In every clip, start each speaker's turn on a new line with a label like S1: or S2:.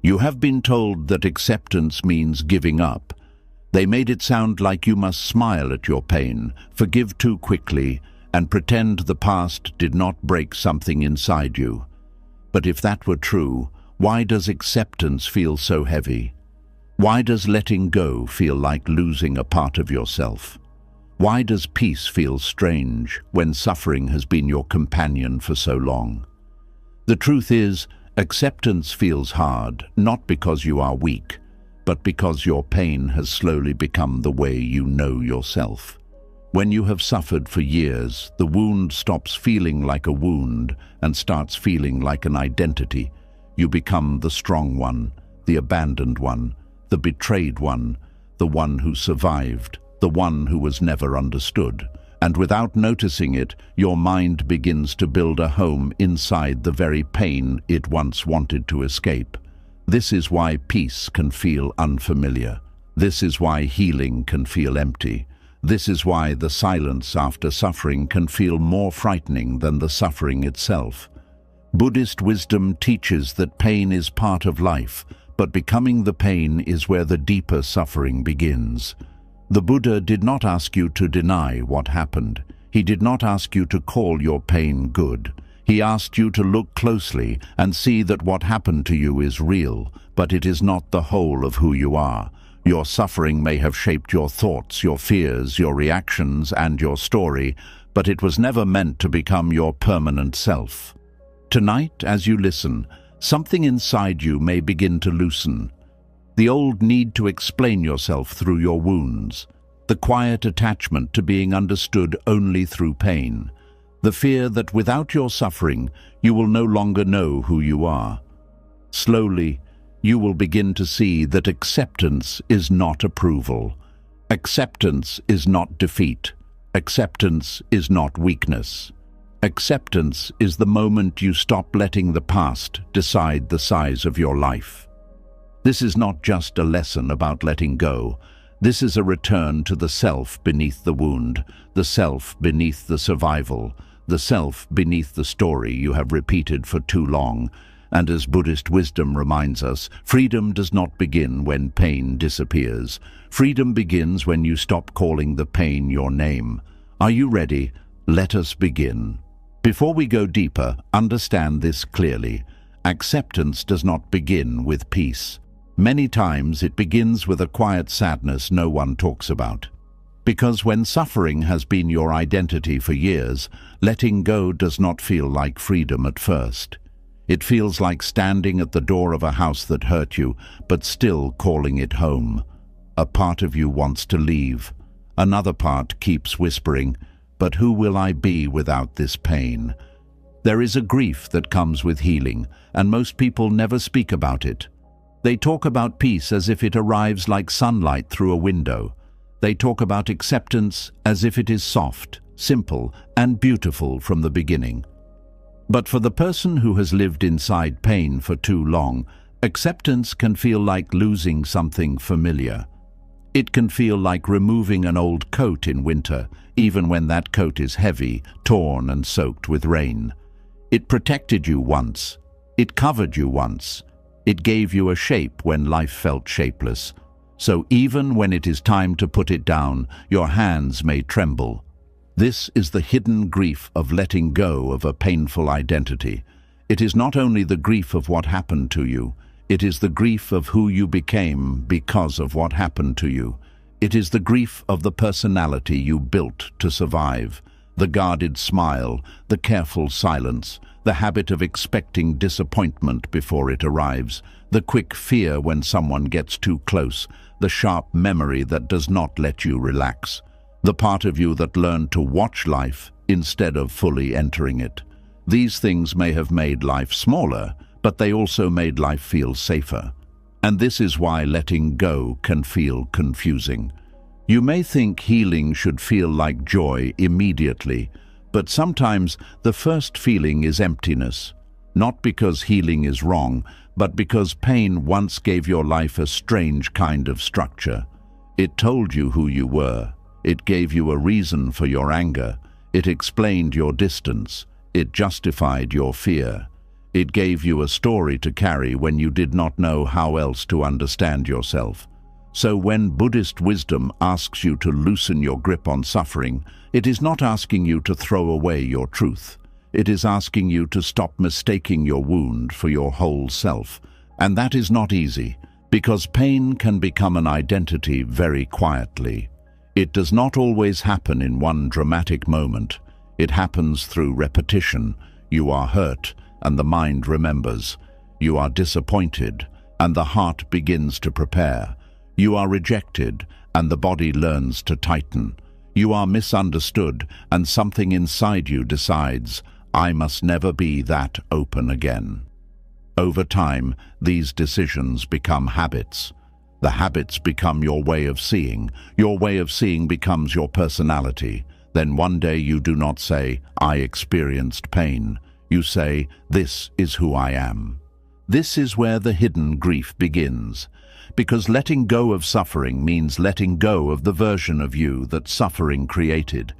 S1: You have been told that acceptance means giving up. They made it sound like you must smile at your pain, forgive too quickly, and pretend the past did not break something inside you. But if that were true, why does acceptance feel so heavy? Why does letting go feel like losing a part of yourself? Why does peace feel strange when suffering has been your companion for so long? The truth is, acceptance feels hard, not because you are weak, but because your pain has slowly become the way you know yourself. When you have suffered for years, the wound stops feeling like a wound and starts feeling like an identity. You become the strong one, the abandoned one, the betrayed one, the one who survived, the one who was never understood. And without noticing it, your mind begins to build a home inside the very pain it once wanted to escape. This is why peace can feel unfamiliar. This is why healing can feel empty. This is why the silence after suffering can feel more frightening than the suffering itself. Buddhist wisdom teaches that pain is part of life, but becoming the pain is where the deeper suffering begins. The Buddha did not ask you to deny what happened. He did not ask you to call your pain good. He asked you to look closely and see that what happened to you is real, but it is not the whole of who you are. Your suffering may have shaped your thoughts, your fears, your reactions, and your story, but it was never meant to become your permanent self. Tonight, as you listen, something inside you may begin to loosen. The old need to explain yourself through your wounds, the quiet attachment to being understood only through pain, the fear that without your suffering, you will no longer know who you are. Slowly, you will begin to see that acceptance is not approval. Acceptance is not defeat. Acceptance is not weakness. Acceptance is the moment you stop letting the past decide the size of your life. This is not just a lesson about letting go. This is a return to the self beneath the wound, the self beneath the survival, the self beneath the story you have repeated for too long. And as Buddhist wisdom reminds us, freedom does not begin when pain disappears. Freedom begins when you stop calling the pain your name. Are you ready? Let us begin. Before we go deeper, understand this clearly. Acceptance does not begin with peace. Many times it begins with a quiet sadness no one talks about. Because when suffering has been your identity for years, letting go does not feel like freedom at first. It feels like standing at the door of a house that hurt you, but still calling it home. A part of you wants to leave. Another part keeps whispering, "But who will I be without this pain?" There is a grief that comes with healing, and most people never speak about it. They talk about peace as if it arrives like sunlight through a window. They talk about acceptance as if it is soft, simple, and beautiful from the beginning. But for the person who has lived inside pain for too long, acceptance can feel like losing something familiar. It can feel like removing an old coat in winter, even when that coat is heavy, torn, and soaked with rain. It protected you once. It covered you once. It gave you a shape when life felt shapeless. So even when it is time to put it down, your hands may tremble. This is the hidden grief of letting go of a painful identity. It is not only the grief of what happened to you, it is the grief of who you became because of what happened to you. It is the grief of the personality you built to survive, the guarded smile, the careful silence, the habit of expecting disappointment before it arrives, the quick fear when someone gets too close, the sharp memory that does not let you relax, the part of you that learned to watch life instead of fully entering it. These things may have made life smaller, but they also made life feel safer. And this is why letting go can feel confusing. You may think healing should feel like joy immediately, but sometimes the first feeling is emptiness, not because healing is wrong, but because pain once gave your life a strange kind of structure. It told you who you were. It gave you a reason for your anger. It explained your distance. It justified your fear. It gave you a story to carry when you did not know how else to understand yourself. So when Buddhist wisdom asks you to loosen your grip on suffering, it is not asking you to throw away your truth. It is asking you to stop mistaking your wound for your whole self. And that is not easy, because pain can become an identity very quietly. It does not always happen in one dramatic moment. It happens through repetition. You are hurt, and the mind remembers. You are disappointed, and the heart begins to prepare. You are rejected, and the body learns to tighten. You are misunderstood, and something inside you decides, I must never be that open again. Over time, these decisions become habits. The habits become your way of seeing. Your way of seeing becomes your personality. Then one day you do not say, I experienced pain. You say, this is who I am. This is where the hidden grief begins. Because letting go of suffering means letting go of the version of you that suffering created.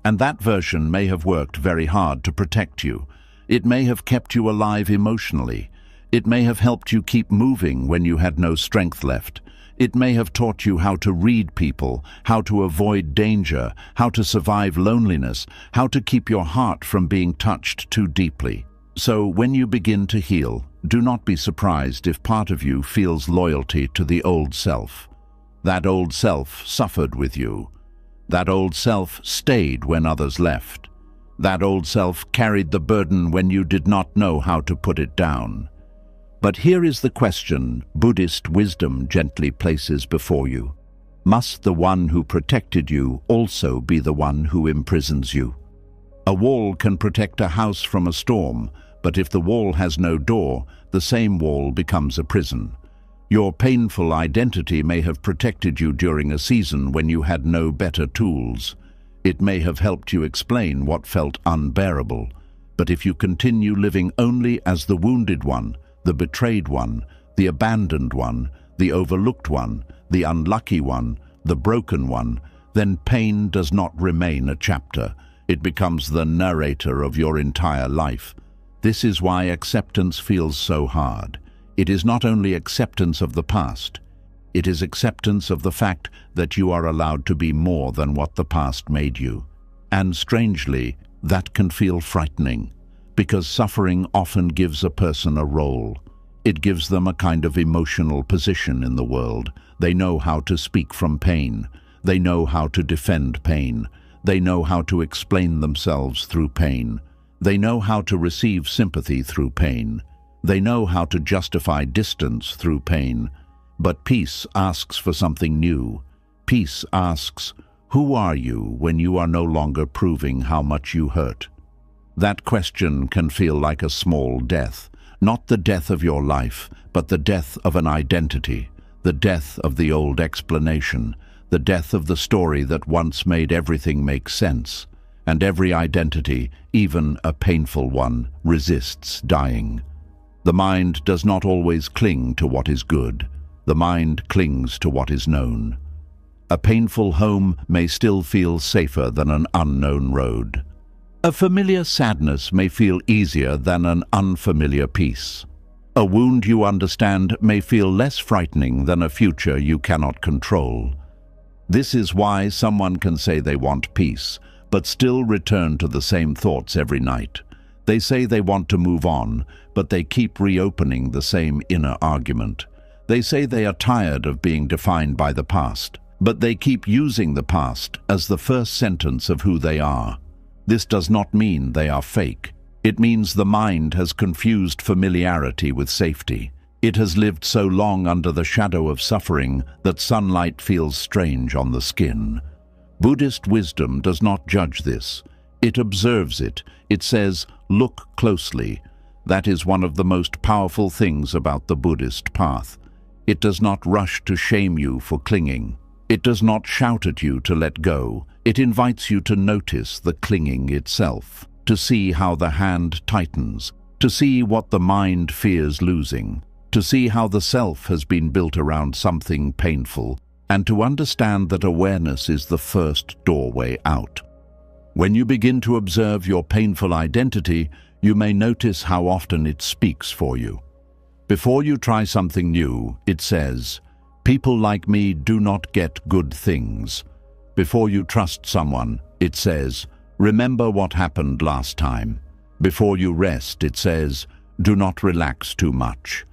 S1: And that version may have worked very hard to protect you. It may have kept you alive emotionally. It may have helped you keep moving when you had no strength left. It may have taught you how to read people, how to avoid danger, how to survive loneliness, how to keep your heart from being touched too deeply. So when you begin to heal, do not be surprised if part of you feels loyalty to the old self. That old self suffered with you. That old self stayed when others left. That old self carried the burden when you did not know how to put it down. But here is the question Buddhist wisdom gently places before you. Must the one who protected you also be the one who imprisons you? A wall can protect a house from a storm, but if the wall has no door, the same wall becomes a prison. Your painful identity may have protected you during a season when you had no better tools. It may have helped you explain what felt unbearable. But if you continue living only as the wounded one, the betrayed one, the abandoned one, the overlooked one, the unlucky one, the broken one, then pain does not remain a chapter. It becomes the narrator of your entire life. This is why acceptance feels so hard. It is not only acceptance of the past. It is acceptance of the fact that you are allowed to be more than what the past made you. And strangely, that can feel frightening. Because suffering often gives a person a role. It gives them a kind of emotional position in the world. They know how to speak from pain. They know how to defend pain. They know how to explain themselves through pain. They know how to receive sympathy through pain. They know how to justify distance through pain. But peace asks for something new. Peace asks, who are you when you are no longer proving how much you hurt? That question can feel like a small death, not the death of your life, but the death of an identity, the death of the old explanation, the death of the story that once made everything make sense. And every identity, even a painful one, resists dying. The mind does not always cling to what is good. The mind clings to what is known. A painful home may still feel safer than an unknown road. A familiar sadness may feel easier than an unfamiliar peace. A wound you understand may feel less frightening than a future you cannot control. This is why someone can say they want peace, but still return to the same thoughts every night. They say they want to move on, but they keep reopening the same inner argument. They say they are tired of being defined by the past, but they keep using the past as the first sentence of who they are. This does not mean they are fake. It means the mind has confused familiarity with safety. It has lived so long under the shadow of suffering that sunlight feels strange on the skin. Buddhist wisdom does not judge this. It observes it. It says, look closely. That is one of the most powerful things about the Buddhist path. It does not rush to shame you for clinging. It does not shout at you to let go. It invites you to notice the clinging itself, to see how the hand tightens, to see what the mind fears losing, to see how the self has been built around something painful, and to understand that awareness is the first doorway out. When you begin to observe your painful identity, You may notice how often it speaks for you. Before you try something new, it says, "People like me do not get good things." Before you trust someone, it says, "Remember what happened last time." Before you rest, it says, "Do not relax too much."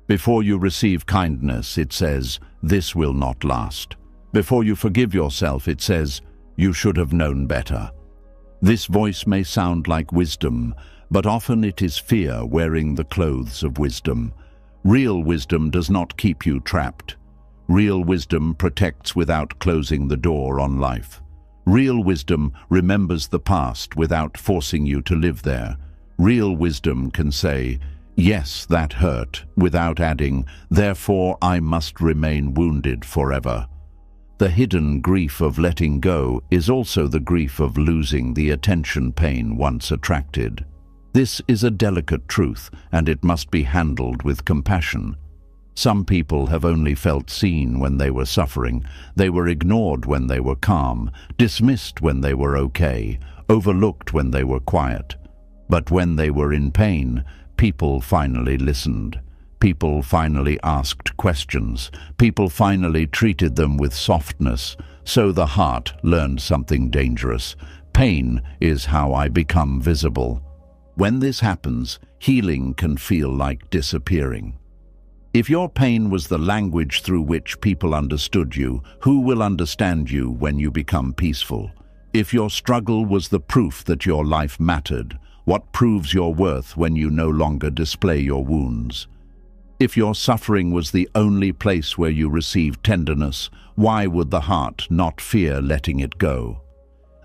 S1: Before you receive kindness, it says, "This will not last." Before you forgive yourself, it says, "You should have known better." This voice may sound like wisdom, but often it is fear wearing the clothes of wisdom. Real wisdom does not keep you trapped. Real wisdom protects without closing the door on life. Real wisdom remembers the past without forcing you to live there. Real wisdom can say, "Yes, that hurt," without adding, "Therefore I must remain wounded forever." The hidden grief of letting go is also the grief of losing the attention pain once attracted. This is a delicate truth, and it must be handled with compassion. Some people have only felt seen when they were suffering. They were ignored when they were calm, dismissed when they were okay, overlooked when they were quiet. But when they were in pain, people finally listened. People finally asked questions. People finally treated them with softness. So the heart learned something dangerous. Pain is how I become visible. When this happens, healing can feel like disappearing. If your pain was the language through which people understood you, who will understand you when you become peaceful? If your struggle was the proof that your life mattered, what proves your worth when you no longer display your wounds? If your suffering was the only place where you received tenderness, why would the heart not fear letting it go?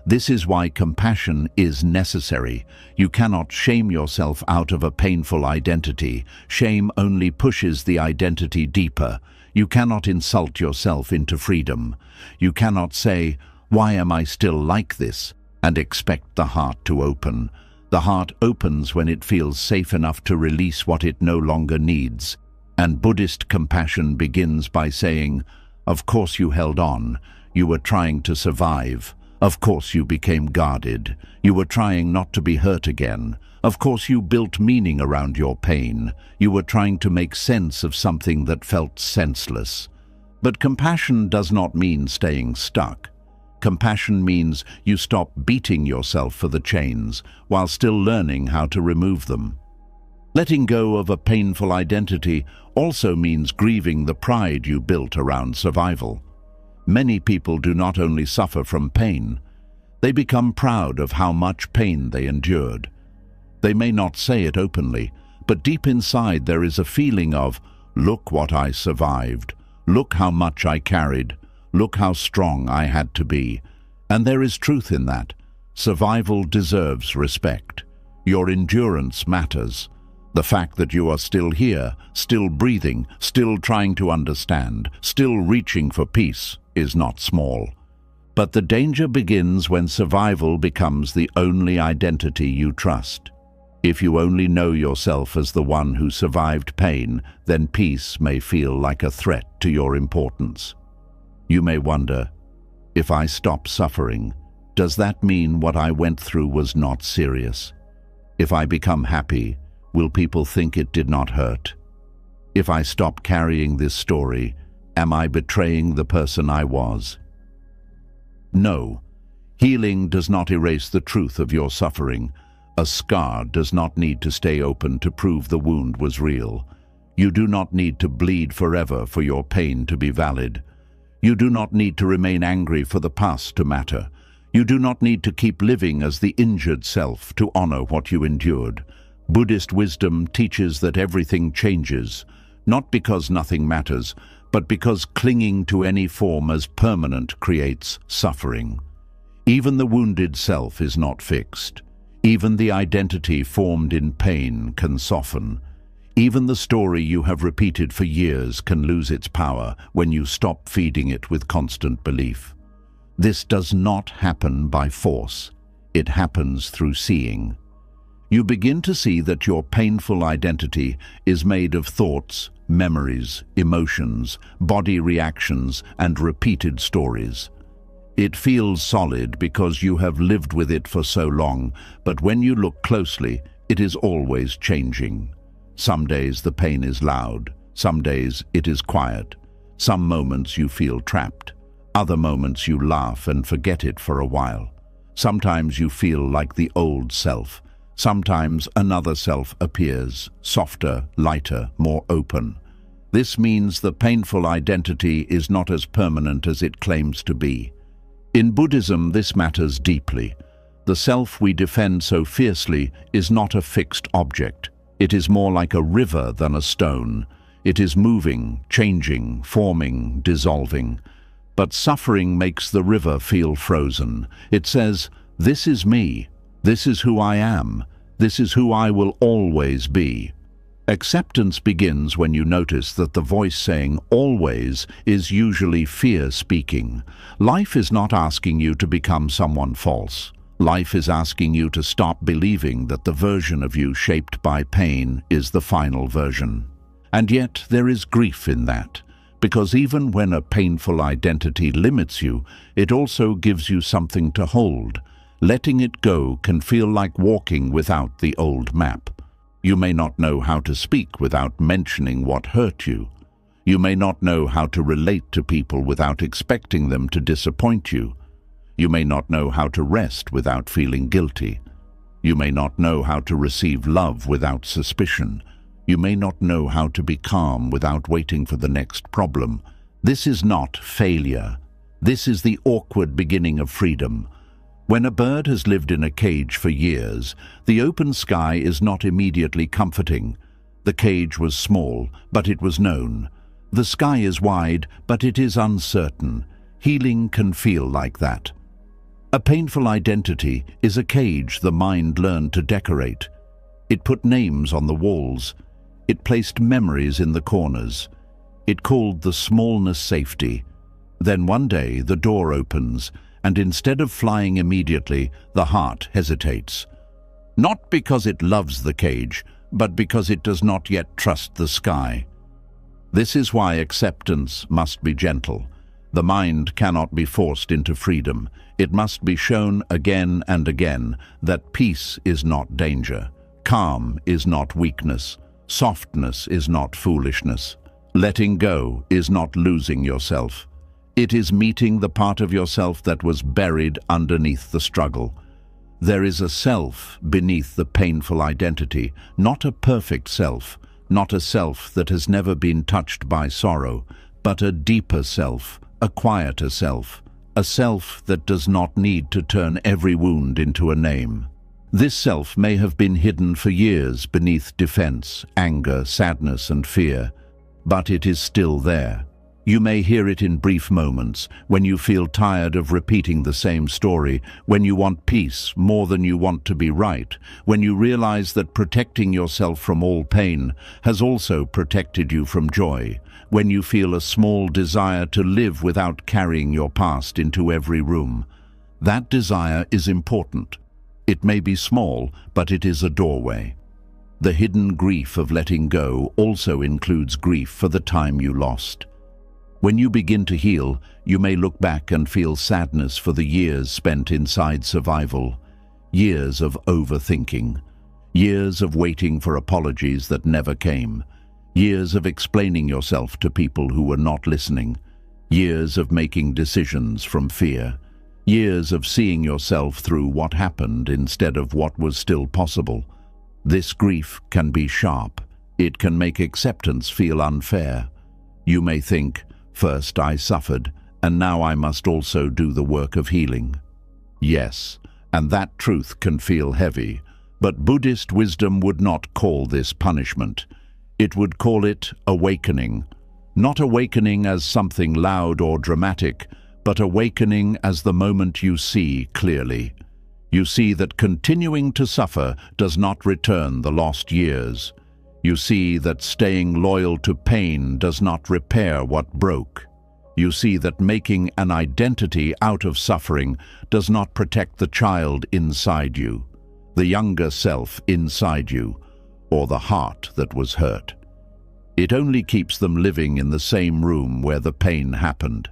S1: This is why compassion is necessary. You cannot shame yourself out of a painful identity. Shame only pushes the identity deeper. You cannot insult yourself into freedom. You cannot say, "Why am I still like this?" and expect the heart to open. The heart opens when it feels safe enough to release what it no longer needs. And Buddhist compassion begins by saying, "Of course you held on. You were trying to survive. Of course you became guarded. You were trying not to be hurt again. Of course you built meaning around your pain. You were trying to make sense of something that felt senseless." But compassion does not mean staying stuck. Compassion means you stop beating yourself for the chains while still learning how to remove them. Letting go of a painful identity also means grieving the pride you built around survival. Many people do not only suffer from pain, they become proud of how much pain they endured. They may not say it openly, but deep inside there is a feeling of, "Look what I survived. Look how much I carried. Look how strong I had to be." And there is truth in that. Survival deserves respect. Your endurance matters. The fact that you are still here, still breathing, still trying to understand, still reaching for peace, is not small. But the danger begins when survival becomes the only identity you trust. If you only know yourself as the one who survived pain, then peace may feel like a threat to your importance. You may wonder, if I stop suffering, does that mean what I went through was not serious? If I become happy, will people think it did not hurt? If I stop carrying this story, am I betraying the person I was? No. Healing does not erase the truth of your suffering. A scar does not need to stay open to prove the wound was real. You do not need to bleed forever for your pain to be valid. You do not need to remain angry for the past to matter. You do not need to keep living as the injured self to honor what you endured. Buddhist wisdom teaches that everything changes, not because nothing matters, but because clinging to any form as permanent creates suffering. Even the wounded self is not fixed. Even the identity formed in pain can soften. Even the story you have repeated for years can lose its power when you stop feeding it with constant belief. This does not happen by force. It happens through seeing. You begin to see that your painful identity is made of thoughts, memories, emotions, body reactions, and repeated stories. It feels solid because you have lived with it for so long, but when you look closely, it is always changing. Some days the pain is loud, some days it is quiet. Some moments you feel trapped, other moments you laugh and forget it for a while. Sometimes you feel like the old self. Sometimes another self appears, softer, lighter, more open. This means the painful identity is not as permanent as it claims to be. In Buddhism, this matters deeply. The self we defend so fiercely is not a fixed object. It is more like a river than a stone. It is moving, changing, forming, dissolving. But suffering makes the river feel frozen. It says, "This is me. This is who I am. This is who I will always be." Acceptance begins when you notice that the voice saying "always" is usually fear speaking. Life is not asking you to become someone false. Life is asking you to stop believing that the version of you shaped by pain is the final version. And yet there is grief in that, because even when a painful identity limits you, it also gives you something to hold. Letting it go can feel like walking without the old map. You may not know how to speak without mentioning what hurt you. You may not know how to relate to people without expecting them to disappoint you. You may not know how to rest without feeling guilty. You may not know how to receive love without suspicion. You may not know how to be calm without waiting for the next problem. This is not failure. This is the awkward beginning of freedom. When a bird has lived in a cage for years, the open sky is not immediately comforting. The cage was small, but it was known. The sky is wide, but it is uncertain. Healing can feel like that. A painful identity is a cage the mind learned to decorate. It put names on the walls. It placed memories in the corners. It called the smallness safety. Then one day the door opens, and instead of flying immediately, the heart hesitates. Not because it loves the cage, but because it does not yet trust the sky. This is why acceptance must be gentle. The mind cannot be forced into freedom. It must be shown again and again that peace is not danger. Calm is not weakness. Softness is not foolishness. Letting go is not losing yourself. It is meeting the part of yourself that was buried underneath the struggle. There is a self beneath the painful identity, not a perfect self, not a self that has never been touched by sorrow, but a deeper self, a quieter self, a self that does not need to turn every wound into a name. This self may have been hidden for years beneath defense, anger, sadness, and fear, but it is still there. You may hear it in brief moments, when you feel tired of repeating the same story, when you want peace more than you want to be right, when you realize that protecting yourself from all pain has also protected you from joy, when you feel a small desire to live without carrying your past into every room. That desire is important. It may be small, but it is a doorway. The hidden grief of letting go also includes grief for the time you lost. When you begin to heal, you may look back and feel sadness for the years spent inside survival, years of overthinking, years of waiting for apologies that never came, years of explaining yourself to people who were not listening, years of making decisions from fear, years of seeing yourself through what happened instead of what was still possible. This grief can be sharp. It can make acceptance feel unfair. You may think, "First I suffered, and now I must also do the work of healing." Yes, and that truth can feel heavy, but Buddhist wisdom would not call this punishment. It would call it awakening. Not awakening as something loud or dramatic, but awakening as the moment you see clearly. You see that continuing to suffer does not return the lost years. You see that staying loyal to pain does not repair what broke. You see that making an identity out of suffering does not protect the child inside you, the younger self inside you, or the heart that was hurt. It only keeps them living in the same room where the pain happened.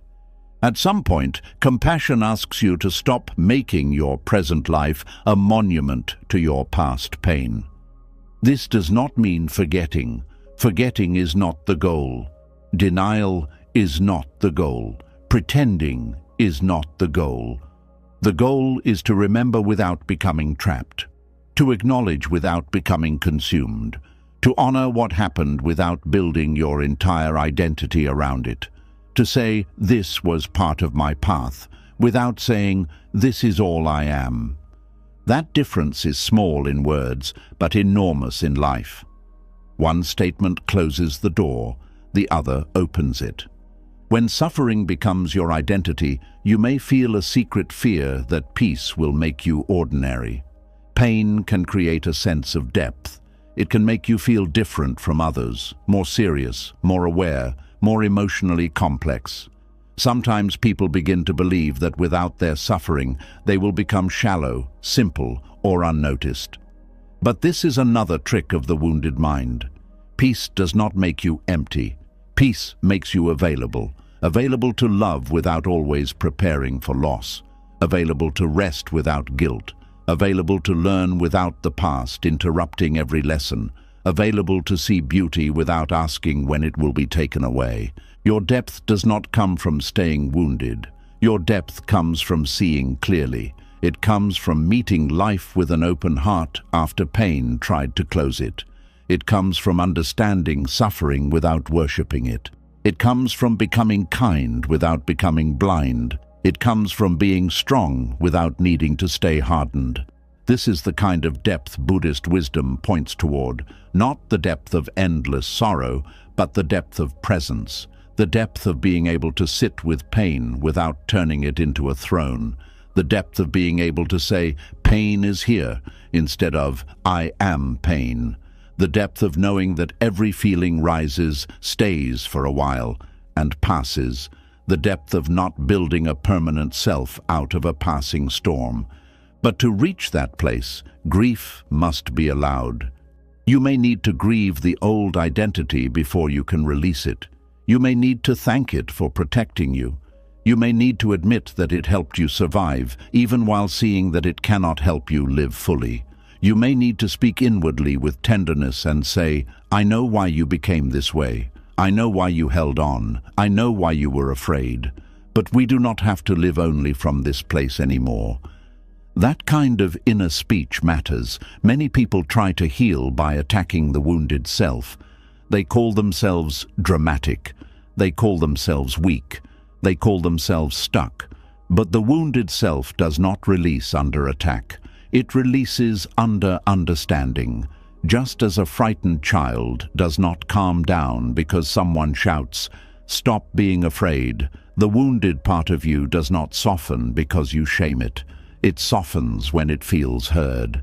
S1: At some point, compassion asks you to stop making your present life a monument to your past pain. This does not mean forgetting. Forgetting is not the goal. Denial is not the goal. Pretending is not the goal. The goal is to remember without becoming trapped, to acknowledge without becoming consumed, to honor what happened without building your entire identity around it, to say, "This was part of my path," without saying, "This is all I am." That difference is small in words, but enormous in life. One statement closes the door, the other opens it. When suffering becomes your identity, you may feel a secret fear that peace will make you ordinary. Pain can create a sense of depth. It can make you feel different from others, more serious, more aware, more emotionally complex. Sometimes people begin to believe that without their suffering, they will become shallow, simple, or unnoticed. But this is another trick of the wounded mind. Peace does not make you empty. Peace makes you available. Available to love without always preparing for loss. Available to rest without guilt. Available to learn without the past interrupting every lesson. Available to see beauty without asking when it will be taken away. Your depth does not come from staying wounded. Your depth comes from seeing clearly. It comes from meeting life with an open heart after pain tried to close it. It comes from understanding suffering without worshipping it. It comes from becoming kind without becoming blind. It comes from being strong without needing to stay hardened. This is the kind of depth Buddhist wisdom points toward, not the depth of endless sorrow, but the depth of presence, the depth of being able to sit with pain without turning it into a throne, the depth of being able to say, "Pain is here," instead of "I am pain," the depth of knowing that every feeling rises, stays for a while, and passes, the depth of not building a permanent self out of a passing storm. But to reach that place, grief must be allowed. You may need to grieve the old identity before you can release it. You may need to thank it for protecting you. You may need to admit that it helped you survive, even while seeing that it cannot help you live fully. You may need to speak inwardly with tenderness and say, "I know why you became this way. I know why you held on. I know why you were afraid. But we do not have to live only from this place anymore." That kind of inner speech matters. Many people try to heal by attacking the wounded self. They call themselves dramatic. They call themselves weak. They call themselves stuck. But the wounded self does not release under attack. It releases under understanding. Just as a frightened child does not calm down because someone shouts, "Stop being afraid," the wounded part of you does not soften because you shame it. It softens when it feels heard.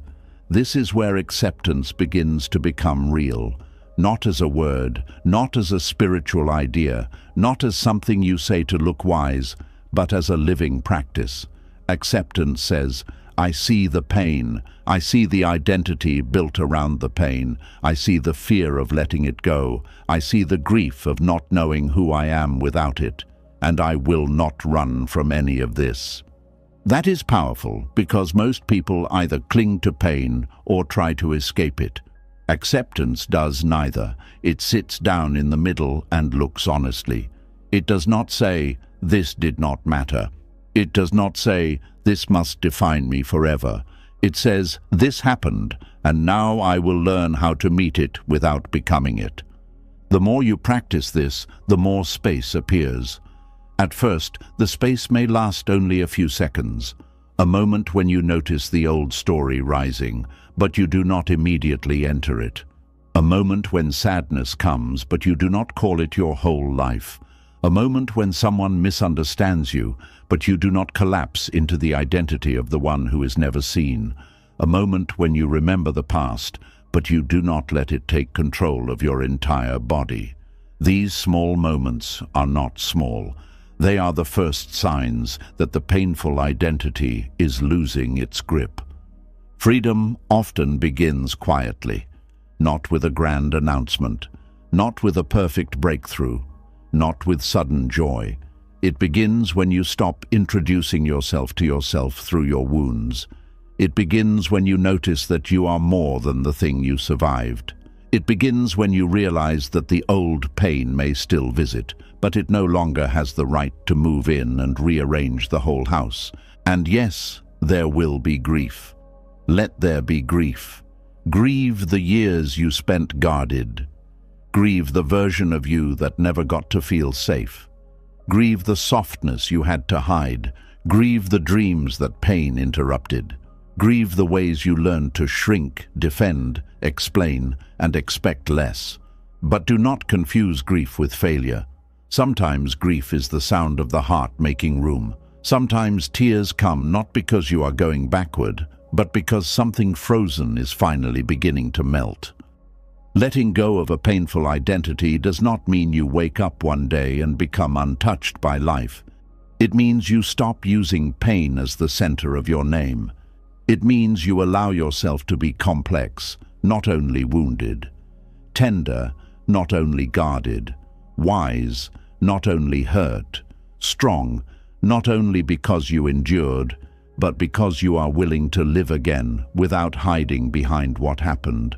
S1: This is where acceptance begins to become real. Not as a word, not as a spiritual idea, not as something you say to look wise, but as a living practice. Acceptance says, "I see the pain. I see the identity built around the pain. I see the fear of letting it go. I see the grief of not knowing who I am without it. And I will not run from any of this." That is powerful because most people either cling to pain or try to escape it. Acceptance does neither. It sits down in the middle and looks honestly. It does not say, "This did not matter." It does not say, "This must define me forever." It says, "This happened, and now I will learn how to meet it without becoming it." The more you practice this, the more space appears. At first, the space may last only a few seconds, a moment when you notice the old story rising, but you do not immediately enter it. A moment when sadness comes, but you do not call it your whole life. A moment when someone misunderstands you, but you do not collapse into the identity of the one who is never seen. A moment when you remember the past, but you do not let it take control of your entire body. These small moments are not small. They are the first signs that the painful identity is losing its grip. Freedom often begins quietly, not with a grand announcement, not with a perfect breakthrough, not with sudden joy. It begins when you stop introducing yourself to yourself through your wounds. It begins when you notice that you are more than the thing you survived. It begins when you realize that the old pain may still visit, but it no longer has the right to move in and rearrange the whole house. And yes, there will be grief. Let there be grief. Grieve the years you spent guarded. Grieve the version of you that never got to feel safe. Grieve the softness you had to hide. Grieve the dreams that pain interrupted. Grieve the ways you learned to shrink, defend, explain, and expect less. But do not confuse grief with failure. Sometimes grief is the sound of the heart making room. Sometimes tears come not because you are going backward, but because something frozen is finally beginning to melt. Letting go of a painful identity does not mean you wake up one day and become untouched by life. It means you stop using pain as the center of your name. It means you allow yourself to be complex, not only wounded. Tender, not only guarded. Wise, not only hurt. Strong, not only because you endured, but because you are willing to live again without hiding behind what happened.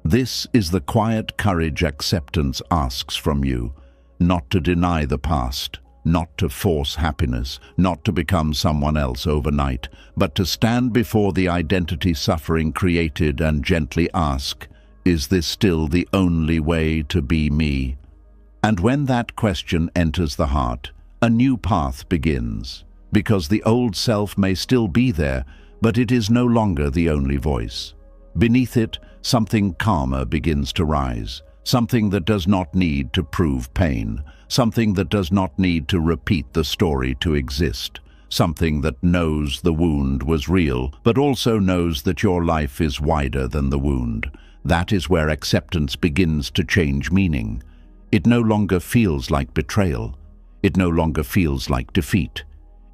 S1: This is the quiet courage acceptance asks from you, not to deny the past, not to force happiness, not to become someone else overnight, but to stand before the identity suffering created and gently ask, is this still the only way to be me? And when that question enters the heart, a new path begins, because the old self may still be there, but it is no longer the only voice. Beneath it, something calmer begins to rise, something that does not need to prove pain, something that does not need to repeat the story to exist, something that knows the wound was real, but also knows that your life is wider than the wound. That is where acceptance begins to change meaning. It no longer feels like betrayal. It no longer feels like defeat.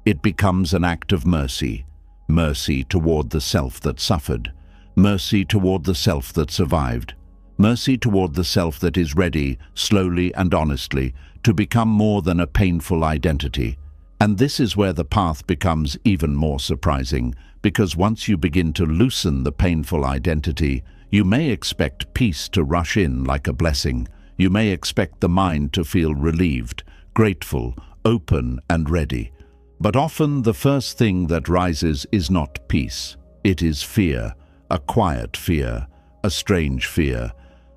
S1: It becomes an act of mercy, mercy toward the self that suffered, mercy toward the self that survived, mercy toward the self that is ready, slowly and honestly, to become more than a painful identity. And this is where the path becomes even more surprising, because once you begin to loosen the painful identity, you may expect peace to rush in like a blessing. You may expect the mind to feel relieved, grateful, open and ready. But often the first thing that rises is not peace. It is fear, a quiet fear, a strange fear.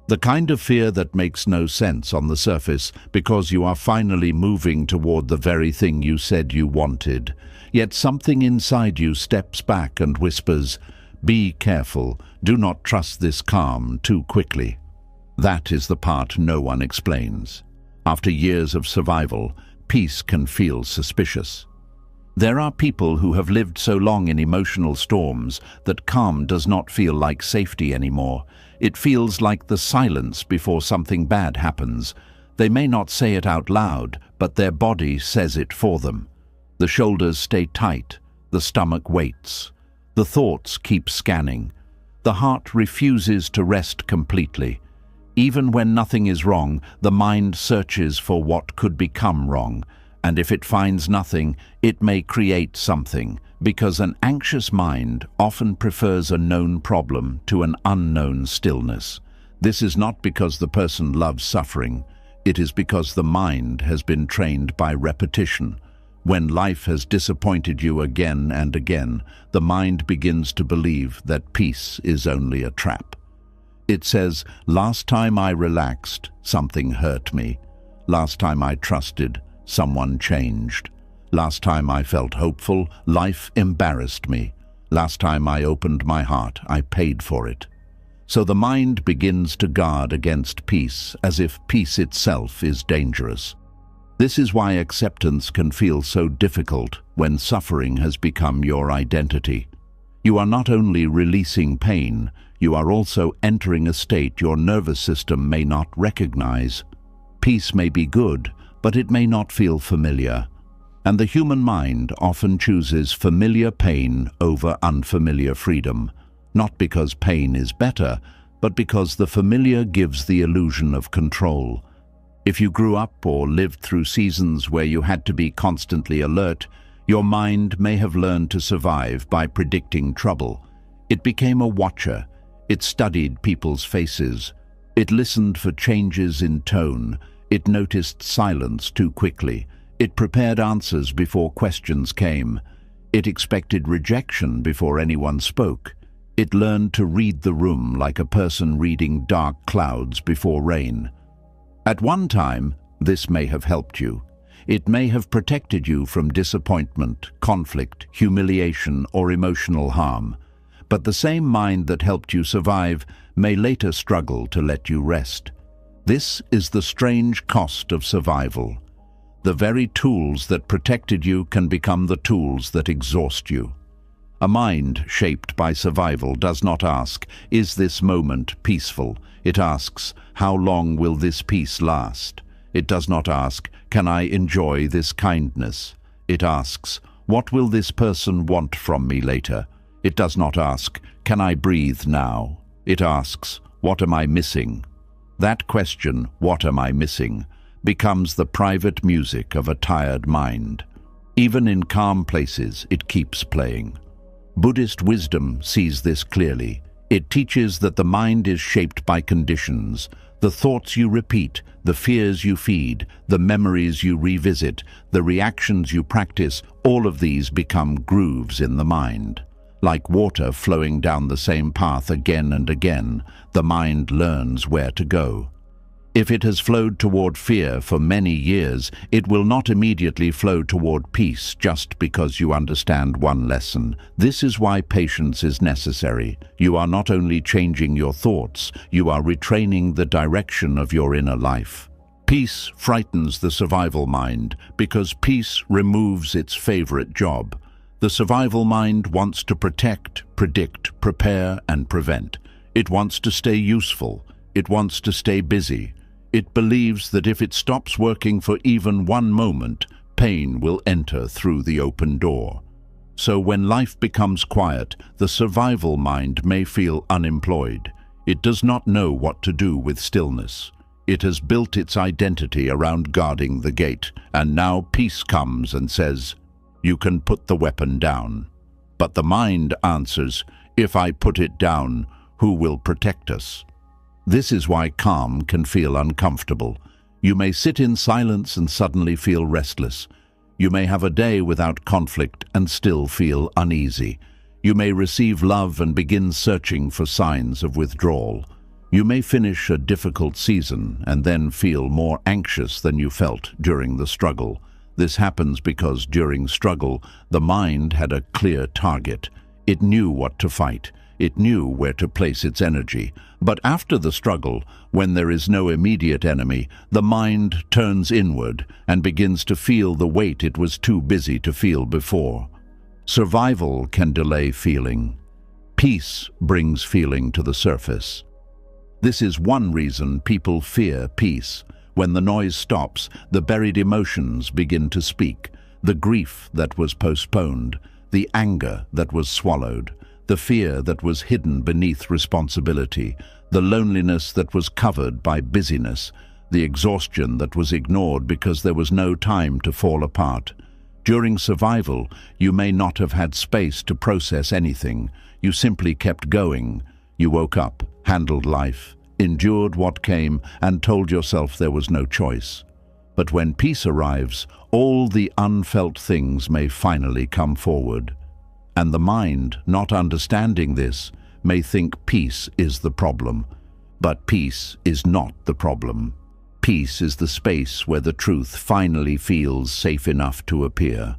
S1: The kind of fear that makes no sense on the surface because you are finally moving toward the very thing you said you wanted. Yet something inside you steps back and whispers, "Be careful, do not trust this calm too quickly." That is the part no one explains. After years of survival, peace can feel suspicious. There are people who have lived so long in emotional storms that calm does not feel like safety anymore. It feels like the silence before something bad happens. They may not say it out loud, but their body says it for them. The shoulders stay tight, the stomach waits. The thoughts keep scanning. The heart refuses to rest completely. Even when nothing is wrong, the mind searches for what could become wrong. And if it finds nothing, it may create something, because an anxious mind often prefers a known problem to an unknown stillness. This is not because the person loves suffering. It is because the mind has been trained by repetition. When life has disappointed you again and again, the mind begins to believe that peace is only a trap. It says, "Last time I relaxed, something hurt me. Last time I trusted, someone changed. Last time I felt hopeful, life embarrassed me. Last time I opened my heart, I paid for it." So the mind begins to guard against peace, as if peace itself is dangerous. This is why acceptance can feel so difficult when suffering has become your identity. You are not only releasing pain, you are also entering a state your nervous system may not recognize. Peace may be good, but it may not feel familiar. And the human mind often chooses familiar pain over unfamiliar freedom, not because pain is better, but because the familiar gives the illusion of control. If you grew up or lived through seasons where you had to be constantly alert, Your mind may have learned to survive by predicting trouble. It became a watcher. It studied people's faces. It listened for changes in tone. It noticed silence too quickly. It prepared answers before questions came. It expected rejection before anyone spoke. It learned to read the room like a person reading dark clouds before rain. At one time, this may have helped you. It may have protected you from disappointment, conflict, humiliation, or emotional harm. But the same mind that helped you survive may later struggle to let you rest. This is the strange cost of survival. The very tools that protected you can become the tools that exhaust you. A mind shaped by survival does not ask, "Is this moment peaceful?" It asks, "How long will this peace last?" It does not ask, "Can I enjoy this kindness?" It asks, "What will this person want from me later?" It does not ask, "Can I breathe now?" It asks, "What am I missing?" That question, "What am I missing?" becomes the private music of a tired mind. Even in calm places, it keeps playing. Buddhist wisdom sees this clearly. It teaches that the mind is shaped by conditions. The thoughts you repeat, the fears you feed, the memories you revisit, the reactions you practice, all of these become grooves in the mind. Like water flowing down the same path again and again, the mind learns where to go. If it has flowed toward fear for many years, it will not immediately flow toward peace just because you understand one lesson. This is why patience is necessary. You are not only changing your thoughts, you are retraining the direction of your inner life. Peace frightens the survival mind because peace removes its favorite job. The survival mind wants to protect, predict, prepare, and prevent. It wants to stay useful. It wants to stay busy. It believes that if it stops working for even one moment, pain will enter through the open door. So when life becomes quiet, the survival mind may feel unemployed. It does not know what to do with stillness. It has built its identity around guarding the gate, and now peace comes and says, "You can put the weapon down." But the mind answers, "If I put it down, who will protect us?" This is why calm can feel uncomfortable. You may sit in silence and suddenly feel restless. You may have a day without conflict and still feel uneasy. You may receive love and begin searching for signs of withdrawal. You may finish a difficult season and then feel more anxious than you felt during the struggle. This happens because during struggle, the mind had a clear target. It knew what to fight. It knew where to place its energy. But after the struggle, when there is no immediate enemy, the mind turns inward and begins to feel the weight it was too busy to feel before. Survival can delay feeling. Peace brings feeling to the surface. This is one reason people fear peace. When the noise stops, the buried emotions begin to speak. The grief that was postponed, the anger that was swallowed, the fear that was hidden beneath responsibility, the loneliness that was covered by busyness, the exhaustion that was ignored because there was no time to fall apart. During survival, you may not have had space to process anything. You simply kept going. You woke up, handled life, endured what came, and told yourself there was no choice. But when peace arrives, all the unfelt things may finally come forward. And the mind, not understanding this, may think peace is the problem. But peace is not the problem. Peace is the space where the truth finally feels safe enough to appear.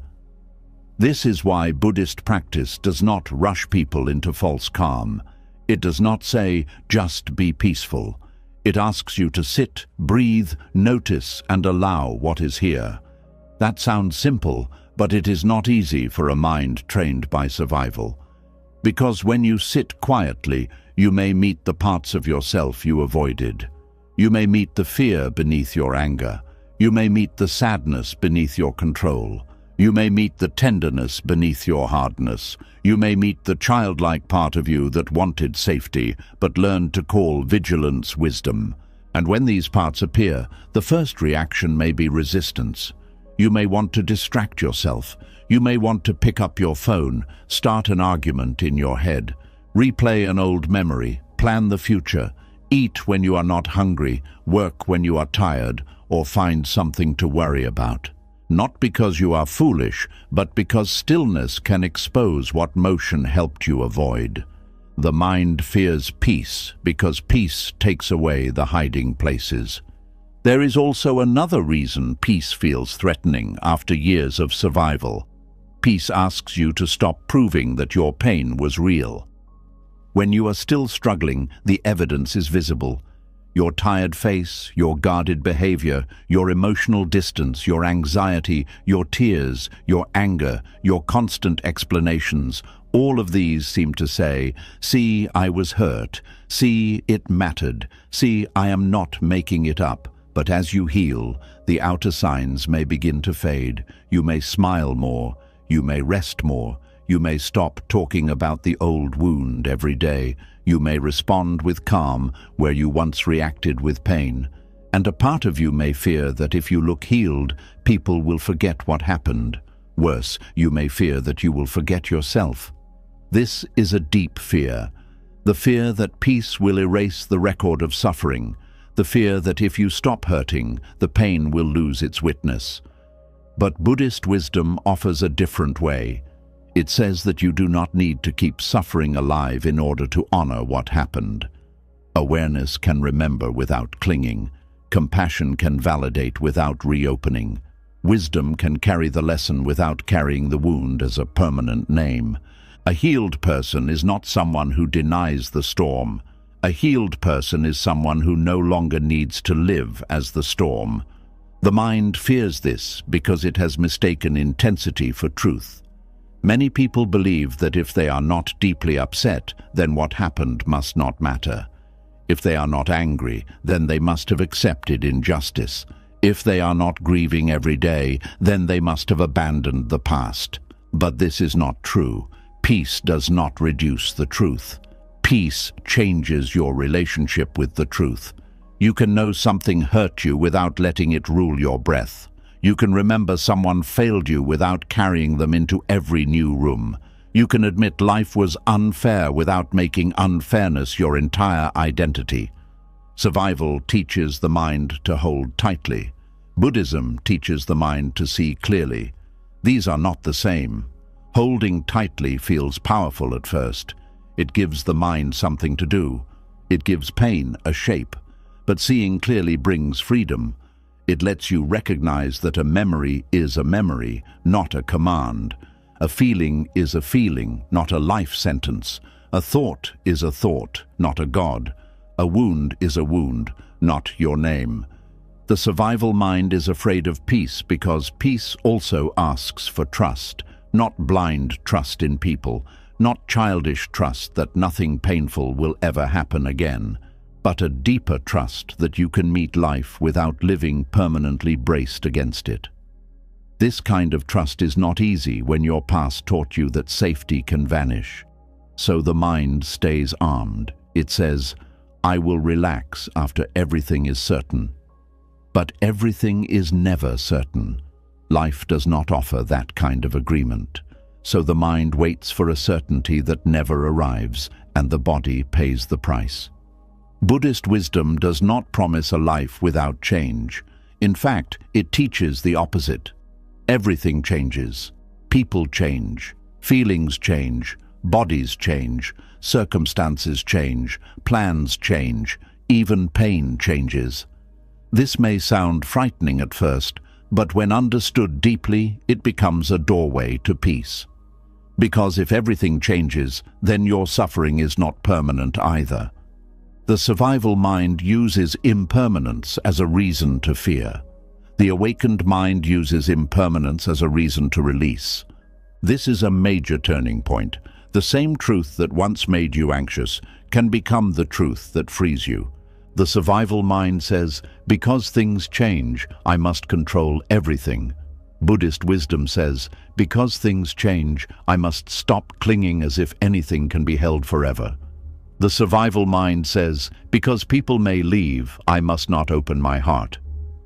S1: This is why Buddhist practice does not rush people into false calm. It does not say, "Just be peaceful." It asks you to sit, breathe, notice, and allow what is here. That sounds simple, but it is not easy for a mind trained by survival. Because when you sit quietly, you may meet the parts of yourself you avoided. You may meet the fear beneath your anger. You may meet the sadness beneath your control. You may meet the tenderness beneath your hardness. You may meet the childlike part of you that wanted safety, but learned to call vigilance wisdom. And when these parts appear, the first reaction may be resistance. You may want to distract yourself. You may want to pick up your phone, start an argument in your head, replay an old memory, plan the future, eat when you are not hungry, work when you are tired, or find something to worry about. Not because you are foolish, but because stillness can expose what motion helped you avoid. The mind fears peace because peace takes away the hiding places. There is also another reason peace feels threatening after years of survival. Peace asks you to stop proving that your pain was real. When you are still struggling, the evidence is visible. Your tired face, your guarded behavior, your emotional distance, your anxiety, your tears, your anger, your constant explanations, all of these seem to say, "See, I was hurt. See, it mattered. See, I am not making it up." But as you heal, the outer signs may begin to fade. You may smile more. You may rest more. You may stop talking about the old wound every day. You may respond with calm where you once reacted with pain. And a part of you may fear that if you look healed, people will forget what happened. Worse, you may fear that you will forget yourself. This is a deep fear. The fear that peace will erase the record of suffering. The fear that if you stop hurting, the pain will lose its witness. But Buddhist wisdom offers a different way. It says that you do not need to keep suffering alive in order to honor what happened. Awareness can remember without clinging. Compassion can validate without reopening. Wisdom can carry the lesson without carrying the wound as a permanent name. A healed person is not someone who denies the storm. A healed person is someone who no longer needs to live as the storm. The mind fears this because it has mistaken intensity for truth. Many people believe that if they are not deeply upset, then what happened must not matter. If they are not angry, then they must have accepted injustice. If they are not grieving every day, then they must have abandoned the past. But this is not true. Peace does not reduce the truth. Peace changes your relationship with the truth. You can know something hurt you without letting it rule your breath. You can remember someone failed you without carrying them into every new room. You can admit life was unfair without making unfairness your entire identity. Survival teaches the mind to hold tightly. Buddhism teaches the mind to see clearly. These are not the same. Holding tightly feels powerful at first. It gives the mind something to do. It gives pain a shape. But seeing clearly brings freedom. It lets you recognize that a memory is a memory, not a command. A feeling is a feeling, not a life sentence. A thought is a thought, not a god. A wound is a wound, not your name. The survival mind is afraid of peace because peace also asks for trust, not blind trust in people, not childish trust that nothing painful will ever happen again, but a deeper trust that you can meet life without living permanently braced against it. This kind of trust is not easy when your past taught you that safety can vanish. So the mind stays armed. It says, "I will relax after everything is certain." But everything is never certain. Life does not offer that kind of agreement. So the mind waits for a certainty that never arrives, and the body pays the price. Buddhist wisdom does not promise a life without change. In fact, it teaches the opposite. Everything changes. People change. Feelings change. Bodies change. Circumstances change. Plans change. Even pain changes. This may sound frightening at first, but when understood deeply, it becomes a doorway to peace. Because if everything changes, then your suffering is not permanent either. The survival mind uses impermanence as a reason to fear. The awakened mind uses impermanence as a reason to release. This is a major turning point. The same truth that once made you anxious can become the truth that frees you. The survival mind says, because things change, I must control everything. Buddhist wisdom says, because things change, I must stop clinging as if anything can be held forever. The survival mind says, because people may leave, I must not open my heart.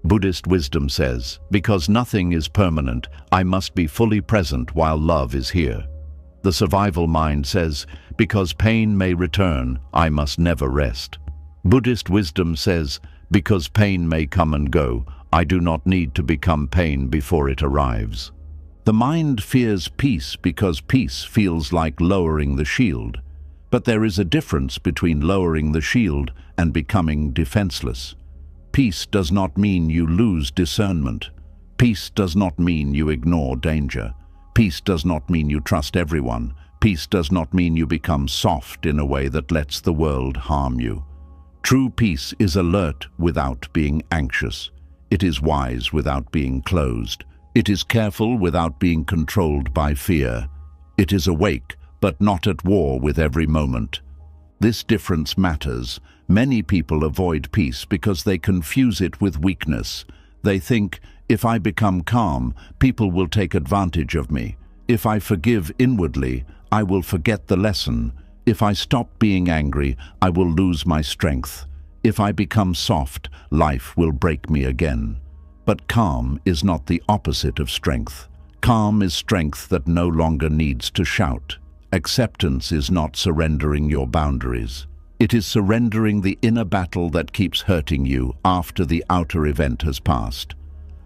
S1: Buddhist wisdom says, because nothing is permanent, I must be fully present while love is here. The survival mind says, because pain may return, I must never rest. Buddhist wisdom says, because pain may come and go, I do not need to become pain before it arrives. The mind fears peace because peace feels like lowering the shield. But there is a difference between lowering the shield and becoming defenseless. Peace does not mean you lose discernment. Peace does not mean you ignore danger. Peace does not mean you trust everyone. Peace does not mean you become soft in a way that lets the world harm you. True peace is alert without being anxious. It is wise without being closed. It is careful without being controlled by fear. It is awake, but not at war with every moment. This difference matters. Many people avoid peace because they confuse it with weakness. They think, if I become calm, people will take advantage of me. If I forgive inwardly, I will forget the lesson. If I stop being angry, I will lose my strength. If I become soft, life will break me again. But calm is not the opposite of strength. Calm is strength that no longer needs to shout. Acceptance is not surrendering your boundaries. It is surrendering the inner battle that keeps hurting you after the outer event has passed.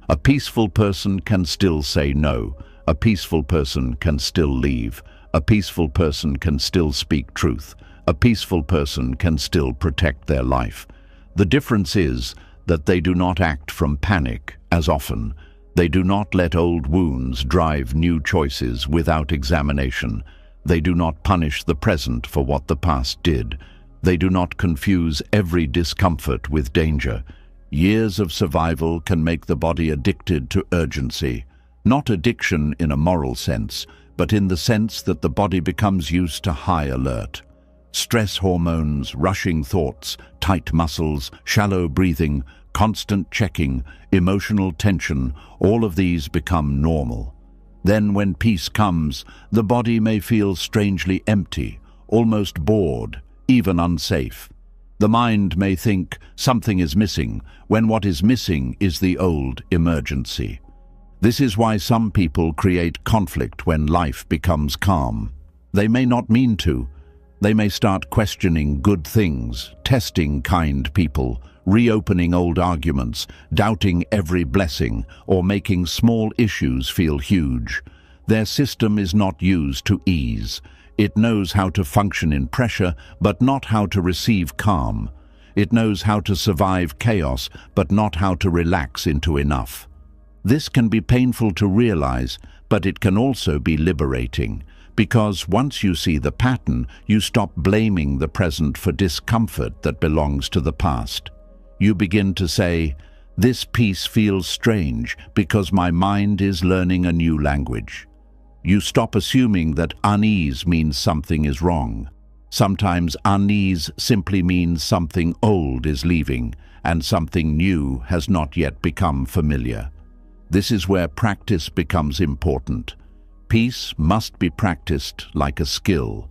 S1: A peaceful person can still say no. A peaceful person can still leave. A peaceful person can still speak truth. A peaceful person can still protect their life. The difference is that they do not act from panic as often. They do not let old wounds drive new choices without examination. They do not punish the present for what the past did. They do not confuse every discomfort with danger. Years of survival can make the body addicted to urgency. Not addiction in a moral sense, but in the sense that the body becomes used to high alert. Stress hormones, rushing thoughts, tight muscles, shallow breathing, constant checking, emotional tension, all of these become normal. Then when peace comes, the body may feel strangely empty, almost bored, even unsafe. The mind may think something is missing, when what is missing is the old emergency. This is why some people create conflict when life becomes calm. They may not mean to. They may start questioning good things, testing kind people, reopening old arguments, doubting every blessing, or making small issues feel huge. Their system is not used to ease. It knows how to function in pressure, but not how to receive calm. It knows how to survive chaos, but not how to relax into enough. This can be painful to realize, but it can also be liberating, because once you see the pattern, you stop blaming the present for discomfort that belongs to the past. You begin to say, this peace feels strange because my mind is learning a new language. You stop assuming that unease means something is wrong. Sometimes unease simply means something old is leaving and something new has not yet become familiar. This is where practice becomes important. Peace must be practiced like a skill,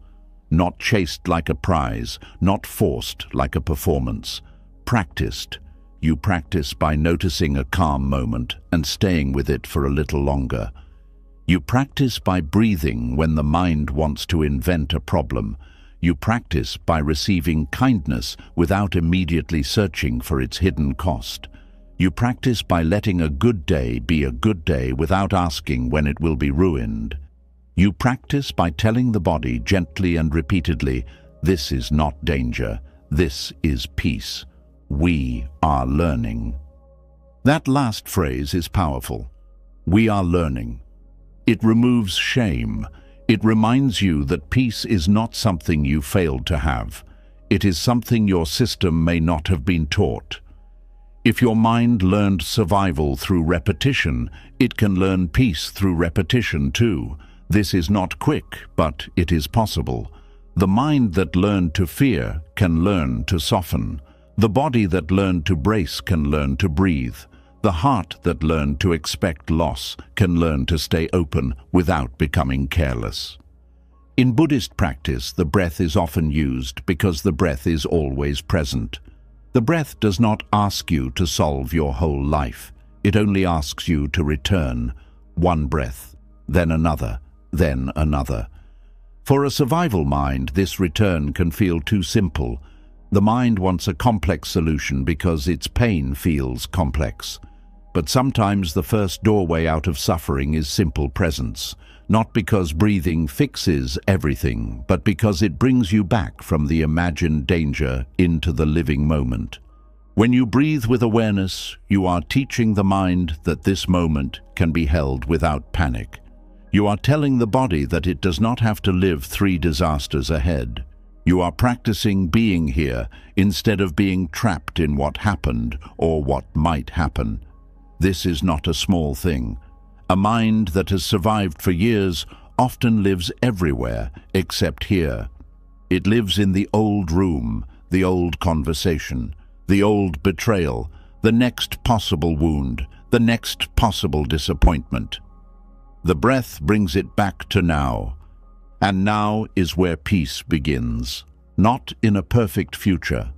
S1: not chased like a prize, not forced like a performance. Practiced. You practice by noticing a calm moment and staying with it for a little longer. You practice by breathing when the mind wants to invent a problem. You practice by receiving kindness without immediately searching for its hidden cost. You practice by letting a good day be a good day without asking when it will be ruined. You practice by telling the body gently and repeatedly, this is not danger, this is peace. We are learning. That last phrase is powerful. We are learning. It removes shame. It reminds you that peace is not something you failed to have. It is something your system may not have been taught. If your mind learned survival through repetition, it can learn peace through repetition too. This is not quick, but it is possible. The mind that learned to fear can learn to soften. The body that learned to brace can learn to breathe. The heart that learned to expect loss can learn to stay open without becoming careless. In Buddhist practice, the breath is often used because the breath is always present. The breath does not ask you to solve your whole life. It only asks you to return, one breath, then another, then another. For a survival mind, this return can feel too simple. The mind wants a complex solution because its pain feels complex. But sometimes the first doorway out of suffering is simple presence, not because breathing fixes everything, but because it brings you back from the imagined danger into the living moment. When you breathe with awareness, you are teaching the mind that this moment can be held without panic. You are telling the body that it does not have to live 3 disasters ahead. You are practicing being here instead of being trapped in what happened or what might happen. This is not a small thing. A mind that has survived for years often lives everywhere except here. It lives in the old room, the old conversation, the old betrayal, the next possible wound, the next possible disappointment. The breath brings it back to now, and now is where peace begins. Not in a perfect future,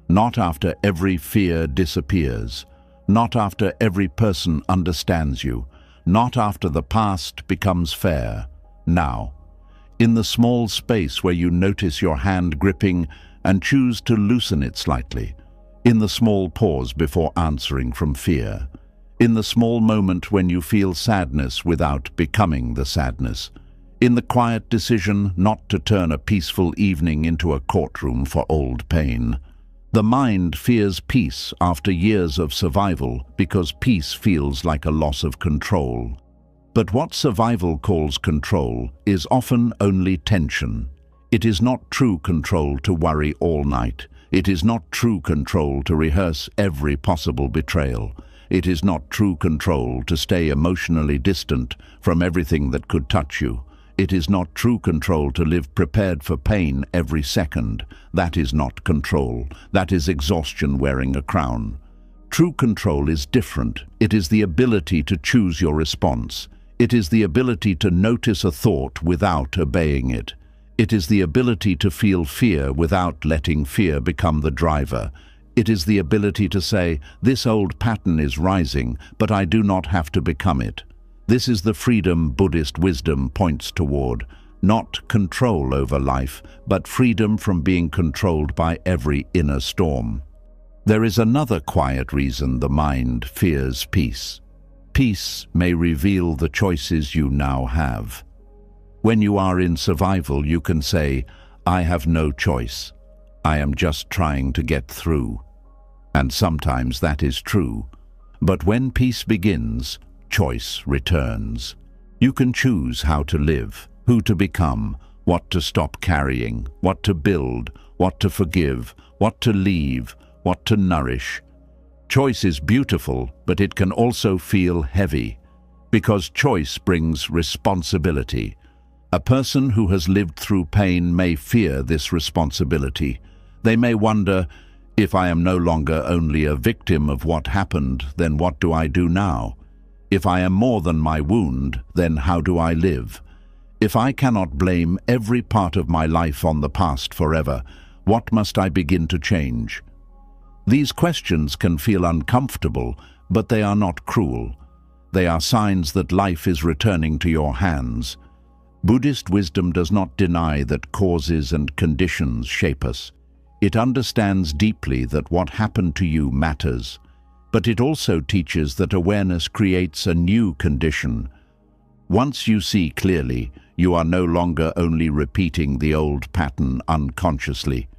S1: not after every fear disappears, not after every person understands you, not after the past becomes fair. Now, in the small space where you notice your hand gripping and choose to loosen it slightly, in the small pause before answering from fear, in the small moment when you feel sadness without becoming the sadness, in the quiet decision not to turn a peaceful evening into a courtroom for old pain. The mind fears peace after years of survival because peace feels like a loss of control. But what survival calls control is often only tension. It is not true control to worry all night. It is not true control to rehearse every possible betrayal. It is not true control to stay emotionally distant from everything that could touch you. It is not true control to live prepared for pain every second. That is not control. That is exhaustion wearing a crown. True control is different. It is the ability to choose your response. It is the ability to notice a thought without obeying it. It is the ability to feel fear without letting fear become the driver. It is the ability to say, this old pattern is rising, but I do not have to become it. This is the freedom Buddhist wisdom points toward. Not control over life, but freedom from being controlled by every inner storm. There is another quiet reason the mind fears peace. Peace may reveal the choices you now have. When you are in survival, you can say, I have no choice. I am just trying to get through. And sometimes that is true. But when peace begins, choice returns. You can choose how to live, who to become, what to stop carrying, what to build, what to forgive, what to leave, what to nourish. Choice is beautiful, but it can also feel heavy, because choice brings responsibility. A person who has lived through pain may fear this responsibility. They may wonder, if I am no longer only a victim of what happened, then what do I do now? If I am more than my wound, then how do I live? If I cannot blame every part of my life on the past forever, what must I begin to change? These questions can feel uncomfortable, but they are not cruel. They are signs that life is returning to your hands. Buddhist wisdom does not deny that causes and conditions shape us. It understands deeply that what happened to you matters, but it also teaches that awareness creates a new condition. Once you see clearly, you are no longer only repeating the old pattern unconsciously.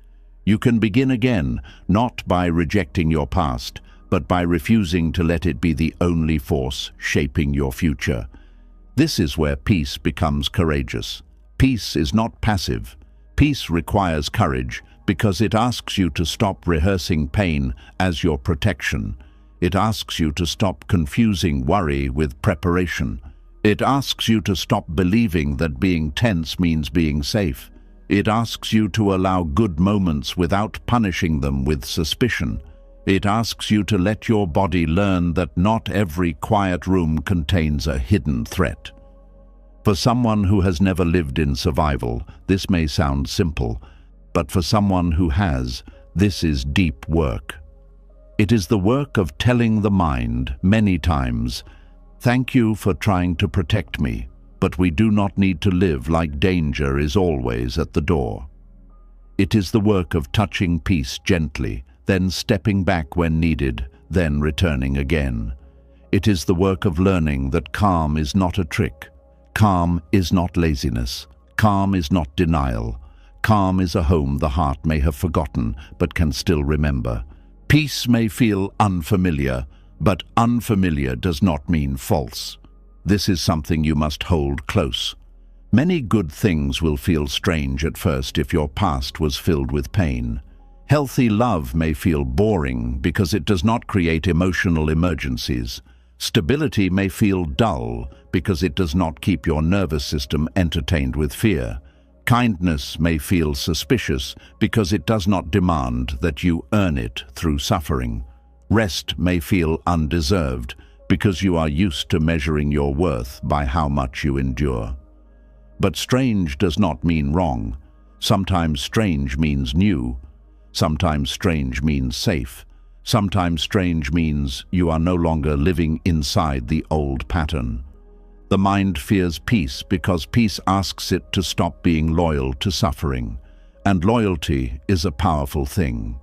S1: You can begin again, not by rejecting your past, but by refusing to let it be the only force shaping your future. This is where peace becomes courageous. Peace is not passive. Peace requires courage because it asks you to stop rehearsing pain as your protection. It asks you to stop confusing worry with preparation. It asks you to stop believing that being tense means being safe. It asks you to allow good moments without punishing them with suspicion. It asks you to let your body learn that not every quiet room contains a hidden threat. For someone who has never lived in survival, this may sound simple, but for someone who has, this is deep work. It is the work of telling the mind many times, "Thank you for trying to protect me, but we do not need to live like danger is always at the door." It is the work of touching peace gently, then stepping back when needed, then returning again. It is the work of learning that calm is not a trick. Calm is not laziness. Calm is not denial. Calm is a home the heart may have forgotten but can still remember. Peace may feel unfamiliar, but unfamiliar does not mean false. This is something you must hold close. Many good things will feel strange at first if your past was filled with pain. Healthy love may feel boring because it does not create emotional emergencies. Stability may feel dull because it does not keep your nervous system entertained with fear. Kindness may feel suspicious because it does not demand that you earn it through suffering. Rest may feel undeserved because you are used to measuring your worth by how much you endure. But strange does not mean wrong. Sometimes strange means new. Sometimes strange means safe. Sometimes strange means you are no longer living inside the old pattern. The mind fears peace because peace asks it to stop being loyal to suffering. And loyalty is a powerful thing.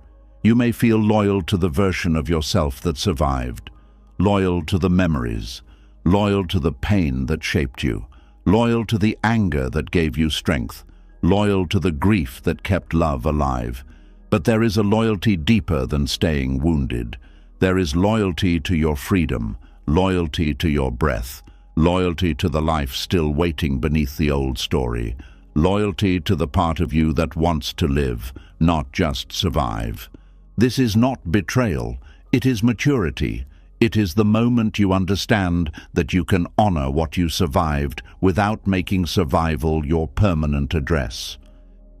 S1: You may feel loyal to the version of yourself that survived, loyal to the memories, loyal to the pain that shaped you, loyal to the anger that gave you strength, loyal to the grief that kept love alive. But there is a loyalty deeper than staying wounded. There is loyalty to your freedom, loyalty to your breath, loyalty to the life still waiting beneath the old story, loyalty to the part of you that wants to live, not just survive. This is not betrayal, it is maturity. It is the moment you understand that you can honor what you survived without making survival your permanent address.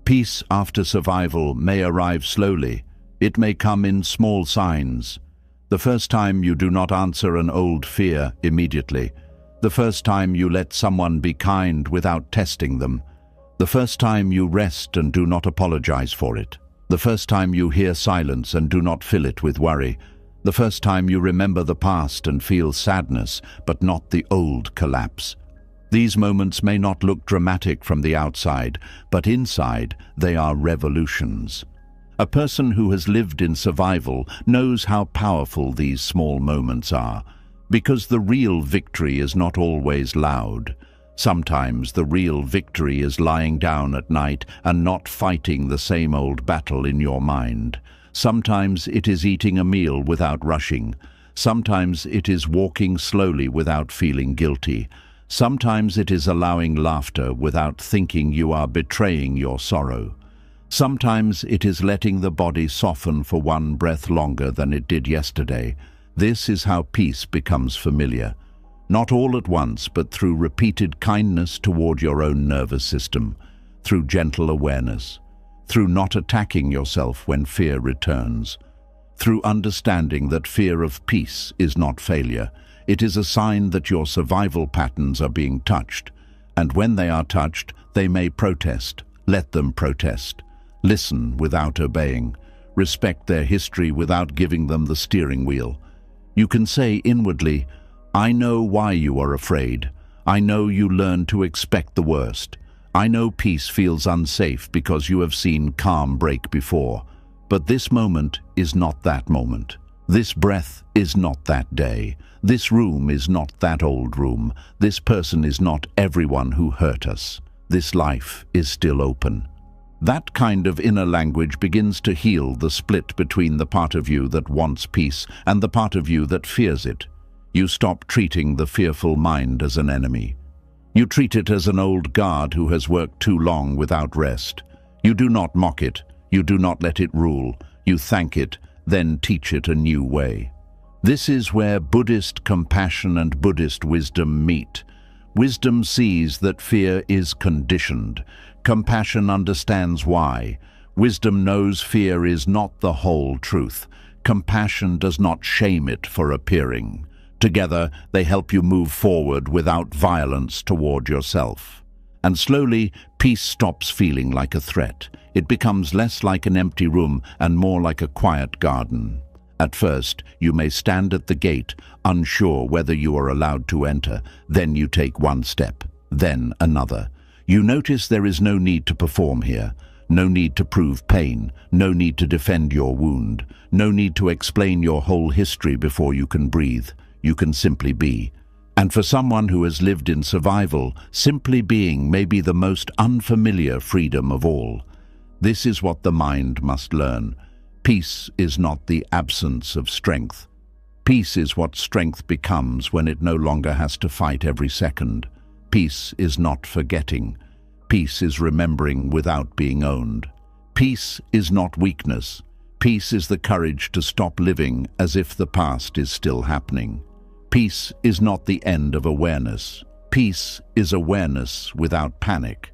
S1: Peace after survival may arrive slowly. It may come in small signs. The first time you do not answer an old fear immediately. The first time you let someone be kind without testing them. The first time you rest and do not apologize for it. The first time you hear silence and do not fill it with worry. The first time you remember the past and feel sadness, but not the old collapse. These moments may not look dramatic from the outside, but inside they are revolutions. A person who has lived in survival knows how powerful these small moments are, because the real victory is not always loud. Sometimes the real victory is lying down at night and not fighting the same old battle in your mind. Sometimes it is eating a meal without rushing. Sometimes it is walking slowly without feeling guilty. Sometimes it is allowing laughter without thinking you are betraying your sorrow. Sometimes it is letting the body soften for one breath longer than it did yesterday. This is how peace becomes familiar. Not all at once, but through repeated kindness toward your own nervous system, through gentle awareness, through not attacking yourself when fear returns, through understanding that fear of peace is not failure. It is a sign that your survival patterns are being touched, and when they are touched, they may protest. Let them protest. Listen without obeying. Respect their history without giving them the steering wheel. You can say inwardly, "I know why you are afraid. I know you learn to expect the worst. I know peace feels unsafe because you have seen calm break before. But this moment is not that moment. This breath is not that day. This room is not that old room. This person is not everyone who hurt us. This life is still open." That kind of inner language begins to heal the split between the part of you that wants peace and the part of you that fears it. You stop treating the fearful mind as an enemy. You treat it as an old guard who has worked too long without rest. You do not mock it. You do not let it rule. You thank it, then teach it a new way. This is where Buddhist compassion and Buddhist wisdom meet. Wisdom sees that fear is conditioned. Compassion understands why. Wisdom knows fear is not the whole truth. Compassion does not shame it for appearing. Together, they help you move forward without violence toward yourself. And slowly, peace stops feeling like a threat. It becomes less like an empty room and more like a quiet garden. At first, you may stand at the gate, unsure whether you are allowed to enter. Then you take one step, then another. You notice there is no need to perform here, no need to prove pain, no need to defend your wound, no need to explain your whole history before you can breathe. You can simply be. And for someone who has lived in survival, simply being may be the most unfamiliar freedom of all. This is what the mind must learn. Peace is not the absence of strength. Peace is what strength becomes when it no longer has to fight every second. Peace is not forgetting. Peace is remembering without being owned. Peace is not weakness. Peace is the courage to stop living as if the past is still happening. Peace is not the end of awareness. Peace is awareness without panic.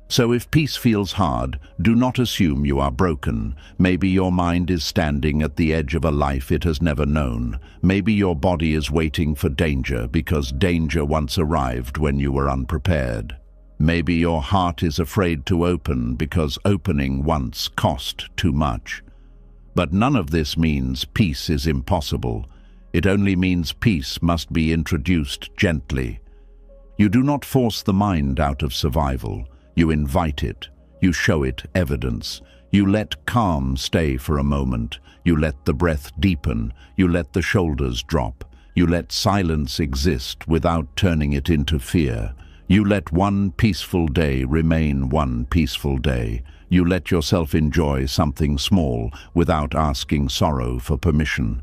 S1: So if peace feels hard, do not assume you are broken. Maybe your mind is standing at the edge of a life it has never known. Maybe your body is waiting for danger because danger once arrived when you were unprepared. Maybe your heart is afraid to open because opening once cost too much. But none of this means peace is impossible. It only means peace must be introduced gently. You do not force the mind out of survival. You invite it. You show it evidence. You let calm stay for a moment. You let the breath deepen. You let the shoulders drop. You let silence exist without turning it into fear. You let one peaceful day remain one peaceful day. You let yourself enjoy something small without asking sorrow for permission.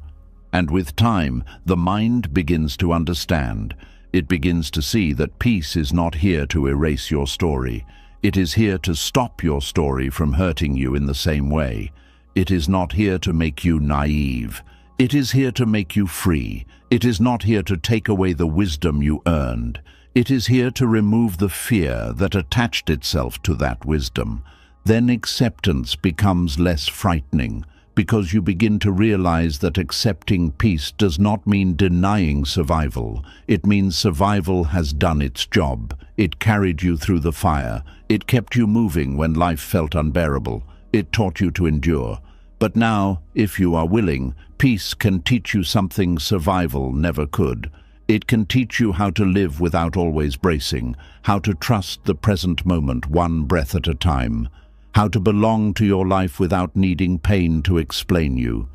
S1: And with time, the mind begins to understand. It begins to see that peace is not here to erase your story. It is here to stop your story from hurting you in the same way. It is not here to make you naive. It is here to make you free. It is not here to take away the wisdom you earned. It is here to remove the fear that attached itself to that wisdom. Then acceptance becomes less frightening, because you begin to realize that accepting peace does not mean denying survival. It means survival has done its job. It carried you through the fire. It kept you moving when life felt unbearable. It taught you to endure. But now, if you are willing, peace can teach you something survival never could. It can teach you how to live without always bracing, how to trust the present moment one breath at a time, how to belong to your life without needing pain to explain you.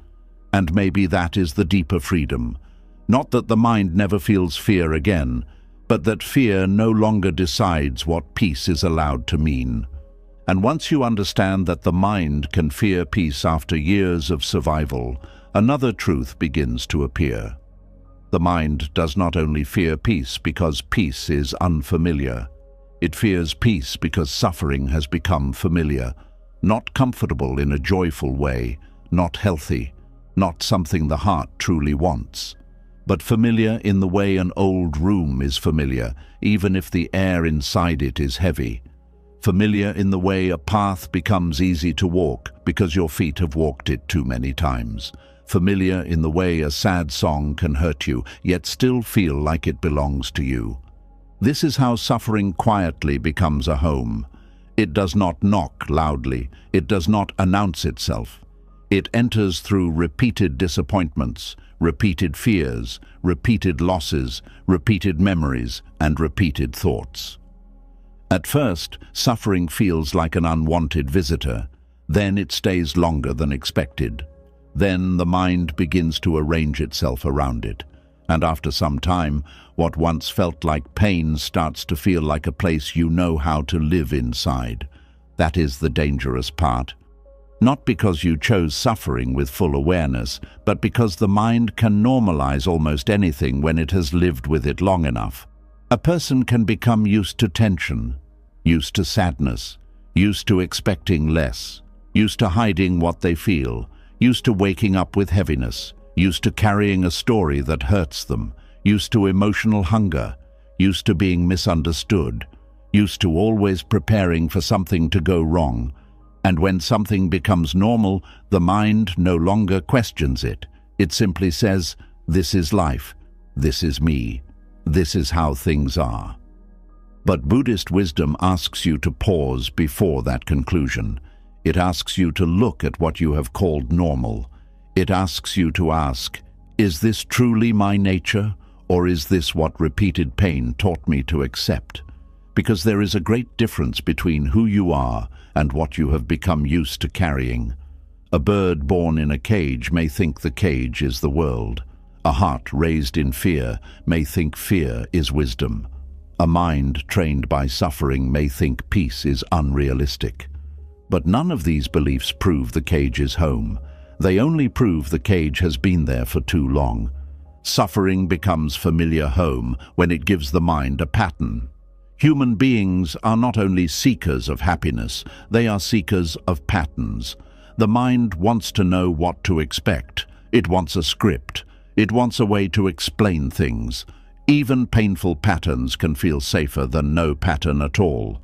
S1: And maybe that is the deeper freedom. Not that the mind never feels fear again, but that fear no longer decides what peace is allowed to mean. And once you understand that the mind can fear peace after years of survival, another truth begins to appear. The mind does not only fear peace because peace is unfamiliar. It fears peace because suffering has become familiar, not comfortable in a joyful way, not healthy, not something the heart truly wants, but familiar in the way an old room is familiar, even if the air inside it is heavy. Familiar in the way a path becomes easy to walk because your feet have walked it too many times. Familiar in the way a sad song can hurt you, yet still feel like it belongs to you. This is how suffering quietly becomes a home. It does not knock loudly. It does not announce itself. It enters through repeated disappointments, repeated fears, repeated losses, repeated memories, and repeated thoughts. At first, suffering feels like an unwanted visitor. Then it stays longer than expected. Then the mind begins to arrange itself around it. And after some time, what once felt like pain starts to feel like a place you know how to live inside. That is the dangerous part. Not because you chose suffering with full awareness, but because the mind can normalize almost anything when it has lived with it long enough. A person can become used to tension, used to sadness, used to expecting less, used to hiding what they feel, used to waking up with heaviness, used to carrying a story that hurts them, used to emotional hunger, used to being misunderstood, used to always preparing for something to go wrong. And when something becomes normal, the mind no longer questions it. It simply says, "This is life. This is me. This is how things are." But Buddhist wisdom asks you to pause before that conclusion. It asks you to look at what you have called normal. It asks you to ask, is this truly my nature, or is this what repeated pain taught me to accept? Because there is a great difference between who you are and what you have become used to carrying. A bird born in a cage may think the cage is the world. A heart raised in fear may think fear is wisdom. A mind trained by suffering may think peace is unrealistic. But none of these beliefs prove the cage is home. They only prove the cage has been there for too long. Suffering becomes familiar home when it gives the mind a pattern. Human beings are not only seekers of happiness, they are seekers of patterns. The mind wants to know what to expect. It wants a script. It wants a way to explain things. Even painful patterns can feel safer than no pattern at all.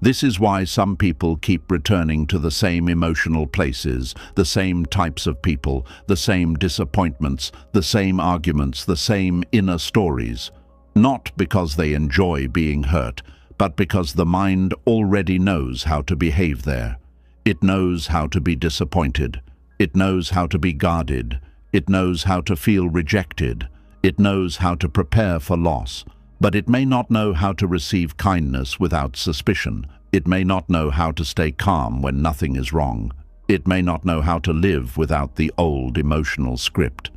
S1: This is why some people keep returning to the same emotional places, the same types of people, the same disappointments, the same arguments, the same inner stories. Not because they enjoy being hurt, but because the mind already knows how to behave there. It knows how to be disappointed. It knows how to be guarded. It knows how to feel rejected. It knows how to prepare for loss. But it may not know how to receive kindness without suspicion. It may not know how to stay calm when nothing is wrong. It may not know how to live without the old emotional script.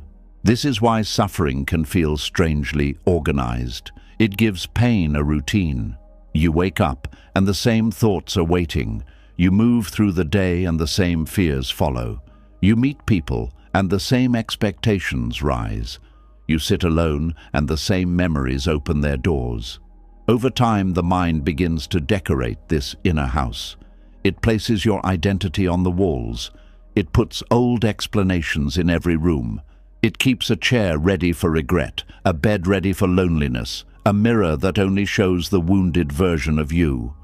S1: This is why suffering can feel strangely organized. It gives pain a routine. You wake up and the same thoughts are waiting. You move through the day and the same fears follow. You meet people and the same expectations rise. You sit alone and the same memories open their doors. Over time, the mind begins to decorate this inner house. It places your identity on the walls. It puts old explanations in every room. It keeps a chair ready for regret, a bed ready for loneliness, a mirror that only shows the wounded version of you.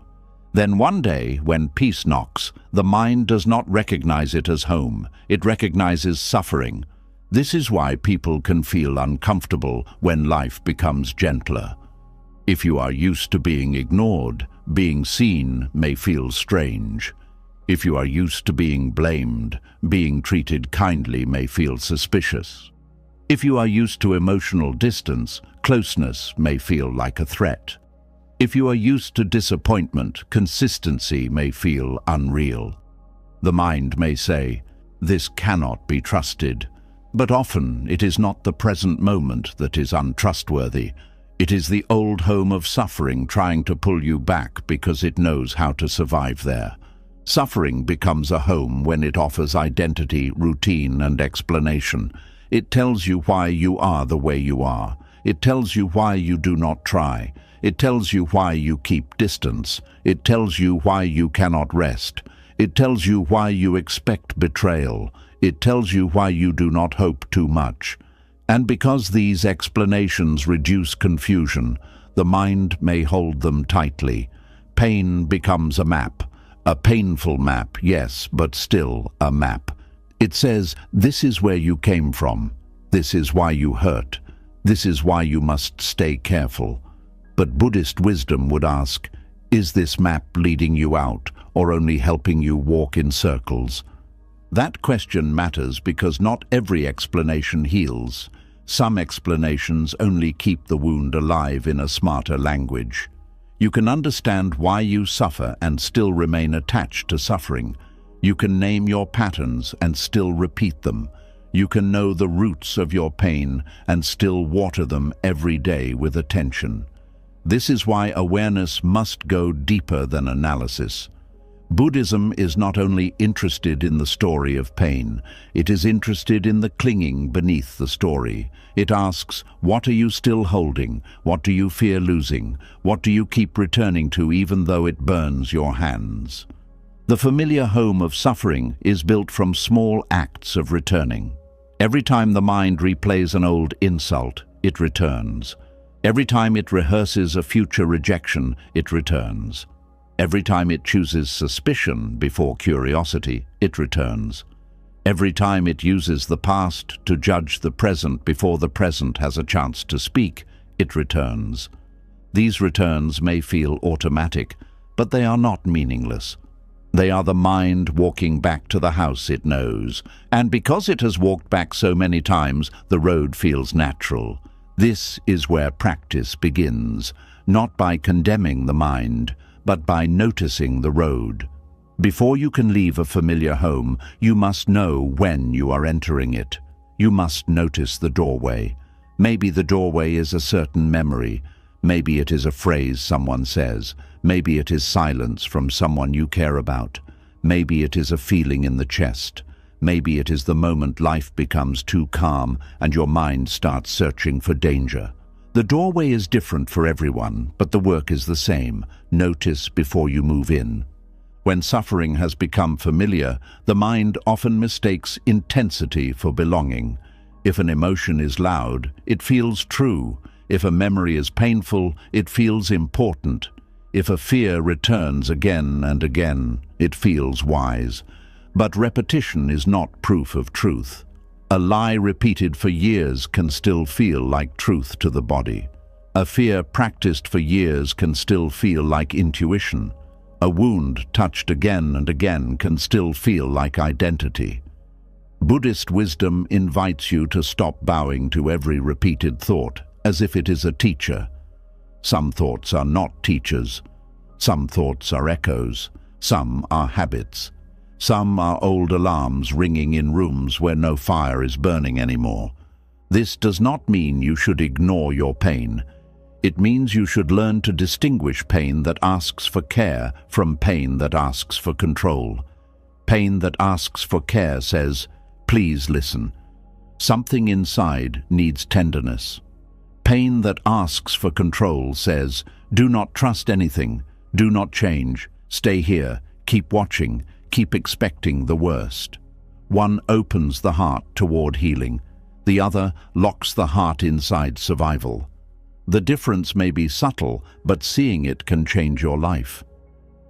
S1: Then one day, when peace knocks, the mind does not recognize it as home. It recognizes suffering. This is why people can feel uncomfortable when life becomes gentler. If you are used to being ignored, being seen may feel strange. If you are used to being blamed, being treated kindly may feel suspicious. If you are used to emotional distance, closeness may feel like a threat. If you are used to disappointment, consistency may feel unreal. The mind may say, "This cannot be trusted." But often it is not the present moment that is untrustworthy. It is the old home of suffering trying to pull you back because it knows how to survive there. Suffering becomes a home when it offers identity, routine, and explanation. It tells you why you are the way you are. It tells you why you do not try. It tells you why you keep distance. It tells you why you cannot rest. It tells you why you expect betrayal. It tells you why you do not hope too much. And because these explanations reduce confusion, the mind may hold them tightly. Pain becomes a map. A painful map, yes, but still a map. It says, this is where you came from. This is why you hurt. This is why you must stay careful. But Buddhist wisdom would ask, is this map leading you out or only helping you walk in circles? That question matters because not every explanation heals. Some explanations only keep the wound alive in a smarter language. You can understand why you suffer and still remain attached to suffering. You can name your patterns and still repeat them. You can know the roots of your pain and still water them every day with attention. This is why awareness must go deeper than analysis. Buddhism is not only interested in the story of pain, it is interested in the clinging beneath the story. It asks, what are you still holding? What do you fear losing? What do you keep returning to even though it burns your hands? The familiar home of suffering is built from small acts of returning. Every time the mind replays an old insult, it returns. Every time it rehearses a future rejection, it returns. Every time it chooses suspicion before curiosity, it returns. Every time it uses the past to judge the present before the present has a chance to speak, it returns. These returns may feel automatic, but they are not meaningless. They are the mind walking back to the house it knows, and because it has walked back so many times, the road feels natural. This is where practice begins, not by condemning the mind, but by noticing the road. Before you can leave a familiar home, you must know when you are entering it. You must notice the doorway. Maybe the doorway is a certain memory. Maybe it is a phrase someone says. Maybe it is silence from someone you care about. Maybe it is a feeling in the chest. Maybe it is the moment life becomes too calm and your mind starts searching for danger. The doorway is different for everyone, but the work is the same. Notice before you move in. When suffering has become familiar, the mind often mistakes intensity for belonging. If an emotion is loud, it feels true. If a memory is painful, it feels important. If a fear returns again and again, it feels wise. But repetition is not proof of truth. A lie repeated for years can still feel like truth to the body. A fear practiced for years can still feel like intuition. A wound touched again and again can still feel like identity. Buddhist wisdom invites you to stop bowing to every repeated thought as if it is a teacher. Some thoughts are not teachers. Some thoughts are echoes. Some are habits. Some are old alarms ringing in rooms where no fire is burning anymore. This does not mean you should ignore your pain. It means you should learn to distinguish pain that asks for care from pain that asks for control. Pain that asks for care says, "Please listen." Something inside needs tenderness. Pain that asks for control says, "Do not trust anything, do not change, stay here, keep watching, keep expecting the worst." One opens the heart toward healing. The other locks the heart inside survival. The difference may be subtle, but seeing it can change your life.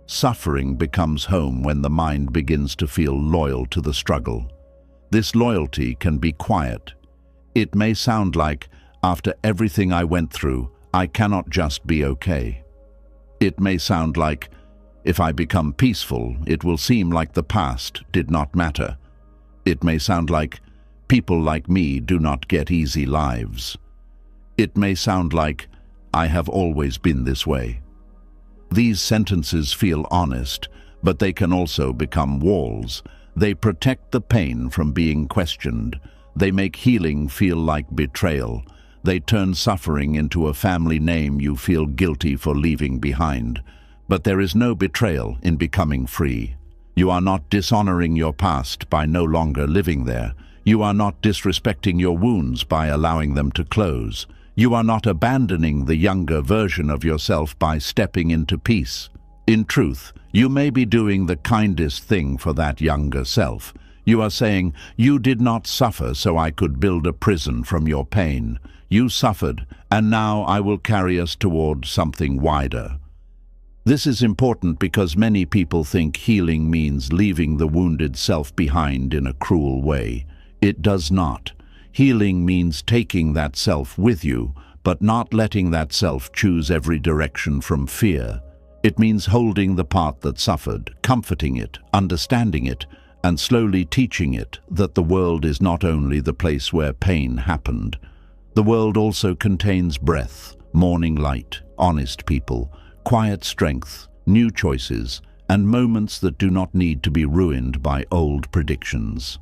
S1: Suffering becomes home when the mind begins to feel loyal to the struggle. This loyalty can be quiet. It may sound like, "After everything I went through, I cannot just be okay." It may sound like, "If I become peaceful, it will seem like the past did not matter." It may sound like, "People like me do not get easy lives." It may sound like, "I have always been this way." These sentences feel honest, but they can also become walls. They protect the pain from being questioned. They make healing feel like betrayal. They turn suffering into a family name you feel guilty for leaving behind. But there is no betrayal in becoming free. You are not dishonoring your past by no longer living there. You are not disrespecting your wounds by allowing them to close. You are not abandoning the younger version of yourself by stepping into peace. In truth, you may be doing the kindest thing for that younger self. You are saying, "You did not suffer so I could build a prison from your pain. You suffered, and now I will carry us toward something wider." This is important because many people think healing means leaving the wounded self behind in a cruel way. It does not. Healing means taking that self with you, but not letting that self choose every direction from fear. It means holding the part that suffered, comforting it, understanding it, and slowly teaching it that the world is not only the place where pain happened. The world also contains breath, morning light, honest people, quiet strength, new choices, and moments that do not need to be ruined by old predictions.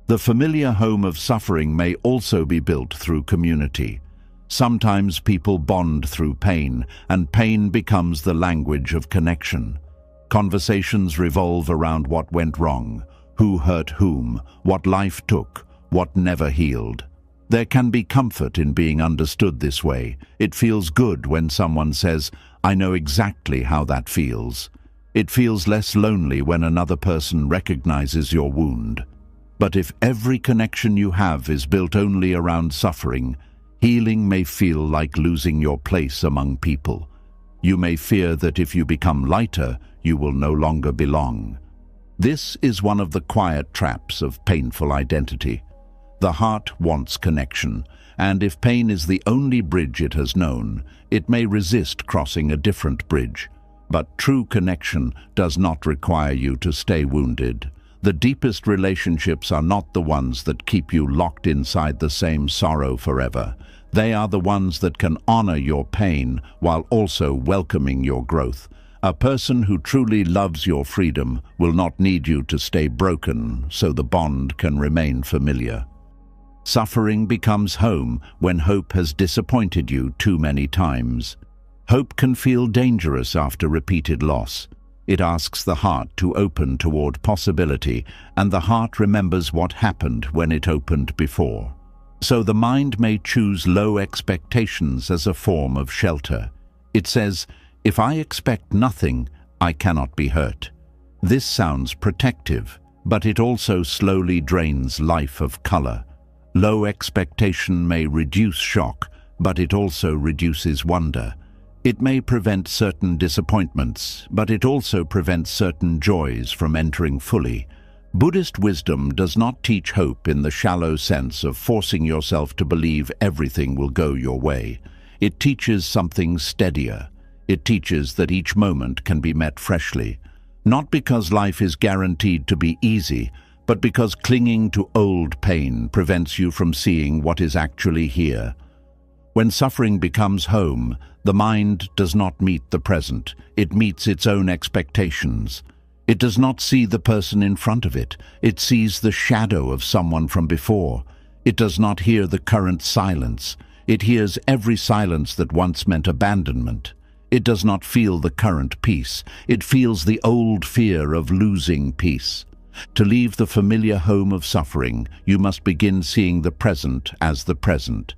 S1: The familiar home of suffering may also be built through community. Sometimes people bond through pain, and pain becomes the language of connection. Conversations revolve around what went wrong, who hurt whom, what life took, what never healed. There can be comfort in being understood this way. It feels good when someone says, "I know exactly how that feels." It feels less lonely when another person recognizes your wound. But if every connection you have is built only around suffering, healing may feel like losing your place among people. You may fear that if you become lighter, you will no longer belong. This is one of the quiet traps of painful identity. The heart wants connection, and if pain is the only bridge it has known, it may resist crossing a different bridge. But true connection does not require you to stay wounded. The deepest relationships are not the ones that keep you locked inside the same sorrow forever. They are the ones that can honor your pain while also welcoming your growth. A person who truly loves your freedom will not need you to stay broken so the bond can remain familiar. Suffering becomes home when hope has disappointed you too many times. Hope can feel dangerous after repeated loss. It asks the heart to open toward possibility, and the heart remembers what happened when it opened before. So the mind may choose low expectations as a form of shelter. It says, "If I expect nothing, I cannot be hurt." This sounds protective, but it also slowly drains life of color. Low expectation may reduce shock, but it also reduces wonder. It may prevent certain disappointments, but it also prevents certain joys from entering fully. Buddhist wisdom does not teach hope in the shallow sense of forcing yourself to believe everything will go your way. It teaches something steadier. It teaches that each moment can be met freshly, not because life is guaranteed to be easy, but because clinging to old pain prevents you from seeing what is actually here. When suffering becomes home, the mind does not meet the present. It meets its own expectations. It does not see the person in front of it. It sees the shadow of someone from before. It does not hear the current silence. It hears every silence that once meant abandonment. It does not feel the current peace. It feels the old fear of losing peace. To leave the familiar home of suffering, you must begin seeing the present as the present.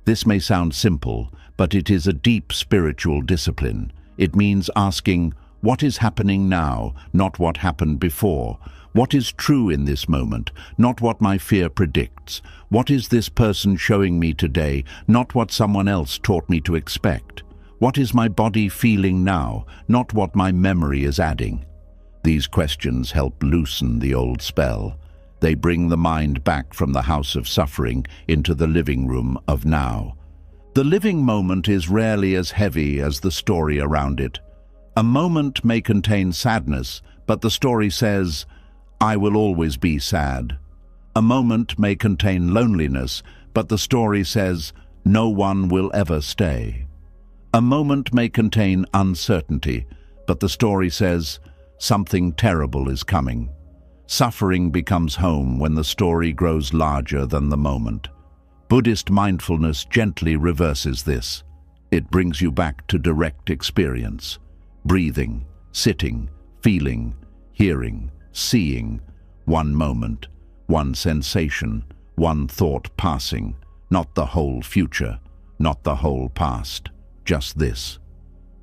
S1: This may sound simple, but it is a deep spiritual discipline. It means asking, what is happening now, not what happened before? What is true in this moment, not what my fear predicts? What is this person showing me today, not what someone else taught me to expect? What is my body feeling now, not what my memory is adding? These questions help loosen the old spell. They bring the mind back from the house of suffering into the living room of now. The living moment is rarely as heavy as the story around it. A moment may contain sadness, but the story says, "I will always be sad." A moment may contain loneliness, but the story says, "No one will ever stay." A moment may contain uncertainty, but the story says, "Something terrible is coming." Suffering becomes home when the story grows larger than the moment. Buddhist mindfulness gently reverses this. It brings you back to direct experience. Breathing, sitting, feeling, hearing, seeing. One moment, one sensation, one thought passing. Not the whole future, not the whole past. Just this.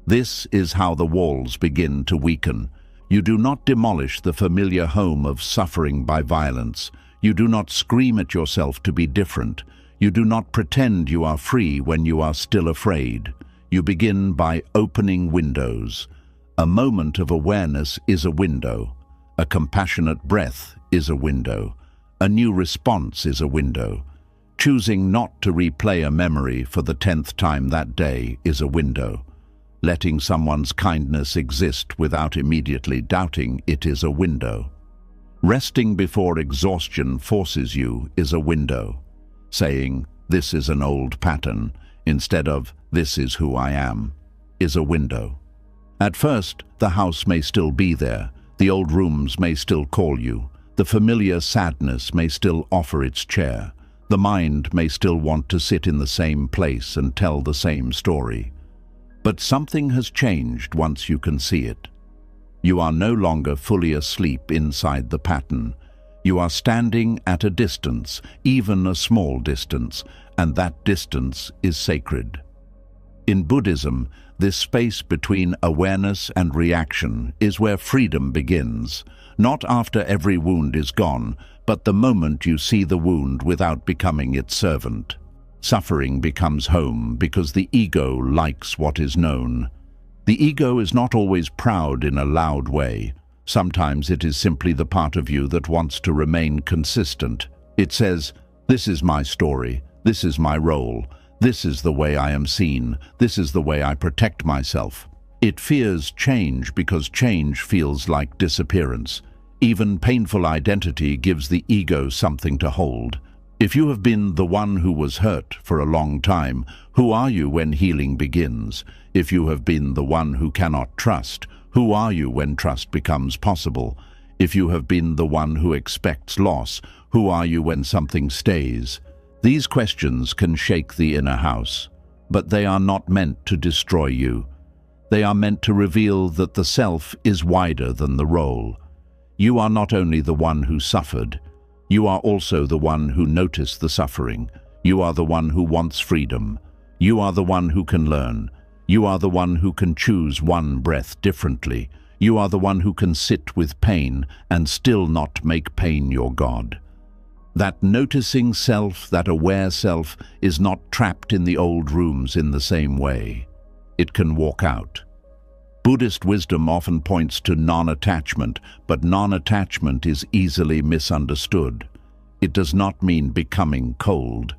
S1: This is how the walls begin to weaken. You do not demolish the familiar home of suffering by violence. You do not scream at yourself to be different. You do not pretend you are free when you are still afraid. You begin by opening windows. A moment of awareness is a window. A compassionate breath is a window. A new response is a window. Choosing not to replay a memory for the 10th time that day is a window. Letting someone's kindness exist without immediately doubting it is a window. Resting before exhaustion forces you is a window. Saying, "This is an old pattern," instead of "This is who I am," is a window. At first, the house may still be there. The old rooms may still call you. The familiar sadness may still offer its chair. The mind may still want to sit in the same place and tell the same story. But something has changed once you can see it. You are no longer fully asleep inside the pattern. You are standing at a distance, even a small distance, and that distance is sacred. In Buddhism, this space between awareness and reaction is where freedom begins, not after every wound is gone, but the moment you see the wound without becoming its servant. Suffering becomes home because the ego likes what is known. The ego is not always proud in a loud way. Sometimes it is simply the part of you that wants to remain consistent. It says, "This is my story, this is my role, this is the way I am seen, this is the way I protect myself." It fears change because change feels like disappearance. Even painful identity gives the ego something to hold. If you have been the one who was hurt for a long time, who are you when healing begins? If you have been the one who cannot trust, who are you when trust becomes possible? If you have been the one who expects loss, who are you when something stays? These questions can shake the inner house, but they are not meant to destroy you. They are meant to reveal that the self is wider than the role. You are not only the one who suffered, you are also the one who noticed the suffering. You are the one who wants freedom. You are the one who can learn. You are the one who can choose one breath differently. You are the one who can sit with pain and still not make pain your God. That noticing self, that aware self, is not trapped in the old rooms in the same way. It can walk out. Buddhist wisdom often points to non-attachment, but non-attachment is easily misunderstood. It does not mean becoming cold.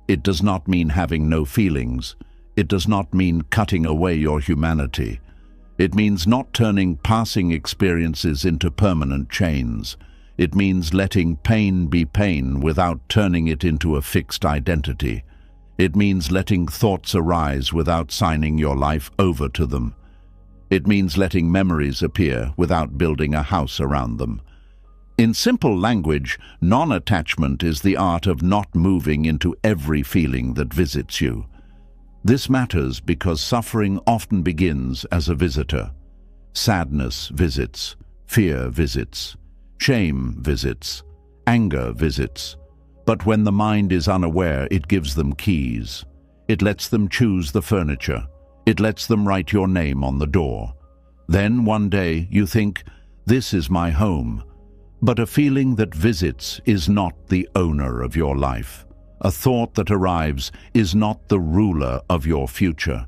S1: It does not mean having no feelings. It does not mean cutting away your humanity. It means not turning passing experiences into permanent chains. It means letting pain be pain without turning it into a fixed identity. It means letting thoughts arise without signing your life over to them. It means letting memories appear without building a house around them. In simple language, non-attachment is the art of not moving into every feeling that visits you. This matters because suffering often begins as a visitor. Sadness visits, fear visits, shame visits, anger visits. But when the mind is unaware, it gives them keys. It lets them choose the furniture. It lets them write your name on the door. Then one day you think, this is my home. But a feeling that visits is not the owner of your life. A thought that arrives is not the ruler of your future.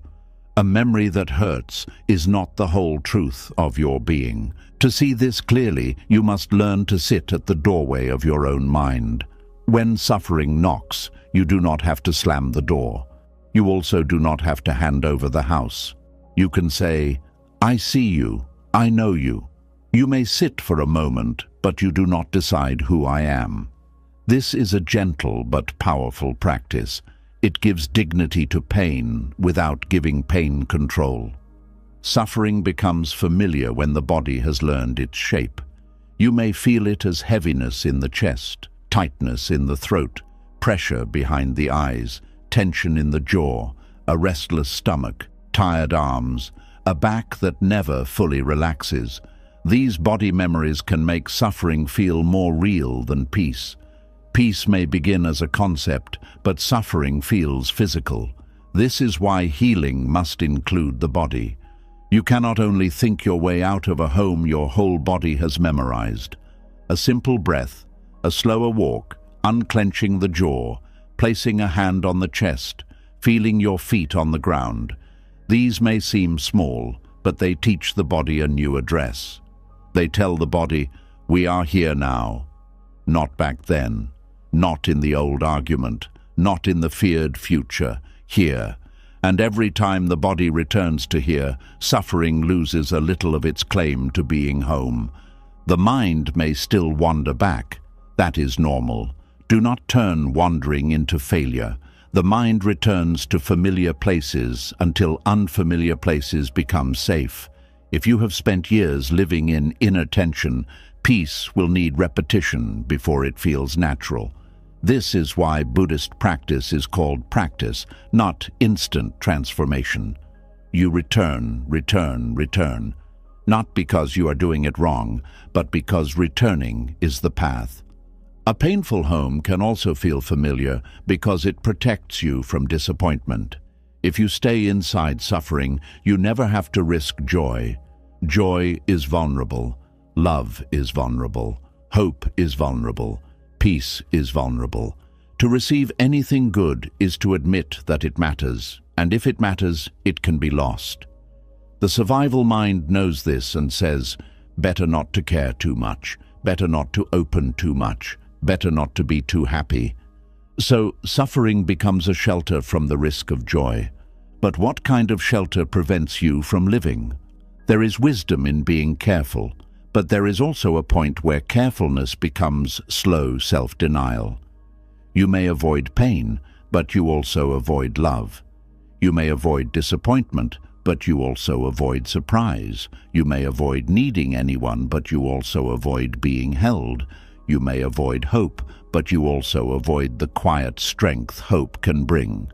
S1: A memory that hurts is not the whole truth of your being. To see this clearly, you must learn to sit at the doorway of your own mind. When suffering knocks, you do not have to slam the door. You also do not have to hand over the house. You can say, I see you, I know you. You may sit for a moment, but you do not decide who I am. This is a gentle but powerful practice. It gives dignity to pain without giving pain control. Suffering becomes familiar when the body has learned its shape. You may feel it as heaviness in the chest, tightness in the throat, pressure behind the eyes, tension in the jaw, a restless stomach, tired arms, a back that never fully relaxes. These body memories can make suffering feel more real than peace. Peace may begin as a concept, but suffering feels physical. This is why healing must include the body. You cannot only think your way out of a home your whole body has memorized. A simple breath, a slower walk, unclenching the jaw, placing a hand on the chest, feeling your feet on the ground. These may seem small, but they teach the body a new address. They tell the body, we are here now, not back then, not in the old argument, not in the feared future, here. And every time the body returns to here, suffering loses a little of its claim to being home. The mind may still wander back. That is normal. Do not turn wandering into failure. The mind returns to familiar places until unfamiliar places become safe. If you have spent years living in inner tension, peace will need repetition before it feels natural. This is why Buddhist practice is called practice, not instant transformation. You return, return, return. Not because you are doing it wrong, but because returning is the path. A painful home can also feel familiar because it protects you from disappointment. If you stay inside suffering, you never have to risk joy. Joy is vulnerable. Love is vulnerable. Hope is vulnerable. Peace is vulnerable. To receive anything good is to admit that it matters, and if it matters, it can be lost. The survival mind knows this and says, better not to care too much, better not to open too much, better not to be too happy. So suffering becomes a shelter from the risk of joy. But what kind of shelter prevents you from living? There is wisdom in being careful, but there is also a point where carefulness becomes slow self-denial. You may avoid pain, but you also avoid love. You may avoid disappointment, but you also avoid surprise. You may avoid needing anyone, but you also avoid being held. You may avoid hope, but you also avoid the quiet strength hope can bring.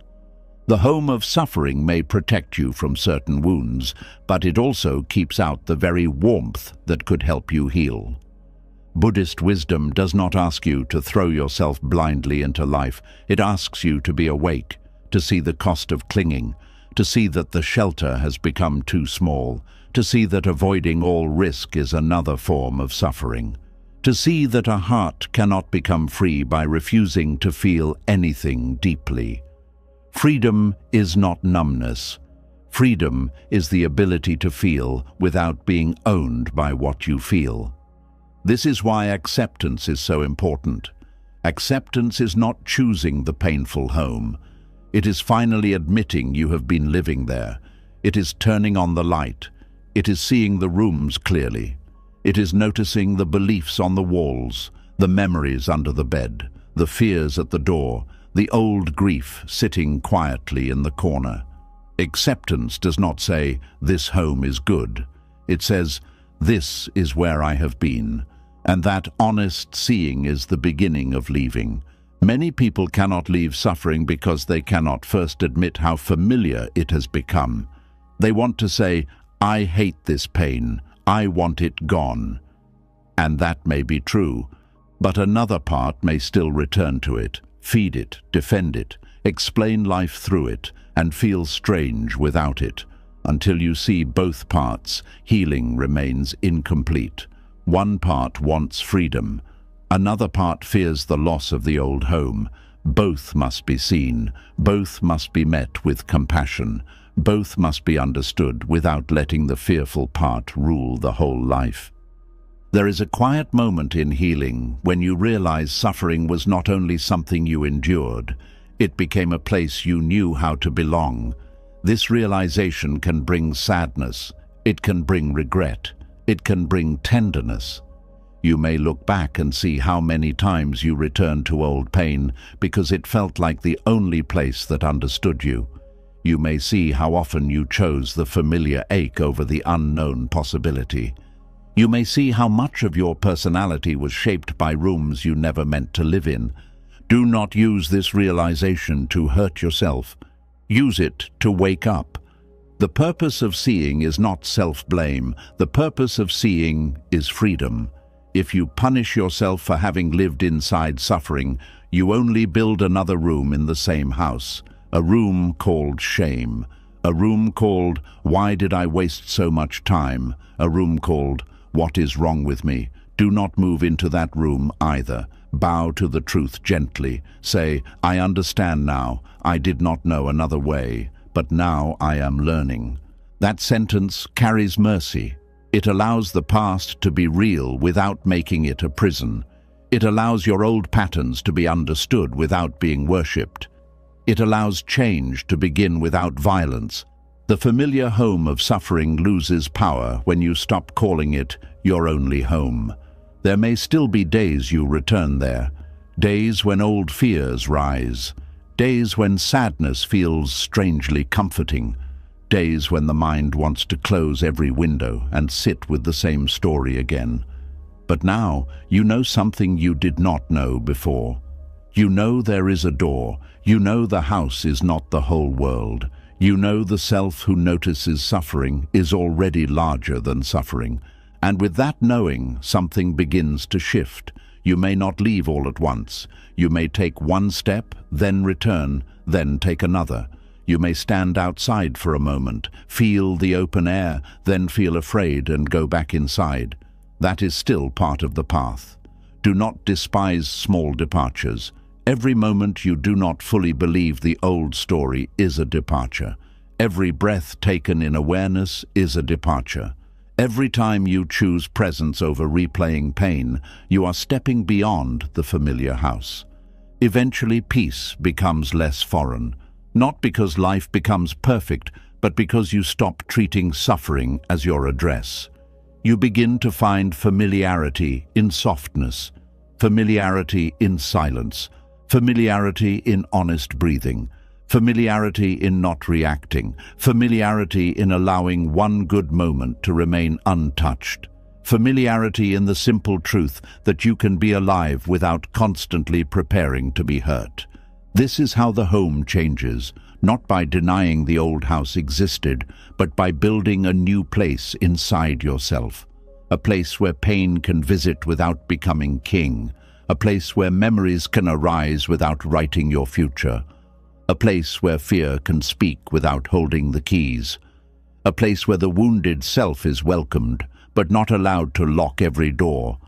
S1: The home of suffering may protect you from certain wounds, but it also keeps out the very warmth that could help you heal. Buddhist wisdom does not ask you to throw yourself blindly into life. It asks you to be awake, to see the cost of clinging, to see that the shelter has become too small, to see that avoiding all risk is another form of suffering, to see that a heart cannot become free by refusing to feel anything deeply. Freedom is not numbness. Freedom is the ability to feel without being owned by what you feel. This is why acceptance is so important. Acceptance is not choosing the painful home. It is finally admitting you have been living there. It is turning on the light. It is seeing the rooms clearly. It is noticing the beliefs on the walls, the memories under the bed, the fears at the door, the old grief sitting quietly in the corner. Acceptance does not say, "This home is good." It says, "This is where I have been." And that honest seeing is the beginning of leaving. Many people cannot leave suffering because they cannot first admit how familiar it has become. They want to say, "I hate this pain. I want it gone." And that may be true, but another part may still return to it, feed it, defend it, explain life through it, and feel strange without it. Until you see both parts, healing remains incomplete. One part wants freedom. Another part fears the loss of the old home. Both must be seen. Both must be met with compassion. Both must be understood without letting the fearful part rule the whole life. There is a quiet moment in healing when you realize suffering was not only something you endured, it became a place you knew how to belong. This realization can bring sadness. It can bring regret. It can bring tenderness. You may look back and see how many times you returned to old pain because it felt like the only place that understood you. You may see how often you chose the familiar ache over the unknown possibility. You may see how much of your personality was shaped by rooms you never meant to live in. Do not use this realization to hurt yourself. Use it to wake up. The purpose of seeing is not self-blame. The purpose of seeing is freedom. If you punish yourself for having lived inside suffering, you only build another room in the same house, a room called shame, a room called "Why did I waste so much time?" a room called "What is wrong with me?" Do not move into that room either. Bow to the truth gently. Say, "I understand now. I did not know another way, but now I am learning." That sentence carries mercy. It allows the past to be real without making it a prison. It allows your old patterns to be understood without being worshipped. It allows change to begin without violence. The familiar home of suffering loses power when you stop calling it your only home. There may still be days you return there, days when old fears rise, days when sadness feels strangely comforting, days when the mind wants to close every window and sit with the same story again. But now you know something you did not know before. You know there is a door. You know the house is not the whole world. You know the self who notices suffering is already larger than suffering. And with that knowing, something begins to shift. You may not leave all at once. You may take one step, then return, then take another. You may stand outside for a moment, feel the open air, then feel afraid and go back inside. That is still part of the path. Do not despise small departures. Every moment you do not fully believe the old story is a departure. Every breath taken in awareness is a departure. Every time you choose presence over replaying pain, you are stepping beyond the familiar house. Eventually, peace becomes less foreign. Not because life becomes perfect, but because you stop treating suffering as your address. You begin to find familiarity in softness, familiarity in silence, familiarity in honest breathing, familiarity in not reacting, familiarity in allowing one good moment to remain untouched, familiarity in the simple truth that you can be alive without constantly preparing to be hurt. This is how the home changes, not by denying the old house existed, but by building a new place inside yourself. A place where pain can visit without becoming king. A place where memories can arise without writing your future. A place where fear can speak without holding the keys. A place where the wounded self is welcomed, but not allowed to lock every door.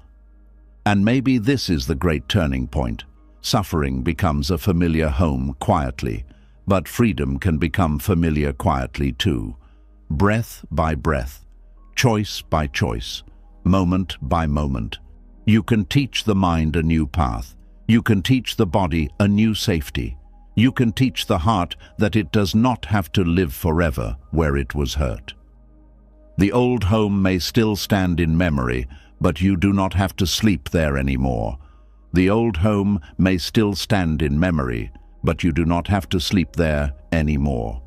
S1: And maybe this is the great turning point. Suffering becomes a familiar home quietly, but freedom can become familiar quietly too. Breath by breath, choice by choice, moment by moment. You can teach the mind a new path. You can teach the body a new safety. You can teach the heart that it does not have to live forever where it was hurt. The old home may still stand in memory, but you do not have to sleep there anymore. The old home may still stand in memory, but you do not have to sleep there anymore.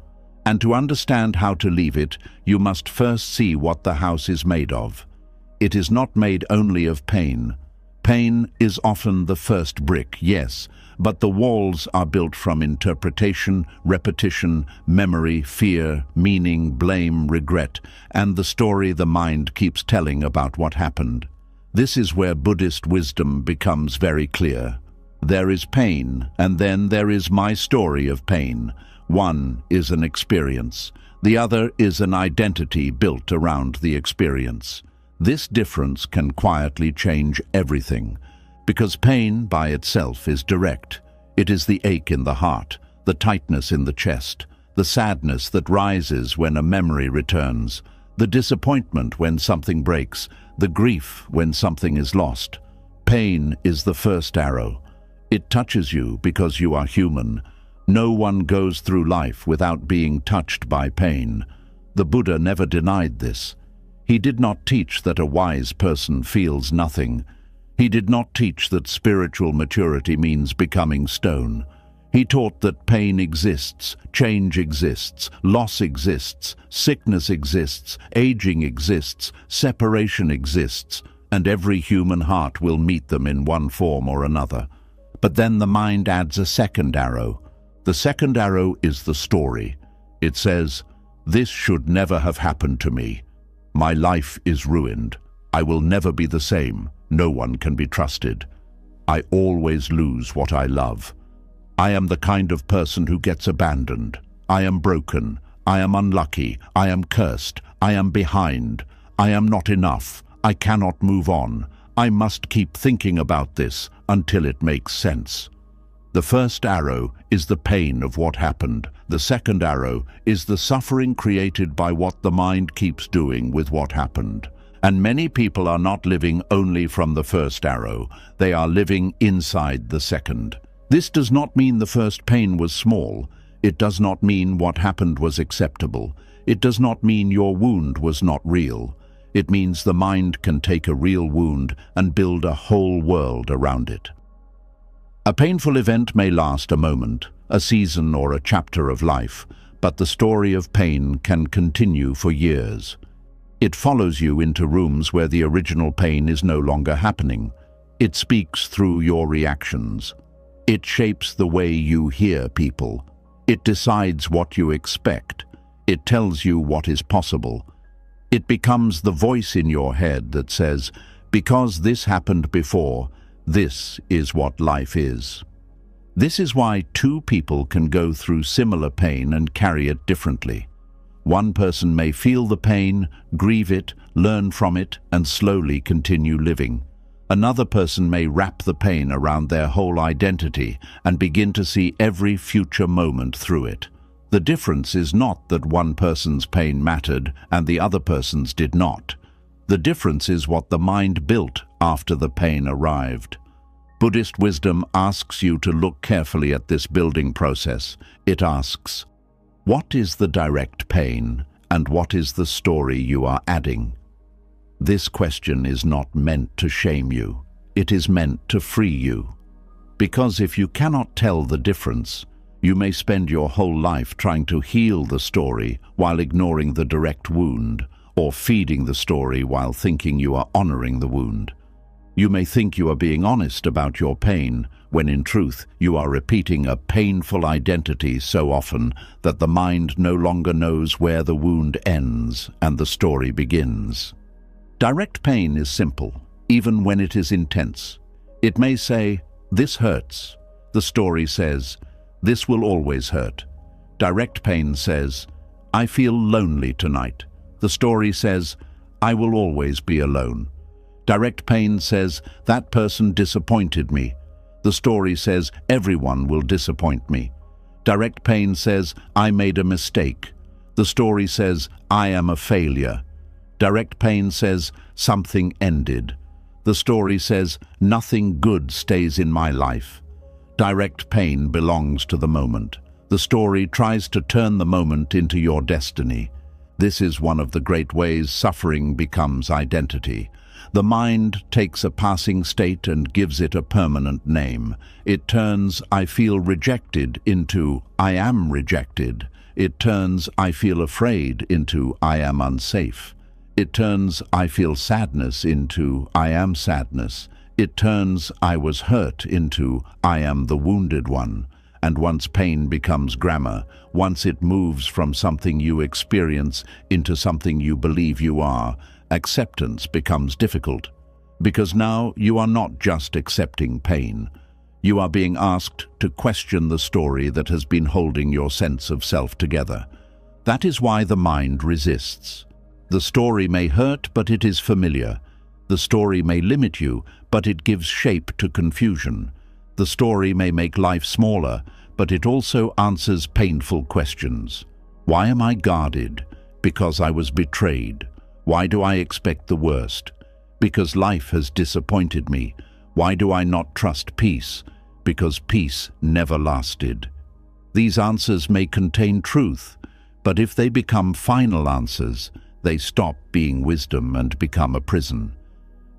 S1: And to understand how to leave it, you must first see what the house is made of. It is not made only of pain. Pain is often the first brick, yes, but the walls are built from interpretation, repetition, memory, fear, meaning, blame, regret, and the story the mind keeps telling about what happened. This is where Buddhist wisdom becomes very clear. There is pain, and then there is my story of pain. One is an experience. The other is an identity built around the experience. This difference can quietly change everything, because pain by itself is direct. It is the ache in the heart, the tightness in the chest, the sadness that rises when a memory returns, the disappointment when something breaks, the grief when something is lost. Pain is the first arrow. It touches you because you are human. No one goes through life without being touched by pain. The Buddha never denied this. He did not teach that a wise person feels nothing. He did not teach that spiritual maturity means becoming stone. He taught that pain exists, change exists, loss exists, sickness exists, aging exists, separation exists, and every human heart will meet them in one form or another. But then the mind adds a second arrow. The second arrow is the story. It says, "This should never have happened to me. My life is ruined. I will never be the same. No one can be trusted. I always lose what I love. I am the kind of person who gets abandoned. I am broken. I am unlucky. I am cursed. I am behind. I am not enough. I cannot move on. I must keep thinking about this until it makes sense." The first arrow is the pain of what happened. The second arrow is the suffering created by what the mind keeps doing with what happened. And many people are not living only from the first arrow. They are living inside the second. This does not mean the first pain was small. It does not mean what happened was acceptable. It does not mean your wound was not real. It means the mind can take a real wound and build a whole world around it. A painful event may last a moment, a season or a chapter of life, but the story of pain can continue for years. It follows you into rooms where the original pain is no longer happening. It speaks through your reactions. It shapes the way you hear people. It decides what you expect. It tells you what is possible. It becomes the voice in your head that says, "Because this happened before, this is what life is." This is why two people can go through similar pain and carry it differently. One person may feel the pain, grieve it, learn from it, and slowly continue living. Another person may wrap the pain around their whole identity and begin to see every future moment through it. The difference is not that one person's pain mattered and the other person's did not. The difference is what the mind built after the pain arrived. Buddhist wisdom asks you to look carefully at this building process. It asks, what is the direct pain and what is the story you are adding? This question is not meant to shame you. It is meant to free you. Because if you cannot tell the difference, you may spend your whole life trying to heal the story while ignoring the direct wound, or feeding the story while thinking you are honoring the wound. You may think you are being honest about your pain, when in truth you are repeating a painful identity so often that the mind no longer knows where the wound ends and the story begins. Direct pain is simple, even when it is intense. It may say, "This hurts." The story says, "This will always hurt." Direct pain says, "I feel lonely tonight." The story says, "I will always be alone." Direct pain says, "That person disappointed me." The story says, "Everyone will disappoint me." Direct pain says, "I made a mistake." The story says, "I am a failure." Direct pain says, "Something ended." The story says, "Nothing good stays in my life." Direct pain belongs to the moment. The story tries to turn the moment into your destiny. This is one of the great ways suffering becomes identity. The mind takes a passing state and gives it a permanent name. It turns "I feel rejected" into "I am rejected." It turns "I feel afraid" into "I am unsafe." It turns "I feel sadness" into "I am sadness." It turns "I was hurt" into "I am the wounded one." And once pain becomes grammar, once it moves from something you experience into something you believe you are, acceptance becomes difficult. Because now you are not just accepting pain. You are being asked to question the story that has been holding your sense of self together. That is why the mind resists. The story may hurt, but it is familiar. The story may limit you, but it gives shape to confusion. The story may make life smaller, but it also answers painful questions. Why am I guarded? Because I was betrayed. Why do I expect the worst? Because life has disappointed me. Why do I not trust peace? Because peace never lasted. These answers may contain truth, but if they become final answers, they stop being wisdom and become a prison.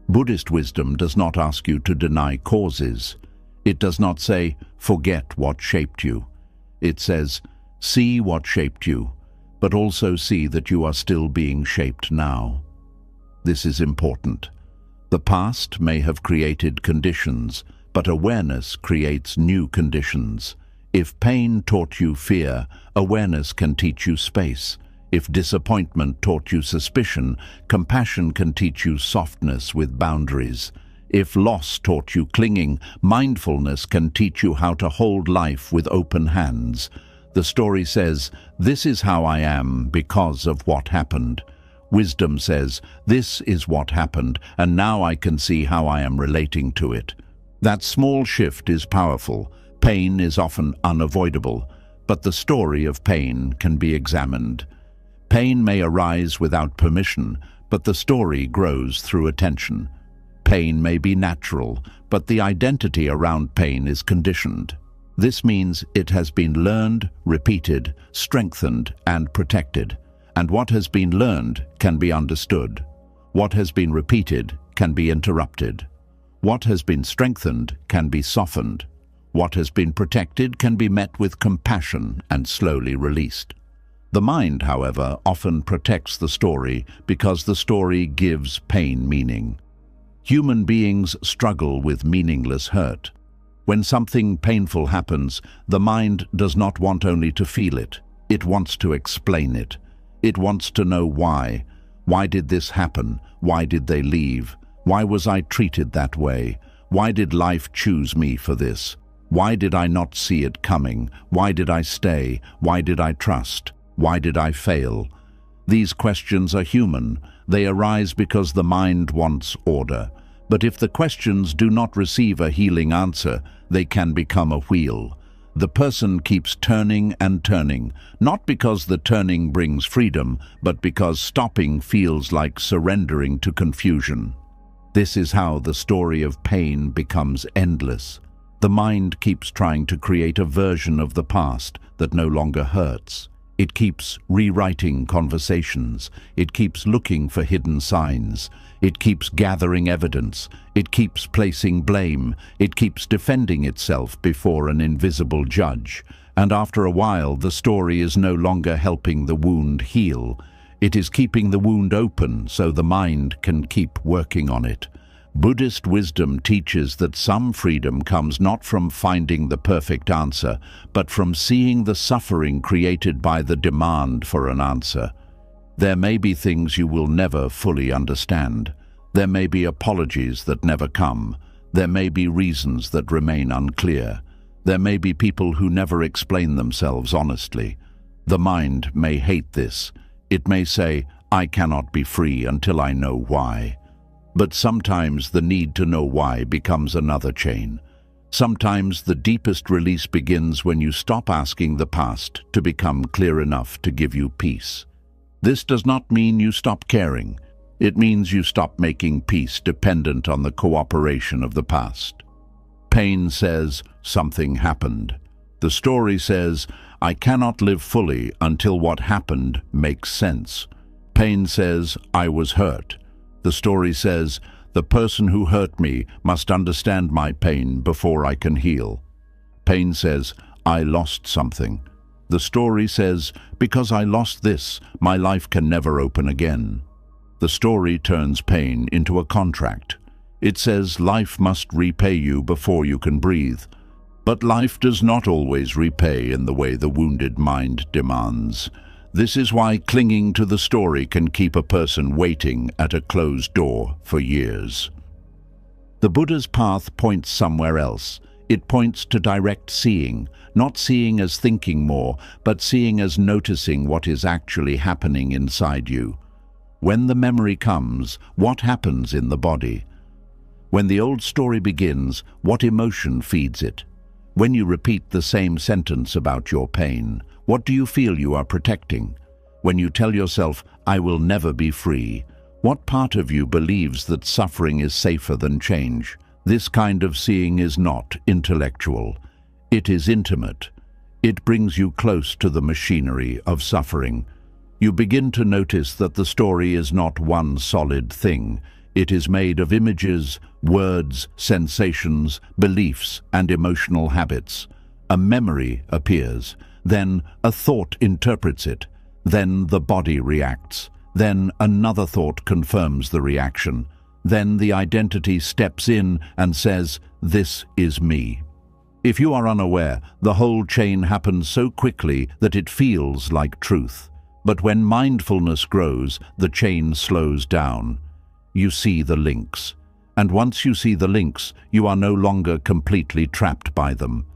S1: Buddhist wisdom does not ask you to deny causes. It does not say, "Forget what shaped you." It says, "See what shaped you, but also see that you are still being shaped now." This is important. The past may have created conditions, but awareness creates new conditions. If pain taught you fear, awareness can teach you space. If disappointment taught you suspicion, compassion can teach you softness with boundaries. If loss taught you clinging, mindfulness can teach you how to hold life with open hands. The story says, "This is how I am because of what happened." Wisdom says, "This is what happened, and now I can see how I am relating to it." That small shift is powerful. Pain is often unavoidable, but the story of pain can be examined. Pain may arise without permission, but the story grows through attention. Pain may be natural, but the identity around pain is conditioned. This means it has been learned, repeated, strengthened, and protected. And what has been learned can be understood. What has been repeated can be interrupted. What has been strengthened can be softened. What has been protected can be met with compassion and slowly released. The mind, however, often protects the story because the story gives pain meaning. Human beings struggle with meaningless hurt. When something painful happens, the mind does not want only to feel it. It wants to explain it. It wants to know why. Why did this happen? Why did they leave? Why was I treated that way? Why did life choose me for this? Why did I not see it coming? Why did I stay? Why did I trust? Why did I fail? These questions are human. They arise because the mind wants order. But if the questions do not receive a healing answer, they can become a wheel. The person keeps turning and turning, not because the turning brings freedom, but because stopping feels like surrendering to confusion. This is how the story of pain becomes endless. The mind keeps trying to create a version of the past that no longer hurts. It keeps rewriting conversations. It keeps looking for hidden signs. It keeps gathering evidence. It keeps placing blame. It keeps defending itself before an invisible judge. And after a while, the story is no longer helping the wound heal. It is keeping the wound open so the mind can keep working on it. Buddhist wisdom teaches that some freedom comes not from finding the perfect answer, but from seeing the suffering created by the demand for an answer. There may be things you will never fully understand. There may be apologies that never come. There may be reasons that remain unclear. There may be people who never explain themselves honestly. The mind may hate this. It may say, "I cannot be free until I know why." But sometimes the need to know why becomes another chain. Sometimes the deepest release begins when you stop asking the past to become clear enough to give you peace. This does not mean you stop caring. It means you stop making peace dependent on the cooperation of the past. Pain says, "Something happened." The story says, "I cannot live fully until what happened makes sense." Pain says, "I was hurt." The story says, "The person who hurt me must understand my pain before I can heal." Pain says, "I lost something." The story says, "Because I lost this, my life can never open again." The story turns pain into a contract. It says life must repay you before you can breathe. But life does not always repay in the way the wounded mind demands. This is why clinging to the story can keep a person waiting at a closed door for years. The Buddha's path points somewhere else. It points to direct seeing, not seeing as thinking more, but seeing as noticing what is actually happening inside you. When the memory comes, what happens in the body? When the old story begins, what emotion feeds it? When you repeat the same sentence about your pain, what do you feel you are protecting? When you tell yourself, "I will never be free," what part of you believes that suffering is safer than change? This kind of seeing is not intellectual. It is intimate. It brings you close to the machinery of suffering. You begin to notice that the story is not one solid thing. It is made of images, words, sensations, beliefs, and emotional habits. A memory appears. Then a thought interprets it. Then the body reacts. Then another thought confirms the reaction. Then the identity steps in and says, "This is me." If you are unaware, the whole chain happens so quickly that it feels like truth. But when mindfulness grows, the chain slows down. You see the links. And once you see the links, you are no longer completely trapped by them.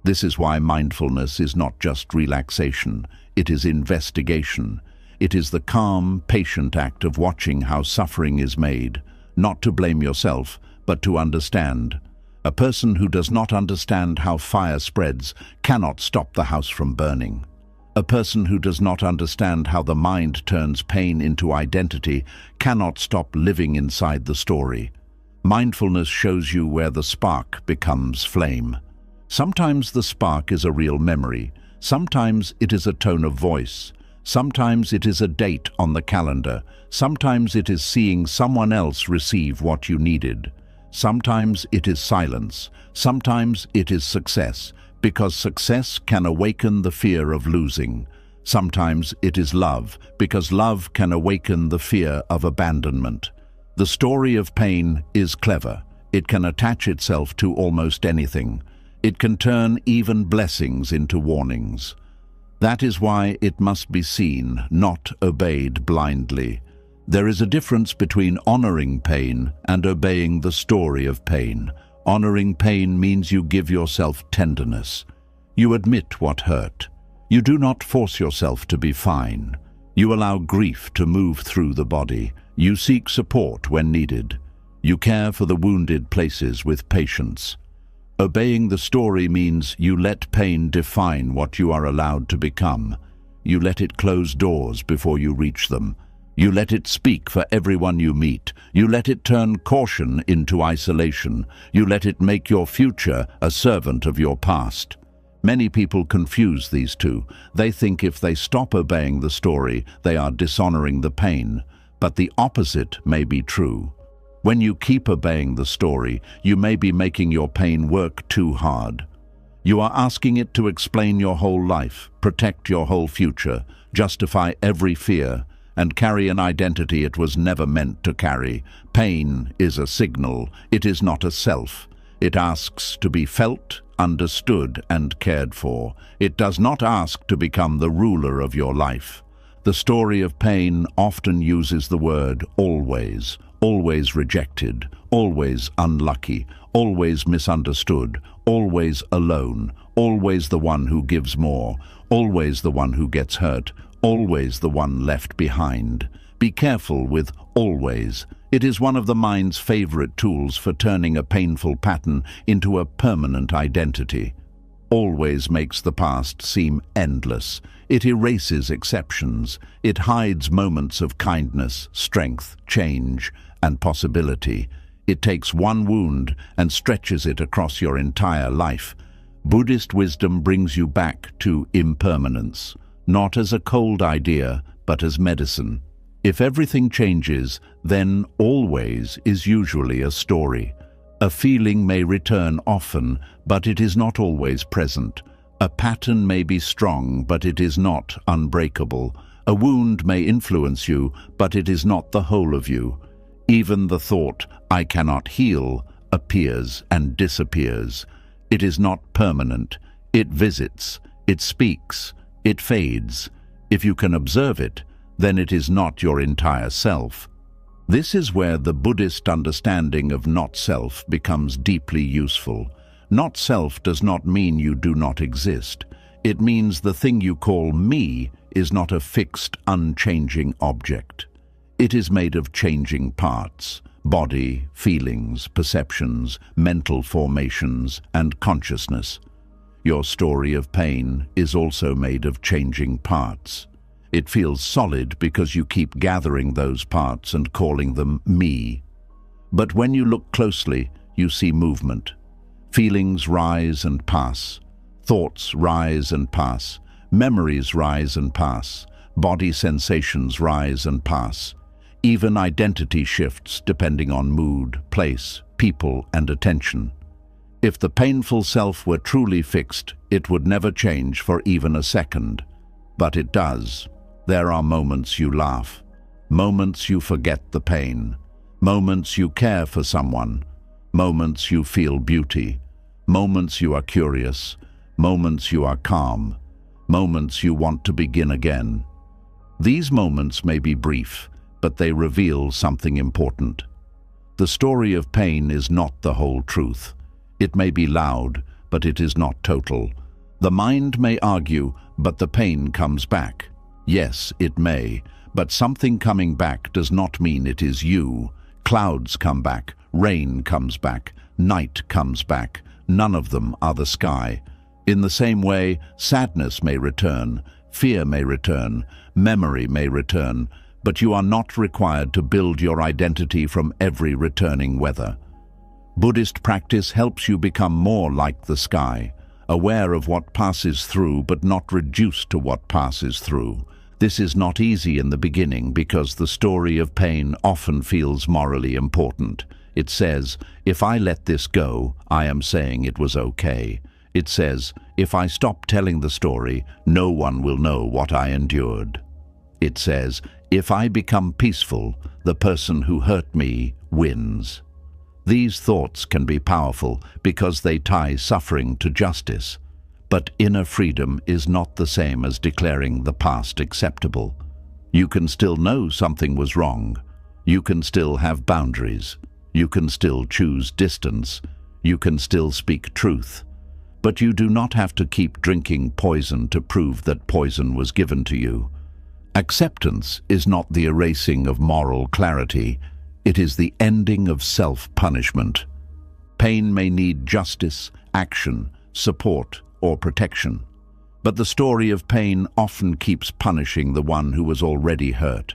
S1: This is why mindfulness is not just relaxation, it is investigation. It is the calm, patient act of watching how suffering is made, not to blame yourself, but to understand. A person who does not understand how fire spreads cannot stop the house from burning. A person who does not understand how the mind turns pain into identity cannot stop living inside the story. Mindfulness shows you where the spark becomes flame. Sometimes the spark is a real memory. Sometimes it is a tone of voice. Sometimes it is a date on the calendar. Sometimes it is seeing someone else receive what you needed. Sometimes it is silence. Sometimes it is success, because success can awaken the fear of losing. Sometimes it is love, because love can awaken the fear of abandonment. The story of pain is clever. It can attach itself to almost anything. It can turn even blessings into warnings. That is why it must be seen, not obeyed blindly. There is a difference between honoring pain and obeying the story of pain. Honoring pain means you give yourself tenderness. You admit what hurt. You do not force yourself to be fine. You allow grief to move through the body. You seek support when needed. You care for the wounded places with patience. Obeying the story means you let pain define what you are allowed to become. You let it close doors before you reach them. You let it speak for everyone you meet. You let it turn caution into isolation. You let it make your future a servant of your past. Many people confuse these two. They think if they stop obeying the story, they are dishonoring the pain. But the opposite may be true. When you keep obeying the story, you may be making your pain work too hard. You are asking it to explain your whole life, protect your whole future, justify every fear, and carry an identity it was never meant to carry. Pain is a signal. It is not a self. It asks to be felt, understood, and cared for. It does not ask to become the ruler of your life. The story of pain often uses the word always, always rejected, always unlucky, always misunderstood, always alone, always the one who gives more, always the one who gets hurt, always the one left behind. Be careful with always. It is one of the mind's favorite tools for turning a painful pattern into a permanent identity. Always makes the past seem endless. It erases exceptions. It hides moments of kindness, strength, change, and possibility. It takes one wound and stretches it across your entire life. Buddhist wisdom brings you back to impermanence, not as a cold idea, but as medicine. If everything changes, then always is usually a story. A feeling may return often, but it is not always present. A pattern may be strong, but it is not unbreakable. A wound may influence you, but it is not the whole of you. Even the thought, "I cannot heal," appears and disappears. It is not permanent. It visits, it speaks, it fades. If you can observe it, then it is not your entire self. This is where the Buddhist understanding of not-self becomes deeply useful. Not-self does not mean you do not exist. It means the thing you call me is not a fixed, unchanging object. It is made of changing parts: body, feelings, perceptions, mental formations, and consciousness. Your story of pain is also made of changing parts. It feels solid because you keep gathering those parts and calling them me. But when you look closely, you see movement. Feelings rise and pass. Thoughts rise and pass. Memories rise and pass. Body sensations rise and pass. Even identity shifts depending on mood, place, people, and attention. If the painful self were truly fixed, it would never change for even a second. But it does. There are moments you laugh, moments you forget the pain, moments you care for someone, moments you feel beauty, moments you are curious, moments you are calm, moments you want to begin again. These moments may be brief, but they reveal something important. The story of pain is not the whole truth. It may be loud, but it is not total. The mind may argue, but the pain comes back. Yes, it may, but something coming back does not mean it is you. Clouds come back, rain comes back, night comes back. None of them are the sky. In the same way, sadness may return, fear may return, memory may return, but you are not required to build your identity from every returning weather. Buddhist practice helps you become more like the sky, aware of what passes through but not reduced to what passes through. This is not easy in the beginning because the story of pain often feels morally important. It says, if I let this go, I am saying it was okay. It says, if I stop telling the story, no one will know what I endured. It says, if I become peaceful, the person who hurt me wins. These thoughts can be powerful because they tie suffering to justice. But inner freedom is not the same as declaring the past acceptable. You can still know something was wrong. You can still have boundaries. You can still choose distance. You can still speak truth. But you do not have to keep drinking poison to prove that poison was given to you. Acceptance is not the erasing of moral clarity. It is the ending of self-punishment. Pain may need justice, action, support, or protection. But the story of pain often keeps punishing the one who was already hurt.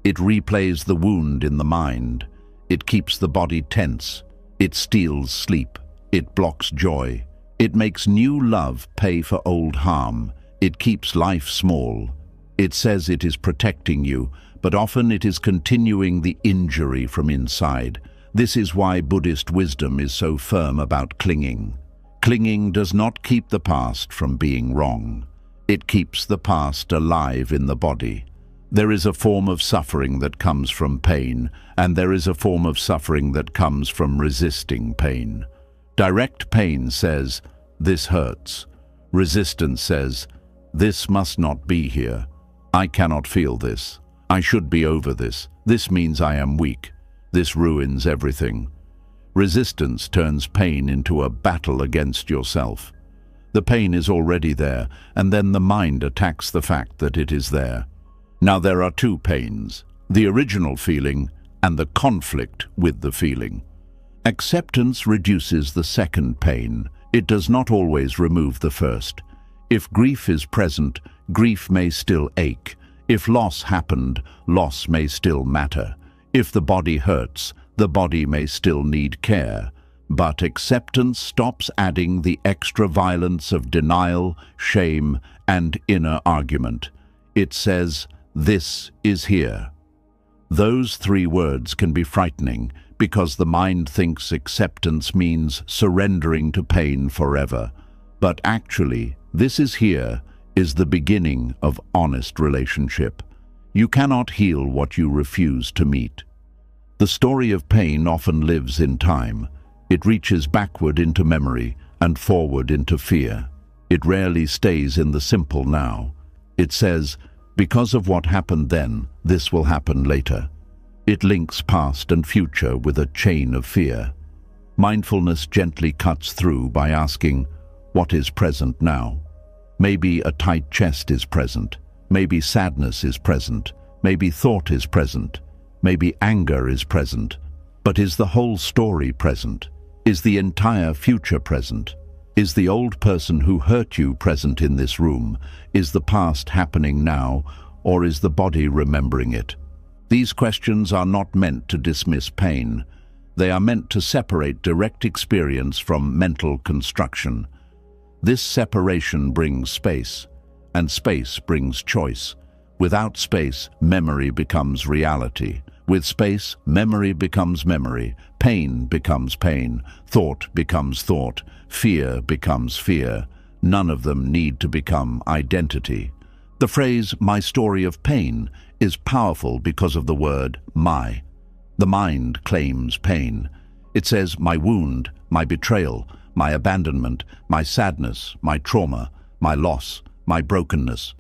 S1: It replays the wound in the mind. It keeps the body tense. It steals sleep. It blocks joy. It makes new love pay for old harm. It keeps life small. It says it is protecting you, but often it is continuing the injury from inside. This is why Buddhist wisdom is so firm about clinging. Clinging does not keep the past from being wrong. It keeps the past alive in the body. There is a form of suffering that comes from pain, and there is a form of suffering that comes from resisting pain. Direct pain says, "This hurts." Resistance says, "This must not be here. I cannot feel this. I should be over this. This means I am weak. This ruins everything." Resistance turns pain into a battle against yourself. The pain is already there, and then the mind attacks the fact that it is there. Now there are two pains, the original feeling and the conflict with the feeling. Acceptance reduces the second pain. It does not always remove the first. If grief is present, grief may still ache. If loss happened, loss may still matter. If the body hurts, the body may still need care. But acceptance stops adding the extra violence of denial, shame, and inner argument. It says, "This is here." Those three words can be frightening because the mind thinks acceptance means surrendering to pain forever. But actually, "this is here" is the beginning of honest relationship. You cannot heal what you refuse to meet. The story of pain often lives in time. It reaches backward into memory and forward into fear. It rarely stays in the simple now. It says, "Because of what happened then, this will happen later." It links past and future with a chain of fear. Mindfulness gently cuts through by asking, what is present now? Maybe a tight chest is present. Maybe sadness is present. Maybe thought is present. Maybe anger is present. But is the whole story present? Is the entire future present? Is the old person who hurt you present in this room? Is the past happening now, or is the body remembering it? These questions are not meant to dismiss pain. They are meant to separate direct experience from mental construction. This separation brings space, and space brings choice. Without space, memory becomes reality. With space, memory becomes memory, pain becomes pain, thought becomes thought, fear becomes fear. None of them need to become identity. The phrase, "my story of pain," is powerful because of the word "my." The mind claims pain. It says, "my wound, my betrayal, my abandonment, my sadness, my trauma, my loss, my brokenness."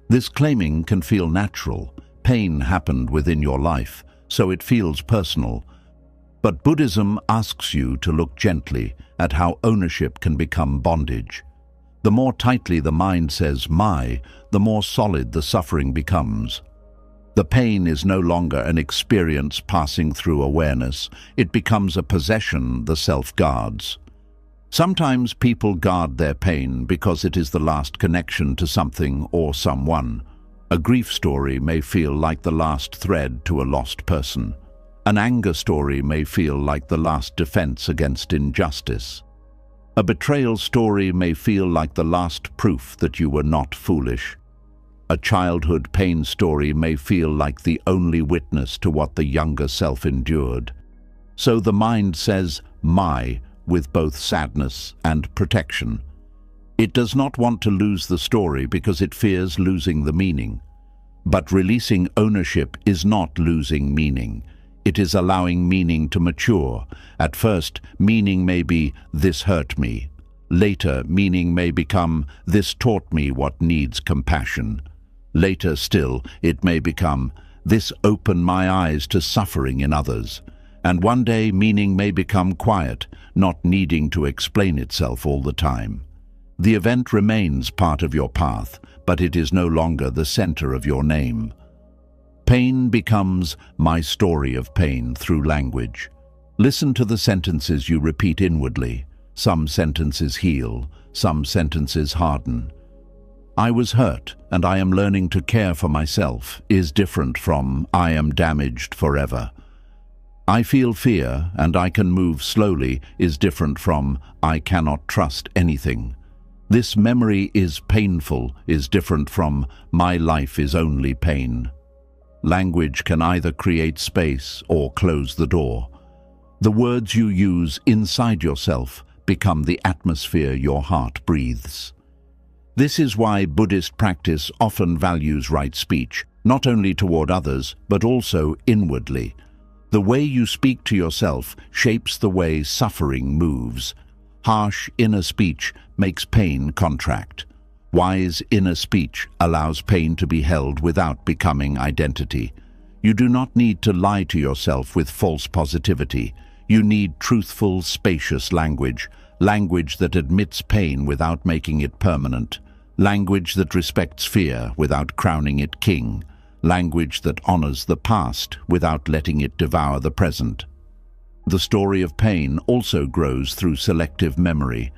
S1: This claiming can feel natural. Pain happened within your life, so it feels personal. But Buddhism asks you to look gently at how ownership can become bondage. The more tightly the mind says "my," the more solid the suffering becomes. The pain is no longer an experience passing through awareness. It becomes a possession the self guards. Sometimes people guard their pain because it is the last connection to something or someone. A grief story may feel like the last thread to a lost person. An anger story may feel like the last defense against injustice. A betrayal story may feel like the last proof that you were not foolish. A childhood pain story may feel like the only witness to what the younger self endured. So the mind says "my" with both sadness and protection. It does not want to lose the story because it fears losing the meaning. But releasing ownership is not losing meaning. It is allowing meaning to mature. At first, meaning may be "this hurt me." Later, meaning may become "this taught me what needs compassion." Later still, it may become "this opened my eyes to suffering in others." And one day, meaning may become quiet, not needing to explain itself all the time. The event remains part of your path, but it is no longer the center of your name. Pain becomes "my story of pain" through language. Listen to the sentences you repeat inwardly. Some sentences heal, some sentences harden. I was hurt and I am learning to care for myself is different from I am damaged forever. I feel fear and I can move slowly is different from I cannot trust anything. This memory is painful is different from my life is only pain. Language can either create space or close the door. The words you use inside yourself become the atmosphere your heart breathes. This is why Buddhist practice often values right speech, not only toward others, but also inwardly. The way you speak to yourself shapes the way suffering moves. Harsh inner speech makes pain contract. Wise inner speech allows pain to be held without becoming identity. You do not need to lie to yourself with false positivity. You need truthful, spacious language, language that admits pain without making it permanent, language that respects fear without crowning it king, language that honors the past without letting it devour the present. The story of pain also grows through selective memory.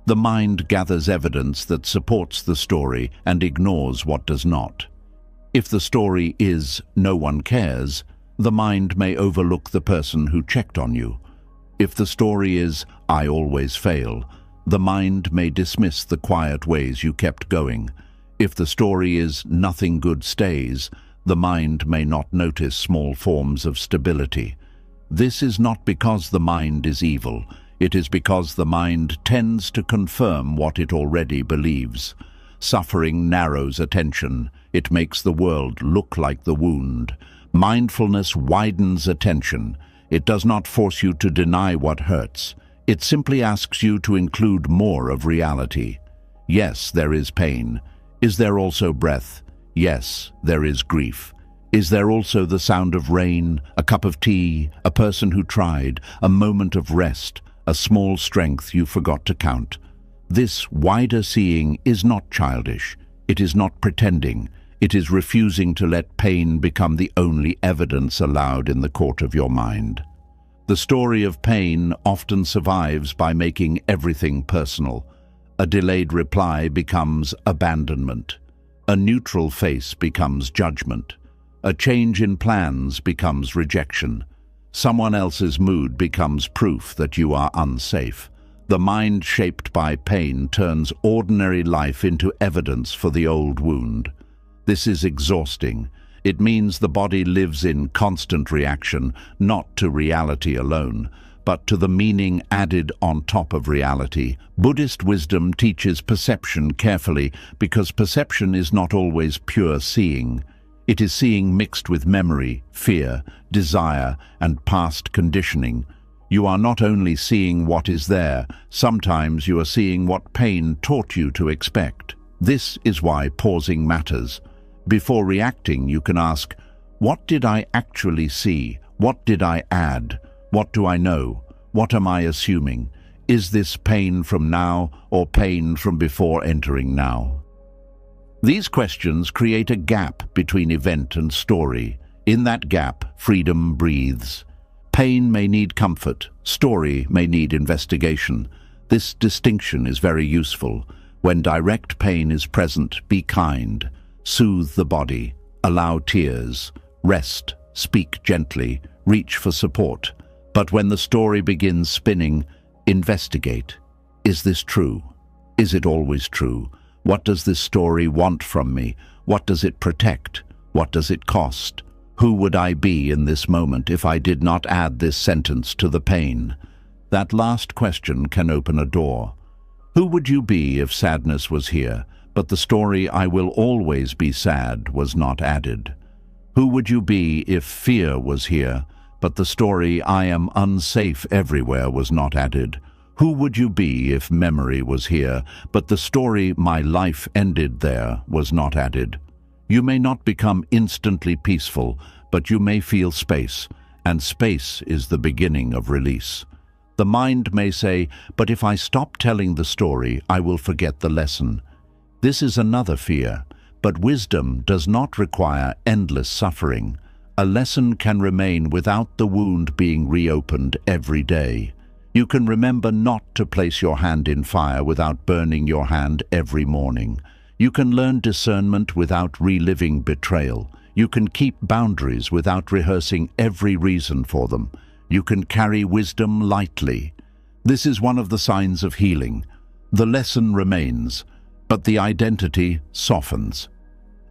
S1: The mind gathers evidence that supports the story and ignores what does not. If the story is "no one cares," the mind may overlook the person who checked on you. If the story is "I always fail," the mind may dismiss the quiet ways you kept going. If the story is "nothing good stays," the mind may not notice small forms of stability. This is not because the mind is evil. It is because the mind tends to confirm what it already believes. Suffering narrows attention. It makes the world look like the wound. Mindfulness widens attention. It does not force you to deny what hurts. It simply asks you to include more of reality. Yes, there is pain. Is there also breath? Yes, there is grief. Is there also the sound of rain, a cup of tea, a person who tried, a moment of rest, a small strength you forgot to count? This wider seeing is not childish. It is not pretending. It is refusing to let pain become the only evidence allowed in the court of your mind. The story of pain often survives by making everything personal. A delayed reply becomes abandonment. A neutral face becomes judgment. A change in plans becomes rejection. Someone else's mood becomes proof that you are unsafe. The mind shaped by pain turns ordinary life into evidence for the old wound. This is exhausting. It means the body lives in constant reaction, not to reality alone, but to the meaning added on top of reality. Buddhist wisdom teaches perception carefully because perception is not always pure seeing. It is seeing mixed with memory, fear, desire, and past conditioning. You are not only seeing what is there, sometimes you are seeing what pain taught you to expect. This is why pausing matters. Before reacting, you can ask, what did I actually see? What did I add? What do I know? What am I assuming? Is this pain from now or pain from before entering now? These questions create a gap between event and story. In that gap, freedom breathes. Pain may need comfort. Story may need investigation. This distinction is very useful. When direct pain is present, be kind. Soothe the body. Allow tears. Rest. Speak gently. Reach for support. But when the story begins spinning, investigate. Is this true? Is it always true? What does this story want from me? What does it protect? What does it cost? Who would I be in this moment if I did not add this sentence to the pain? That last question can open a door. Who would you be if sadness was here, but the story "I will always be sad" was not added? Who would you be if fear was here, but the story "I am unsafe everywhere" was not added? Who would you be if memory was here, but the story "my life ended there" was not added? You may not become instantly peaceful, but you may feel space, and space is the beginning of release. The mind may say, but if I stop telling the story, I will forget the lesson. This is another fear, but wisdom does not require endless suffering. A lesson can remain without the wound being reopened every day. You can remember not to place your hand in fire without burning your hand every morning. You can learn discernment without reliving betrayal. You can keep boundaries without rehearsing every reason for them. You can carry wisdom lightly. This is one of the signs of healing. The lesson remains, but the identity softens.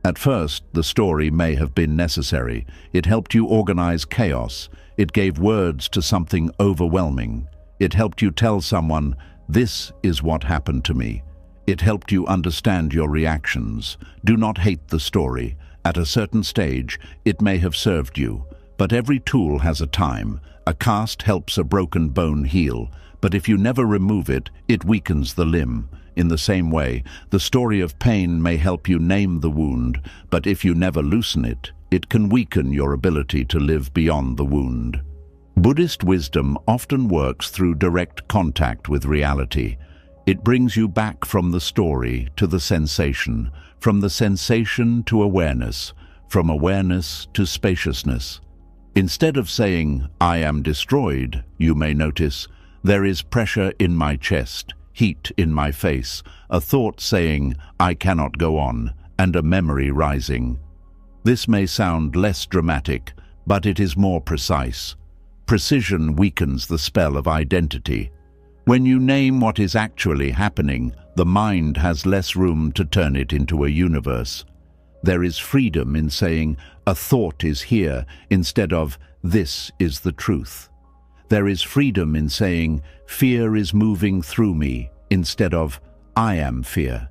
S1: At first, the story may have been necessary. It helped you organize chaos. It gave words to something overwhelming. It helped you tell someone, "This is what happened to me." It helped you understand your reactions. Do not hate the story. At a certain stage, it may have served you. But every tool has a time. A cast helps a broken bone heal, but if you never remove it, it weakens the limb. In the same way, the story of pain may help you name the wound, but if you never loosen it, it can weaken your ability to live beyond the wound. Buddhist wisdom often works through direct contact with reality. It brings you back from the story to the sensation, from the sensation to awareness, from awareness to spaciousness. Instead of saying, "I am destroyed," you may notice, "There is pressure in my chest, heat in my face, a thought saying, 'I cannot go on,' and a memory rising." This may sound less dramatic, but it is more precise. Precision weakens the spell of identity. When you name what is actually happening, the mind has less room to turn it into a universe. There is freedom in saying, "A thought is here," instead of, "This is the truth." There is freedom in saying, "Fear is moving through me," instead of, "I am fear."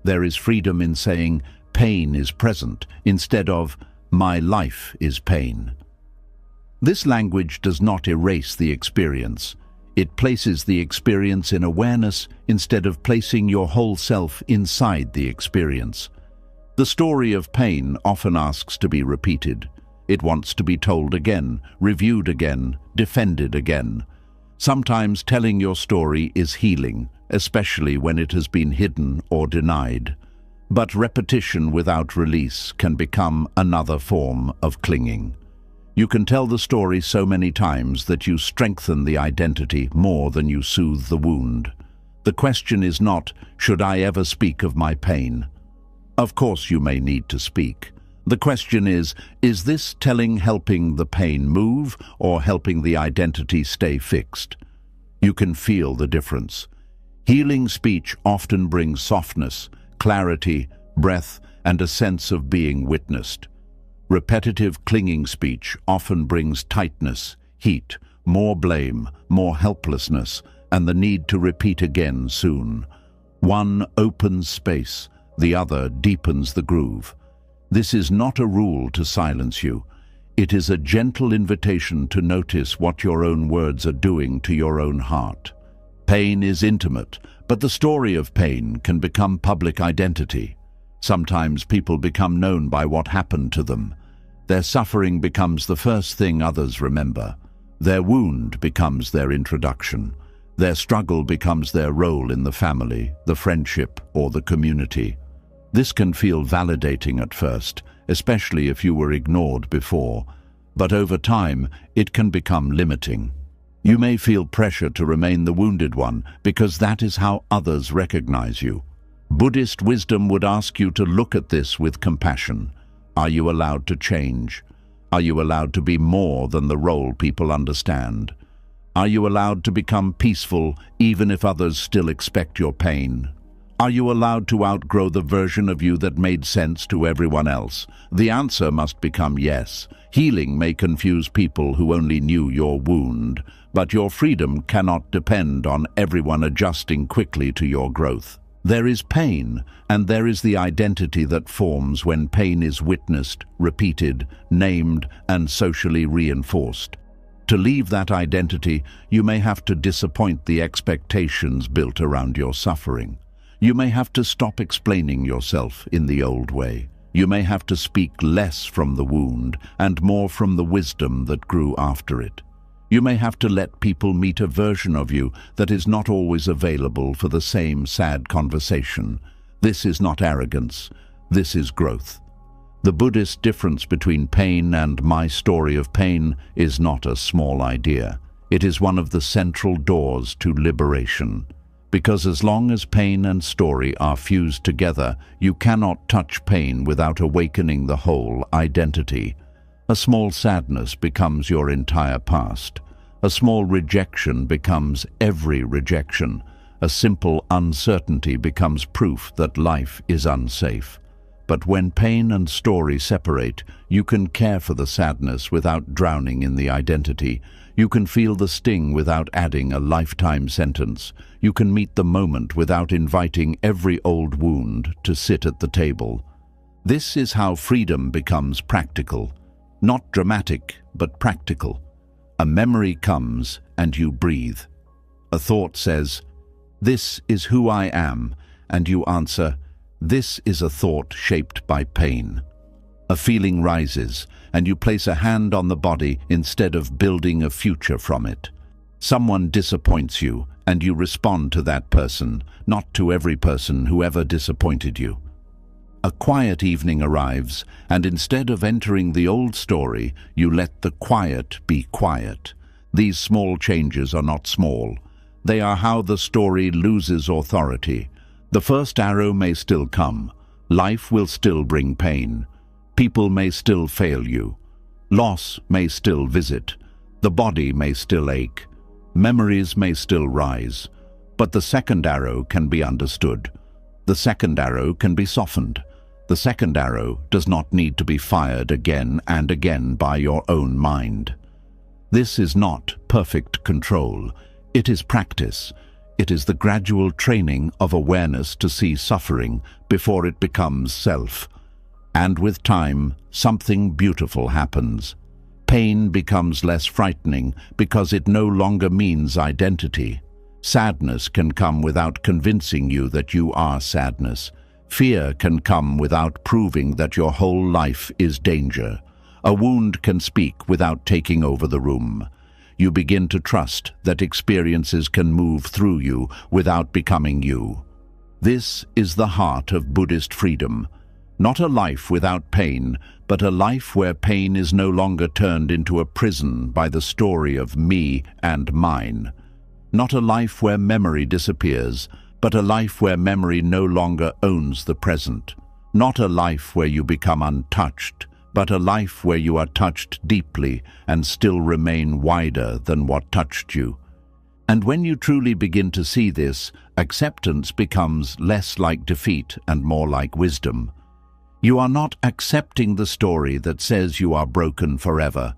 S1: There is freedom in saying, "Pain is present," instead of, "My life is pain." This language does not erase the experience. It places the experience in awareness instead of placing your whole self inside the experience. The story of pain often asks to be repeated. It wants to be told again, reviewed again, defended again. Sometimes telling your story is healing, especially when it has been hidden or denied. But repetition without release can become another form of clinging. You can tell the story so many times that you strengthen the identity more than you soothe the wound. The question is not, "Should I ever speak of my pain?" Of course you may need to speak. The question is this telling helping the pain move or helping the identity stay fixed? You can feel the difference. Healing speech often brings softness, clarity, breath, and a sense of being witnessed. Repetitive clinging speech often brings tightness, heat, more blame, more helplessness, and the need to repeat again soon. One opens space, the other deepens the groove. This is not a rule to silence you. It is a gentle invitation to notice what your own words are doing to your own heart. Pain is intimate, but the story of pain can become public identity. Sometimes people become known by what happened to them. Their suffering becomes the first thing others remember. Their wound becomes their introduction. Their struggle becomes their role in the family, the friendship, or the community. This can feel validating at first, especially if you were ignored before, but over time it can become limiting. You may feel pressure to remain the wounded one because that is how others recognize you. Buddhist wisdom would ask you to look at this with compassion. Are you allowed to change? Are you allowed to be more than the role people understand? Are you allowed to become peaceful even if others still expect your pain? Are you allowed to outgrow the version of you that made sense to everyone else? The answer must become yes. Healing may confuse people who only knew your wound, but your freedom cannot depend on everyone adjusting quickly to your growth. There is pain, and there is the identity that forms when pain is witnessed, repeated, named, and socially reinforced. To leave that identity, you may have to disappoint the expectations built around your suffering. You may have to stop explaining yourself in the old way. You may have to speak less from the wound and more from the wisdom that grew after it. You may have to let people meet a version of you that is not always available for the same sad conversation. This is not arrogance. This is growth. The Buddhist difference between pain and my story of pain is not a small idea. It is one of the central doors to liberation. because as long as pain and story are fused together, you cannot touch pain without awakening the whole identity. A small sadness becomes your entire past. A small rejection becomes every rejection. A simple uncertainty becomes proof that life is unsafe. But when pain and story separate, you can care for the sadness without drowning in the identity. You can feel the sting without adding a lifetime sentence. You can meet the moment without inviting every old wound to sit at the table. This is how freedom becomes practical. Not dramatic, but practical. A memory comes and you breathe. A thought says, "This is who I am," and you answer, "This is a thought shaped by pain." A feeling rises, and you place a hand on the body instead of building a future from it. Someone disappoints you, and you respond to that person, not to every person who ever disappointed you. A quiet evening arrives, and instead of entering the old story, you let the quiet be quiet. These small changes are not small. They are how the story loses authority. The first arrow may still come. Life will still bring pain. People may still fail you. Loss may still visit. The body may still ache. Memories may still rise. But the second arrow can be understood. The second arrow can be softened. The second arrow does not need to be fired again and again by your own mind. This is not perfect control. It is practice. It is the gradual training of awareness to see suffering before it becomes self. And with time, something beautiful happens. Pain becomes less frightening because it no longer means identity. Sadness can come without convincing you that you are sadness. Fear can come without proving that your whole life is danger. A wound can speak without taking over the room. You begin to trust that experiences can move through you without becoming you. This is the heart of Buddhist freedom. Not a life without pain, but a life where pain is no longer turned into a prison by the story of me and mine. Not a life where memory disappears, but a life where memory no longer owns the present. Not a life where you become untouched, but a life where you are touched deeply and still remain wider than what touched you. And when you truly begin to see this, acceptance becomes less like defeat and more like wisdom. You are not accepting the story that says you are broken forever.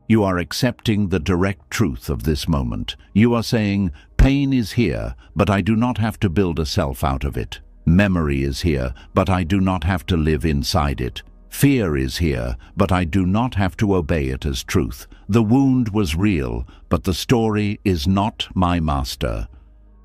S1: You are accepting the direct truth of this moment. You are saying, pain is here, but I do not have to build a self out of it. Memory is here, but I do not have to live inside it. Fear is here, but I do not have to obey it as truth. The wound was real, but the story is not my master.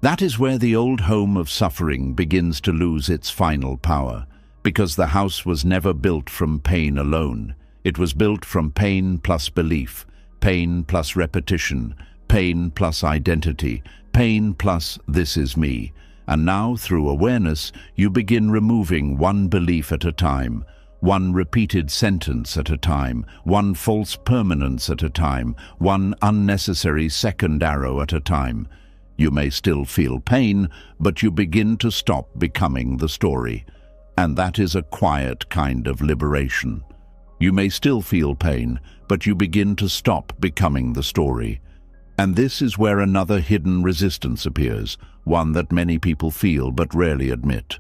S1: That is where the old home of suffering begins to lose its final power, because the house was never built from pain alone. It was built from pain plus belief, pain plus repetition, pain plus identity, pain plus this is me. And now, through awareness, you begin removing one belief at a time, one repeated sentence at a time, one false permanence at a time, one unnecessary second arrow at a time. You may still feel pain, but you begin to stop becoming the story. And that is a quiet kind of liberation. You may still feel pain, but you begin to stop becoming the story. And this is where another hidden resistance appears, one that many people feel but rarely admit.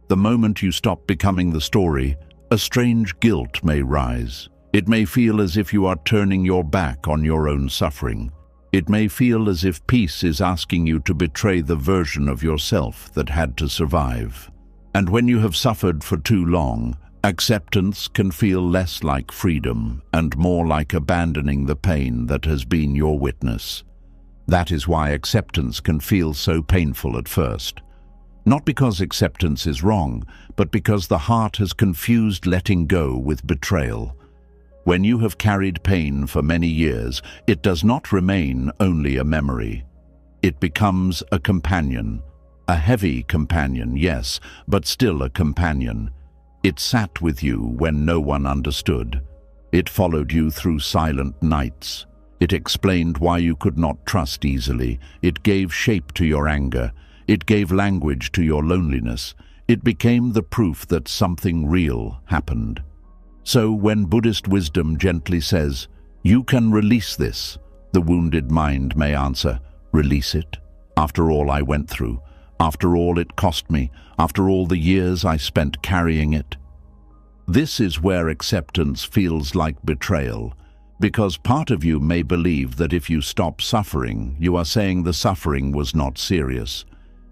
S1: The moment you stop becoming the story, a strange guilt may rise. It may feel as if you are turning your back on your own suffering. It may feel as if peace is asking you to betray the version of yourself that had to survive. And when you have suffered for too long, acceptance can feel less like freedom and more like abandoning the pain that has been your witness. That is why acceptance can feel so painful at first. Not because acceptance is wrong, but because the heart has confused letting go with betrayal. When you have carried pain for many years, it does not remain only a memory. It becomes a companion. A heavy companion, yes, but still a companion. It sat with you when no one understood. It followed you through silent nights. It explained why you could not trust easily. It gave shape to your anger. It gave language to your loneliness. It became the proof that something real happened. So when Buddhist wisdom gently says, "You can release this," the wounded mind may answer, "Release it? After all I went through, after all it cost me, after all the years I spent carrying it?" This is where acceptance feels like betrayal, because part of you may believe that if you stop suffering, you are saying the suffering was not serious.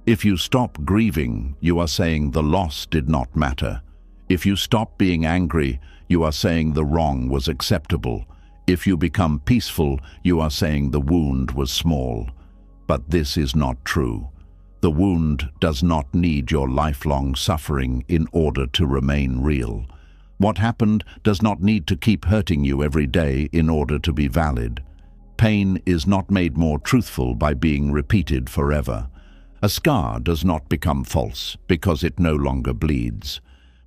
S1: If you stop grieving, you are saying the loss did not matter. If you stop being angry, you are saying the wrong was acceptable. If you become peaceful, you are saying the wound was small. But this is not true. The wound does not need your lifelong suffering in order to remain real. What happened does not need to keep hurting you every day in order to be valid. Pain is not made more truthful by being repeated forever. A scar does not become false because it no longer bleeds.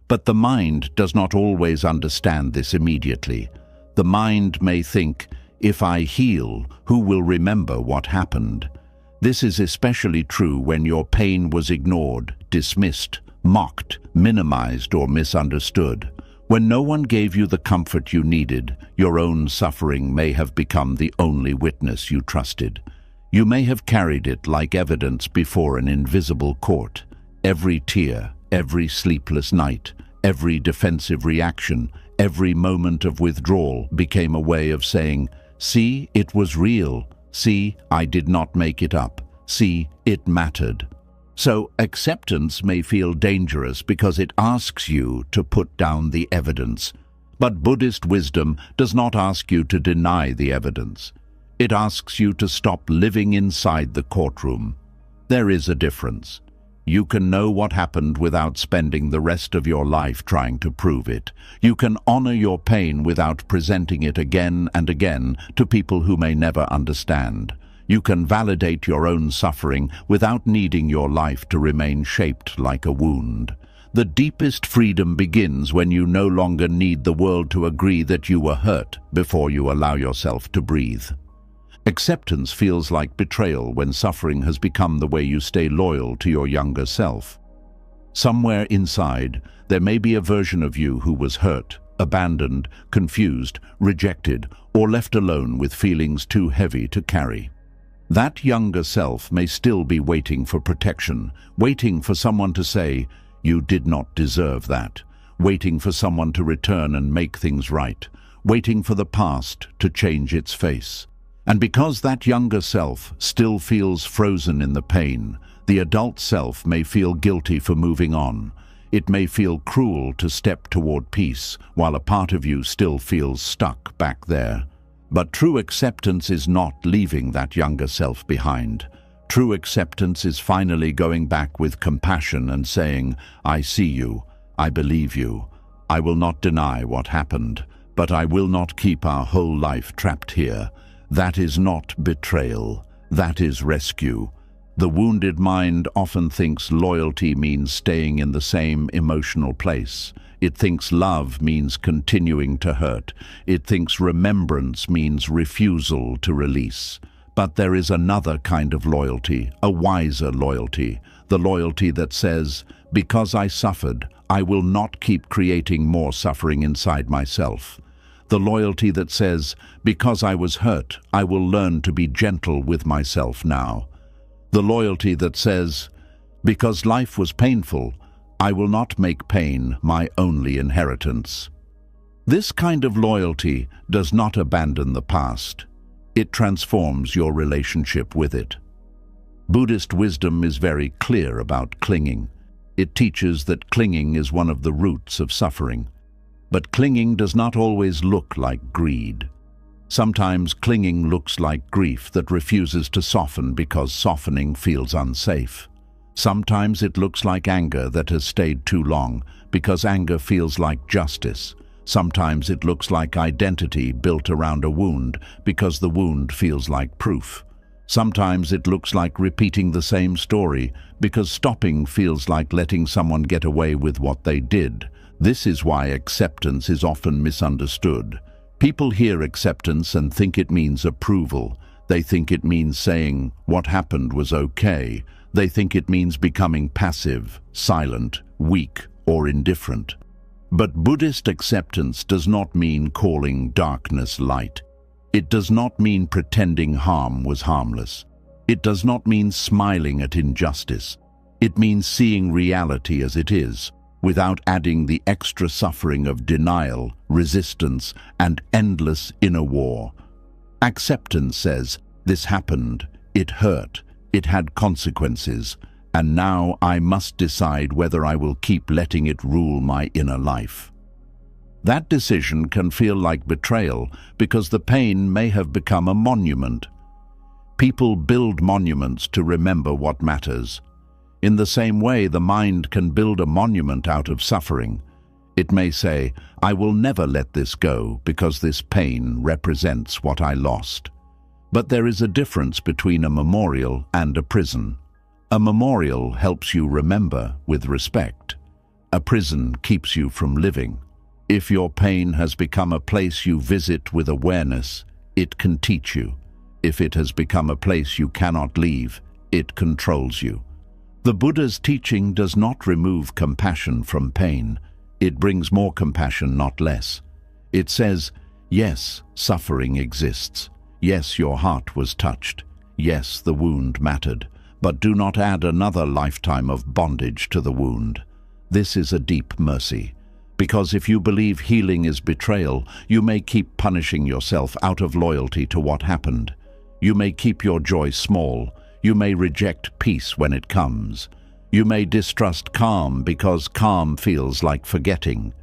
S1: But the mind does not always understand this immediately. The mind may think, "If I heal, who will remember what happened?" This is especially true when your pain was ignored, dismissed, mocked, minimized, or misunderstood. When no one gave you the comfort you needed, your own suffering may have become the only witness you trusted. You may have carried it like evidence before an invisible court. Every tear, every sleepless night, every defensive reaction, every moment of withdrawal became a way of saying, "See, it was real. See, I did not make it up. See, it mattered." So acceptance may feel dangerous because it asks you to put down the evidence. But Buddhist wisdom does not ask you to deny the evidence. It asks you to stop living inside the courtroom. There is a difference. You can know what happened without spending the rest of your life trying to prove it. You can honor your pain without presenting it again and again to people who may never understand. You can validate your own suffering without needing your life to remain shaped like a wound. The deepest freedom begins when you no longer need the world to agree that you were hurt before you allow yourself to breathe. Acceptance feels like betrayal when suffering has become the way you stay loyal to your younger self. Somewhere inside, there may be a version of you who was hurt, abandoned, confused, rejected, or left alone with feelings too heavy to carry. That younger self may still be waiting for protection, waiting for someone to say, "You did not deserve that," waiting for someone to return and make things right, waiting for the past to change its face. And because that younger self still feels frozen in the pain, the adult self may feel guilty for moving on. It may feel cruel to step toward peace, while a part of you still feels stuck back there. But true acceptance is not leaving that younger self behind. True acceptance is finally going back with compassion and saying, "I see you, I believe you. I will not deny what happened, but I will not keep our whole life trapped here." That is not betrayal, that is rescue. The wounded mind often thinks loyalty means staying in the same emotional place. It thinks love means continuing to hurt. It thinks remembrance means refusal to release. But there is another kind of loyalty, a wiser loyalty, the loyalty that says, "Because I suffered, I will not keep creating more suffering inside myself." The loyalty that says, "Because I was hurt, I will learn to be gentle with myself now." The loyalty that says, "Because life was painful, I will not make pain my only inheritance." This kind of loyalty does not abandon the past. It transforms your relationship with it. Buddhist wisdom is very clear about clinging. It teaches that clinging is one of the roots of suffering. But clinging does not always look like greed. Sometimes clinging looks like grief that refuses to soften because softening feels unsafe. Sometimes it looks like anger that has stayed too long because anger feels like justice. Sometimes it looks like identity built around a wound because the wound feels like proof. Sometimes it looks like repeating the same story because stopping feels like letting someone get away with what they did. This is why acceptance is often misunderstood. People hear acceptance and think it means approval. They think it means saying, "What happened was okay." They think it means becoming passive, silent, weak, or indifferent. But Buddhist acceptance does not mean calling darkness light. It does not mean pretending harm was harmless. It does not mean smiling at injustice. It means seeing reality as it is, without adding the extra suffering of denial, resistance, and endless inner war. Acceptance says, this happened, it hurt, it had consequences, and now I must decide whether I will keep letting it rule my inner life. That decision can feel like betrayal because the pain may have become a monument. People build monuments to remember what matters. In the same way, the mind can build a monument out of suffering. It may say, I will never let this go because this pain represents what I lost. But there is a difference between a memorial and a prison. A memorial helps you remember with respect. A prison keeps you from living. If your pain has become a place you visit with awareness, it can teach you. If it has become a place you cannot leave, it controls you. The Buddha's teaching does not remove compassion from pain. It brings more compassion, not less. It says, yes, suffering exists. Yes, your heart was touched. Yes, the wound mattered. But do not add another lifetime of bondage to the wound. This is a deep mercy. Because if you believe healing is betrayal, you may keep punishing yourself out of loyalty to what happened. You may keep your joy small. You may reject peace when it comes. You may distrust calm because calm feels like forgetting.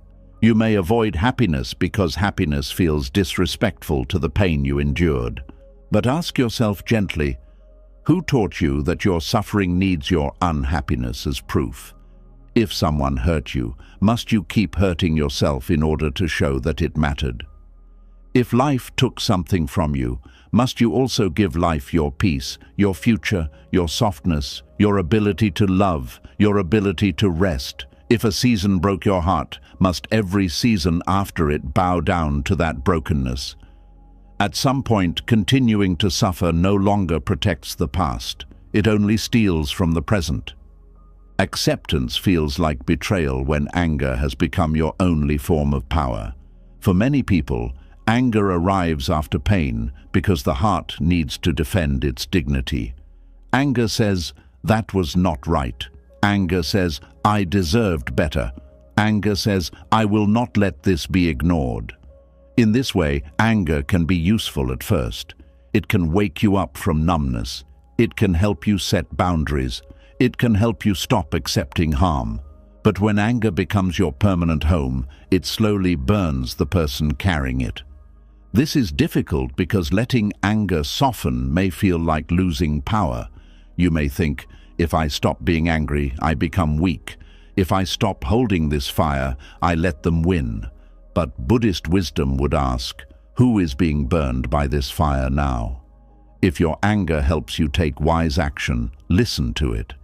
S1: You may avoid happiness because happiness feels disrespectful to the pain you endured. But ask yourself gently, who taught you that your suffering needs your unhappiness as proof? If someone hurt you, must you keep hurting yourself in order to show that it mattered? If life took something from you, must you also give life your peace, your future, your softness, your ability to love, your ability to rest? If a season broke your heart, must every season after it bow down to that brokenness? At some point, continuing to suffer no longer protects the past. It only steals from the present. Acceptance feels like betrayal when anger has become your only form of power. For many people, anger arrives after pain because the heart needs to defend its dignity. Anger says, that was not right. Anger says, I deserved better. Anger says, I will not let this be ignored. In this way, anger can be useful at first. It can wake you up from numbness. It can help you set boundaries. It can help you stop accepting harm. But when anger becomes your permanent home, it slowly burns the person carrying it. This is difficult because letting anger soften may feel like losing power. You may think, if I stop being angry, I become weak. If I stop holding this fire, I let them win. But Buddhist wisdom would ask, who is being burned by this fire now? If your anger helps you take wise action, listen to it.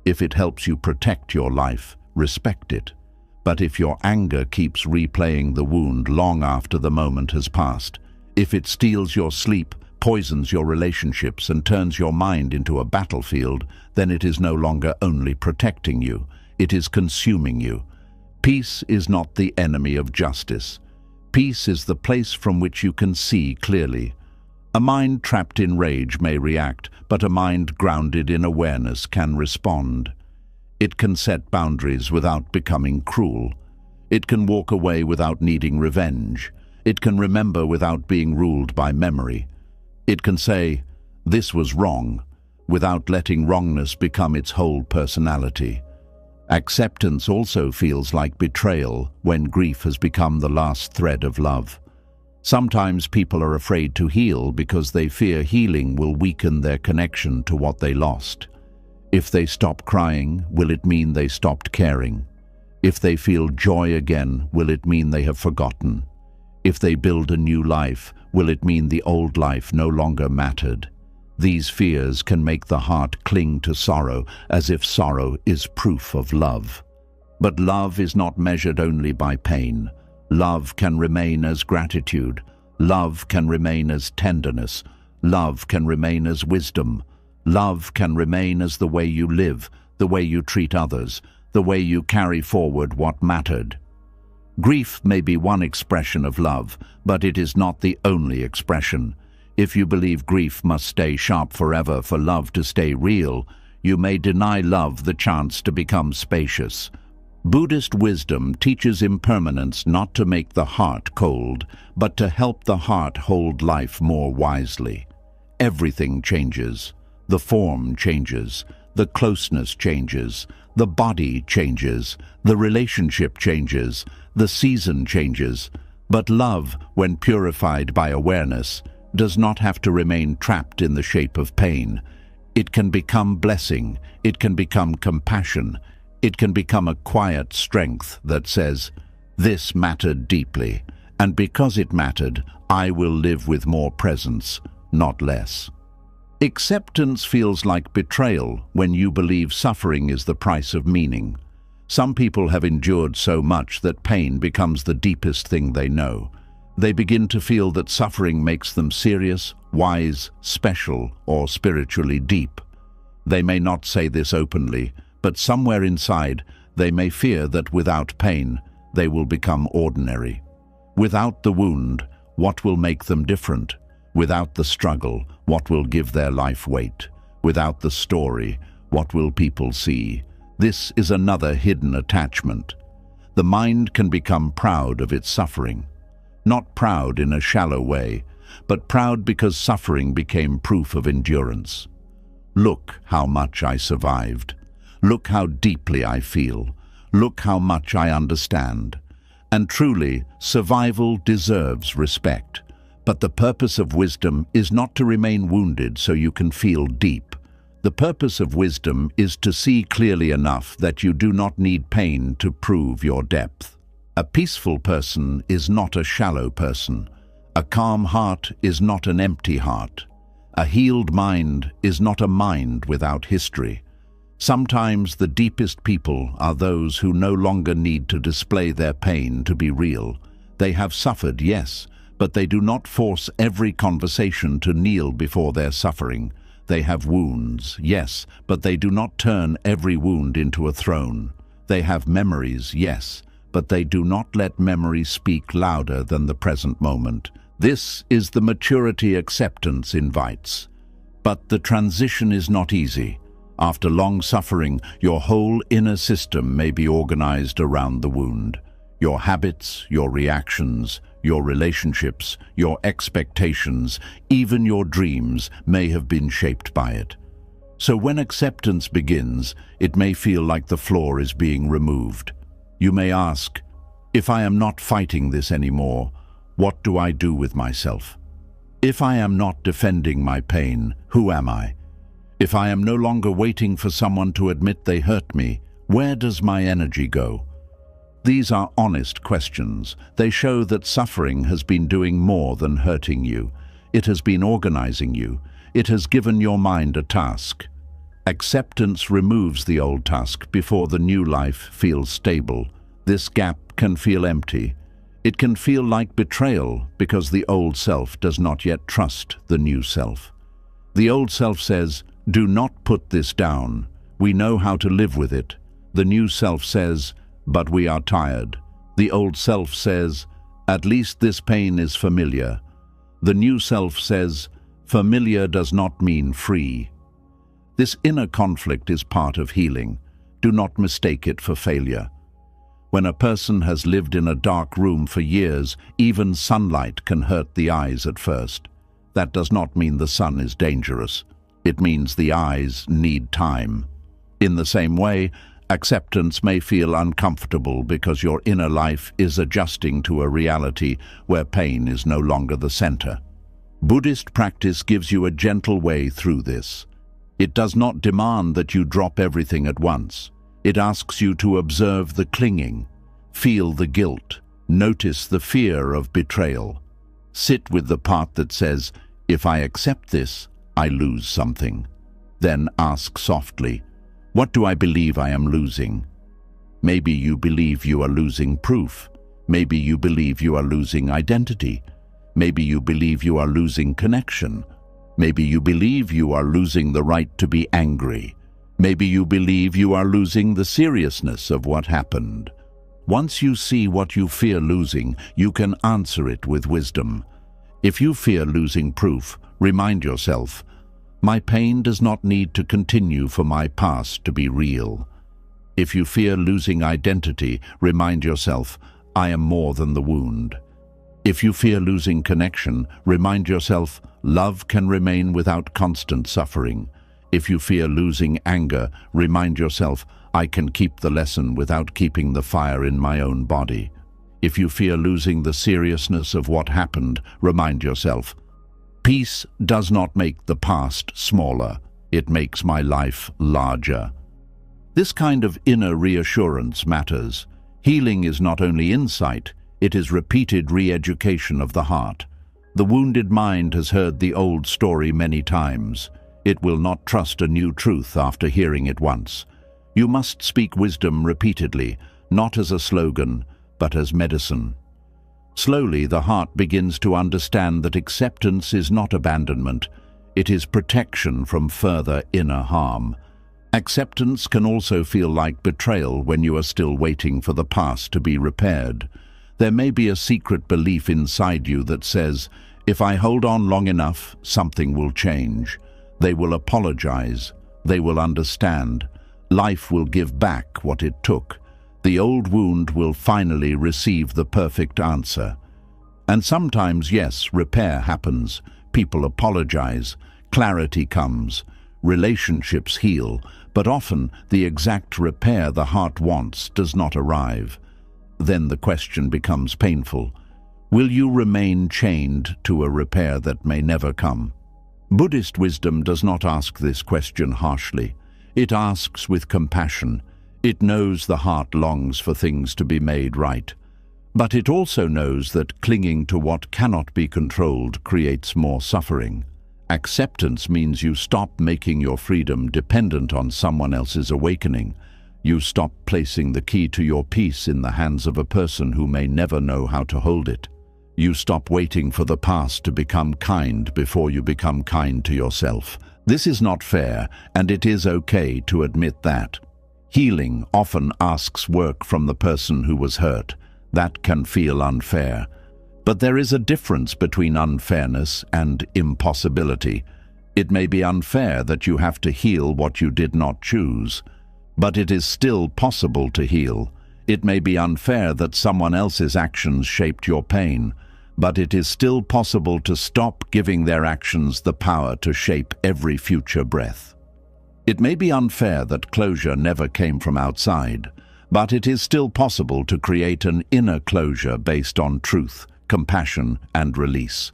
S1: If it helps you protect your life, respect it. But if your anger keeps replaying the wound long after the moment has passed, if it steals your sleep, poisons your relationships, and turns your mind into a battlefield, then it is no longer only protecting you, it is consuming you. Peace is not the enemy of justice. Peace is the place from which you can see clearly. A mind trapped in rage may react, but a mind grounded in awareness can respond. It can set boundaries without becoming cruel. It can walk away without needing revenge. It can remember without being ruled by memory. It can say, this was wrong, without letting wrongness become its whole personality. Acceptance also feels like betrayal when grief has become the last thread of love. Sometimes people are afraid to heal because they fear healing will weaken their connection to what they lost. If they stop crying, will it mean they stopped caring? If they feel joy again, will it mean they have forgotten? If they build a new life, will it mean the old life no longer mattered? These fears can make the heart cling to sorrow as if sorrow is proof of love. But love is not measured only by pain. Love can remain as gratitude. Love can remain as tenderness. Love can remain as wisdom. Love can remain as the way you live, the way you treat others, the way you carry forward what mattered. Grief may be one expression of love, but it is not the only expression. If you believe grief must stay sharp forever for love to stay real, you may deny love the chance to become spacious. Buddhist wisdom teaches impermanence not to make the heart cold, but to help the heart hold life more wisely. Everything changes. The form changes. The closeness changes. The body changes. The relationship changes. The season changes. But love, when purified by awareness, does not have to remain trapped in the shape of pain. It can become blessing. It can become compassion. It can become a quiet strength that says, "This mattered deeply, and because it mattered, I will live with more presence, not less." Acceptance feels like betrayal when you believe suffering is the price of meaning. Some people have endured so much that pain becomes the deepest thing they know. They begin to feel that suffering makes them serious, wise, special, or spiritually deep. They may not say this openly, but somewhere inside, they may fear that without pain, they will become ordinary. Without the wound, what will make them different? Without the struggle, what will give their life weight? Without the story, what will people see? This is another hidden attachment. The mind can become proud of its suffering. Not proud in a shallow way, but proud because suffering became proof of endurance. Look how much I survived. Look how deeply I feel. Look how much I understand. And truly, survival deserves respect. But the purpose of wisdom is not to remain wounded so you can feel deep. The purpose of wisdom is to see clearly enough that you do not need pain to prove your depth. A peaceful person is not a shallow person. A calm heart is not an empty heart. A healed mind is not a mind without history. Sometimes the deepest people are those who no longer need to display their pain to be real. They have suffered, yes, but they do not force every conversation to kneel before their suffering. They have wounds, yes, but they do not turn every wound into a throne. They have memories, yes, but they do not let memory speak louder than the present moment. This is the maturity acceptance invites. But the transition is not easy. After long suffering, your whole inner system may be organized around the wound. Your habits, your reactions, your relationships, your expectations, even your dreams may have been shaped by it. So when acceptance begins, it may feel like the floor is being removed. You may ask, if I am not fighting this anymore, what do I do with myself? If I am not defending my pain, who am I? If I am no longer waiting for someone to admit they hurt me, where does my energy go? These are honest questions. They show that suffering has been doing more than hurting you. It has been organizing you. It has given your mind a task. Acceptance removes the old task before the new life feels stable. This gap can feel empty. It can feel like betrayal because the old self does not yet trust the new self. The old self says, "Do not put this down. We know how to live with it." The new self says, "But we are tired." The old self says, "At least this pain is familiar." The new self says, "Familiar does not mean free." This inner conflict is part of healing. Do not mistake it for failure. When a person has lived in a dark room for years, even sunlight can hurt the eyes at first. That does not mean the sun is dangerous. It means the eyes need time. In the same way, acceptance may feel uncomfortable because your inner life is adjusting to a reality where pain is no longer the center. Buddhist practice gives you a gentle way through this. It does not demand that you drop everything at once. It asks you to observe the clinging, feel the guilt, notice the fear of betrayal. Sit with the part that says, "If I accept this, I lose something." Then ask softly, "What do I believe I am losing?" Maybe you believe you are losing proof. Maybe you believe you are losing identity. Maybe you believe you are losing connection. Maybe you believe you are losing the right to be angry. Maybe you believe you are losing the seriousness of what happened. Once you see what you fear losing, you can answer it with wisdom. If you fear losing proof, remind yourself, my pain does not need to continue for my past to be real. If you fear losing identity, remind yourself, I am more than the wound. If you fear losing connection, remind yourself, love can remain without constant suffering. If you fear losing anger, remind yourself, I can keep the lesson without keeping the fire in my own body. If you fear losing the seriousness of what happened, remind yourself, peace does not make the past smaller, it makes my life larger. This kind of inner reassurance matters. Healing is not only insight, it is repeated re-education of the heart. The wounded mind has heard the old story many times. It will not trust a new truth after hearing it once. You must speak wisdom repeatedly, not as a slogan, but as medicine. Slowly, the heart begins to understand that acceptance is not abandonment, it is protection from further inner harm. Acceptance can also feel like betrayal when you are still waiting for the past to be repaired. There may be a secret belief inside you that says, if I hold on long enough, something will change. They will apologize. They will understand. Life will give back what it took. The old wound will finally receive the perfect answer. And sometimes, yes, repair happens. People apologize. Clarity comes. Relationships heal. But often, the exact repair the heart wants does not arrive. Then the question becomes painful. Will you remain chained to a repair that may never come? Buddhist wisdom does not ask this question harshly. It asks with compassion. It knows the heart longs for things to be made right. But it also knows that clinging to what cannot be controlled creates more suffering. Acceptance means you stop making your freedom dependent on someone else's awakening. You stop placing the key to your peace in the hands of a person who may never know how to hold it. You stop waiting for the past to become kind before you become kind to yourself. This is not fair, and it is okay to admit that. Healing often asks work from the person who was hurt. That can feel unfair. But there is a difference between unfairness and impossibility. It may be unfair that you have to heal what you did not choose. But it is still possible to heal. It may be unfair that someone else's actions shaped your pain, but it is still possible to stop giving their actions the power to shape every future breath. It may be unfair that closure never came from outside, but it is still possible to create an inner closure based on truth, compassion, and release.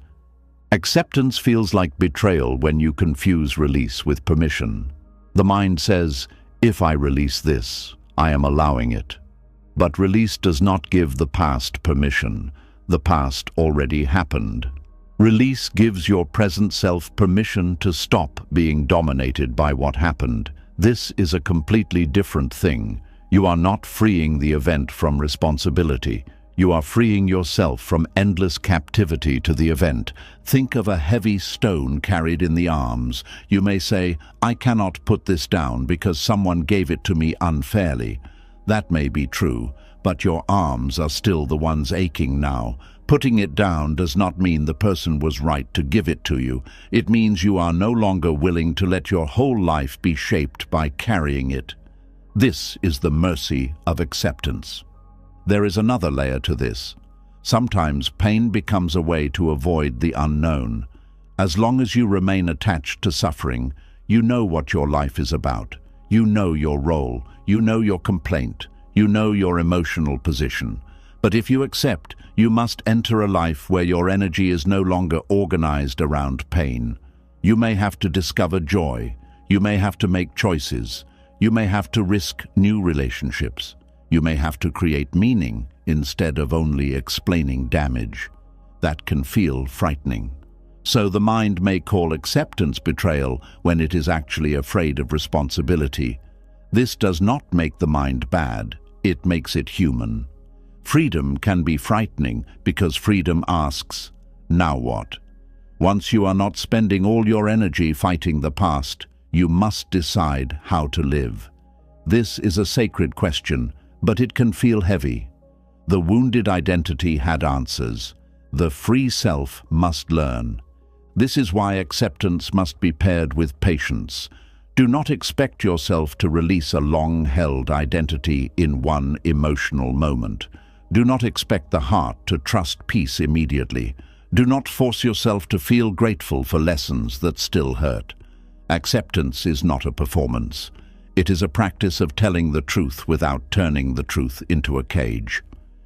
S1: Acceptance feels like betrayal when you confuse release with permission. The mind says, if I release this, I am allowing it. But release does not give the past permission. The past already happened. Release gives your present self permission to stop being dominated by what happened. This is a completely different thing. You are not freeing the event from responsibility. You are freeing yourself from endless captivity to the event. Think of a heavy stone carried in the arms. You may say, I cannot put this down because someone gave it to me unfairly. That may be true, but your arms are still the ones aching now. Putting it down does not mean the person was right to give it to you. It means you are no longer willing to let your whole life be shaped by carrying it. This is the mercy of acceptance. There is another layer to this. Sometimes pain becomes a way to avoid the unknown. As long as you remain attached to suffering, you know what your life is about. You know your role. You know your complaint. You know your emotional position. But if you accept, you must enter a life where your energy is no longer organized around pain. You may have to discover joy. You may have to make choices. You may have to risk new relationships. You may have to create meaning instead of only explaining damage. That can feel frightening. So the mind may call acceptance betrayal when it is actually afraid of responsibility. This does not make the mind bad, it makes it human. Freedom can be frightening because freedom asks, now what? Once you are not spending all your energy fighting the past, you must decide how to live. This is a sacred question, but it can feel heavy. The wounded identity had answers. The free self must learn. This is why acceptance must be paired with patience. Do not expect yourself to release a long-held identity in one emotional moment. Do not expect the heart to trust peace immediately. Do not force yourself to feel grateful for lessons that still hurt. Acceptance is not a performance. It is a practice of telling the truth without turning the truth into a cage.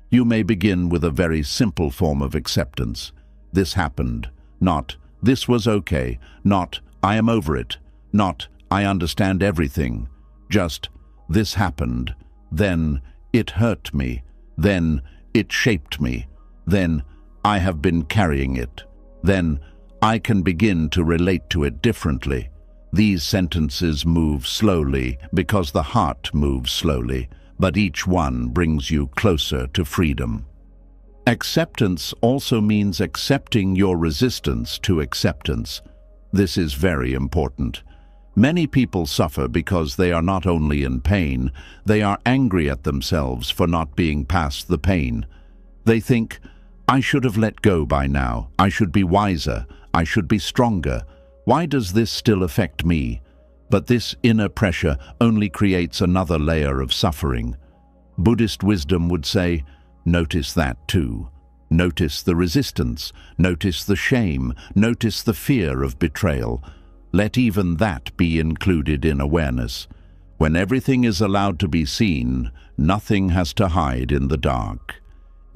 S1: You may begin with a very simple form of acceptance. This happened. Not, this was okay. Not, I am over it. Not, I understand everything. Just, this happened. Then, it hurt me. Then, it shaped me. Then, I have been carrying it. Then, I can begin to relate to it differently. These sentences move slowly because the heart moves slowly, but each one brings you closer to freedom. Acceptance also means accepting your resistance to acceptance. This is very important. Many people suffer because they are not only in pain, they are angry at themselves for not being past the pain. They think, I should have let go by now. I should be wiser. I should be stronger. Why does this still affect me? But this inner pressure only creates another layer of suffering. Buddhist wisdom would say, notice that too. Notice the resistance. Notice the shame. Notice the fear of betrayal. Let even that be included in awareness. When everything is allowed to be seen, nothing has to hide in the dark.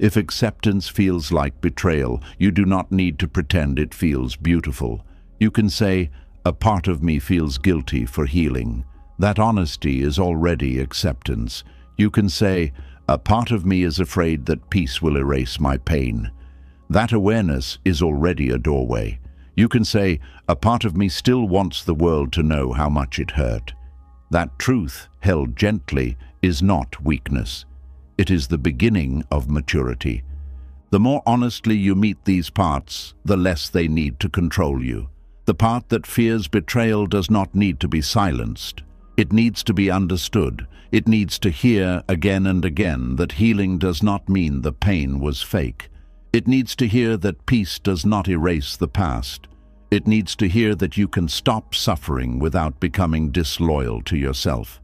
S1: If acceptance feels like betrayal, you do not need to pretend it feels beautiful. You can say, a part of me feels guilty for healing. That honesty is already acceptance. You can say, a part of me is afraid that peace will erase my pain. That awareness is already a doorway. You can say, a part of me still wants the world to know how much it hurt. That truth, held gently, is not weakness. It is the beginning of maturity. The more honestly you meet these parts, the less they need to control you. The part that fears betrayal does not need to be silenced. It needs to be understood. It needs to hear again and again that healing does not mean the pain was fake. It needs to hear that peace does not erase the past. It needs to hear that you can stop suffering without becoming disloyal to yourself.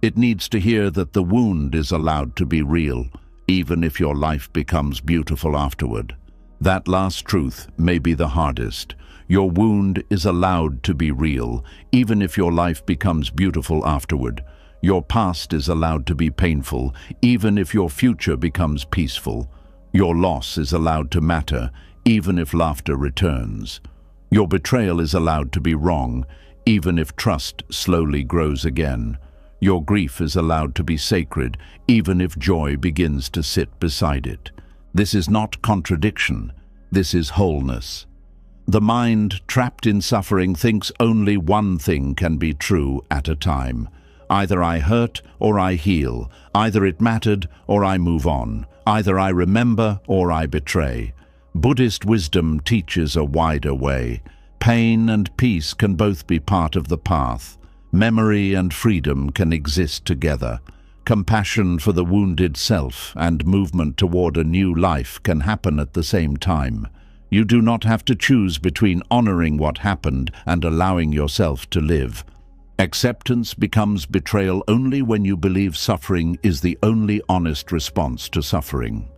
S1: It needs to hear that the wound is allowed to be real, even if your life becomes beautiful afterward. That last truth may be the hardest. Your wound is allowed to be real, even if your life becomes beautiful afterward. Your past is allowed to be painful, even if your future becomes peaceful. Your loss is allowed to matter, even if laughter returns. Your betrayal is allowed to be wrong, even if trust slowly grows again. Your grief is allowed to be sacred, even if joy begins to sit beside it. This is not contradiction. This is wholeness. The mind, trapped in suffering, thinks only one thing can be true at a time. Either I hurt or I heal. Either it mattered or I move on. Either I remember or I betray. Buddhist wisdom teaches a wider way. Pain and peace can both be part of the path. Memory and freedom can exist together. Compassion for the wounded self and movement toward a new life can happen at the same time. You do not have to choose between honoring what happened and allowing yourself to live. Acceptance becomes betrayal only when you believe suffering is the only honest response to suffering.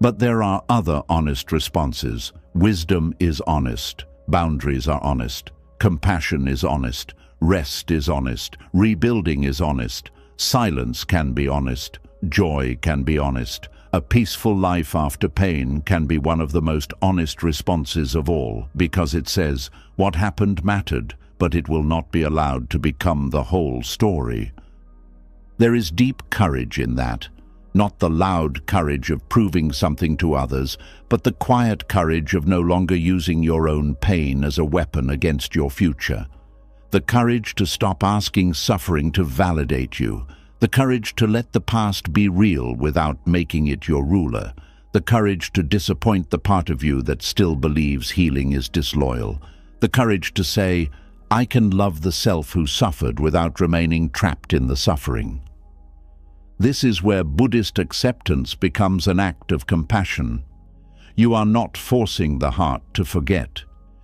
S1: But there are other honest responses. Wisdom is honest. Boundaries are honest. Compassion is honest. Rest is honest. Rebuilding is honest. Silence can be honest. Joy can be honest. A peaceful life after pain can be one of the most honest responses of all, because it says, what happened mattered, but it will not be allowed to become the whole story. There is deep courage in that. Not the loud courage of proving something to others, but the quiet courage of no longer using your own pain as a weapon against your future. The courage to stop asking suffering to validate you. The courage to let the past be real without making it your ruler. The courage to disappoint the part of you that still believes healing is disloyal. The courage to say, I can love the self who suffered without remaining trapped in the suffering. This is where Buddhist acceptance becomes an act of compassion. You are not forcing the heart to forget.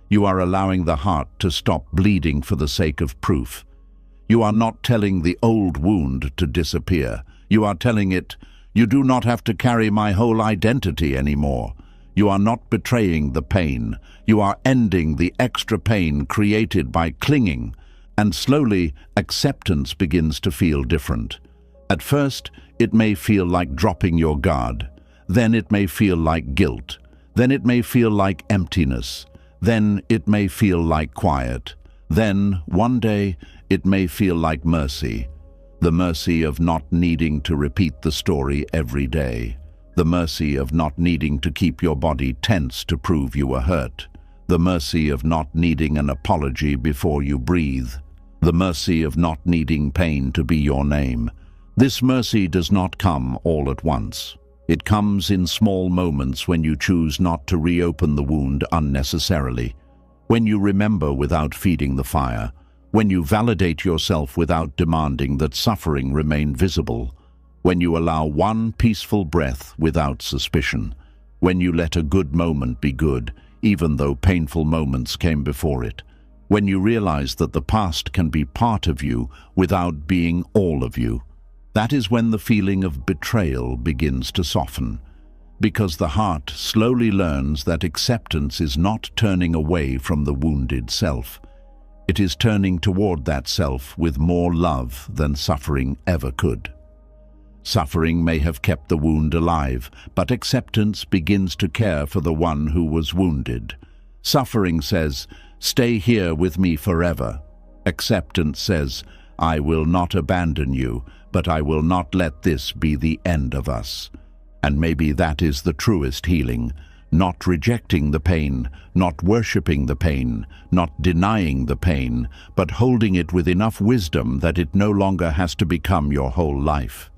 S1: You are allowing the heart to stop bleeding for the sake of proof. You are not telling the old wound to disappear. You are telling it, you do not have to carry my whole identity anymore. You are not betraying the pain. You are ending the extra pain created by clinging, and slowly acceptance begins to feel different. At first, it may feel like dropping your guard. Then it may feel like guilt. Then it may feel like emptiness. Then it may feel like quiet. Then, one day, it may feel like mercy. The mercy of not needing to repeat the story every day. The mercy of not needing to keep your body tense to prove you were hurt. The mercy of not needing an apology before you breathe. The mercy of not needing pain to be your name. This mercy does not come all at once. It comes in small moments when you choose not to reopen the wound unnecessarily, when you remember without feeding the fire, when you validate yourself without demanding that suffering remain visible, when you allow one peaceful breath without suspicion, when you let a good moment be good, even though painful moments came before it, when you realize that the past can be part of you without being all of you. That is when the feeling of betrayal begins to soften, because the heart slowly learns that acceptance is not turning away from the wounded self. It is turning toward that self with more love than suffering ever could. Suffering may have kept the wound alive, but acceptance begins to care for the one who was wounded. Suffering says, "Stay here with me forever." Acceptance says, "I will not abandon you, but I will not let this be the end of us." And maybe that is the truest healing, not rejecting the pain, not worshipping the pain, not denying the pain, but holding it with enough wisdom that it no longer has to become your whole life.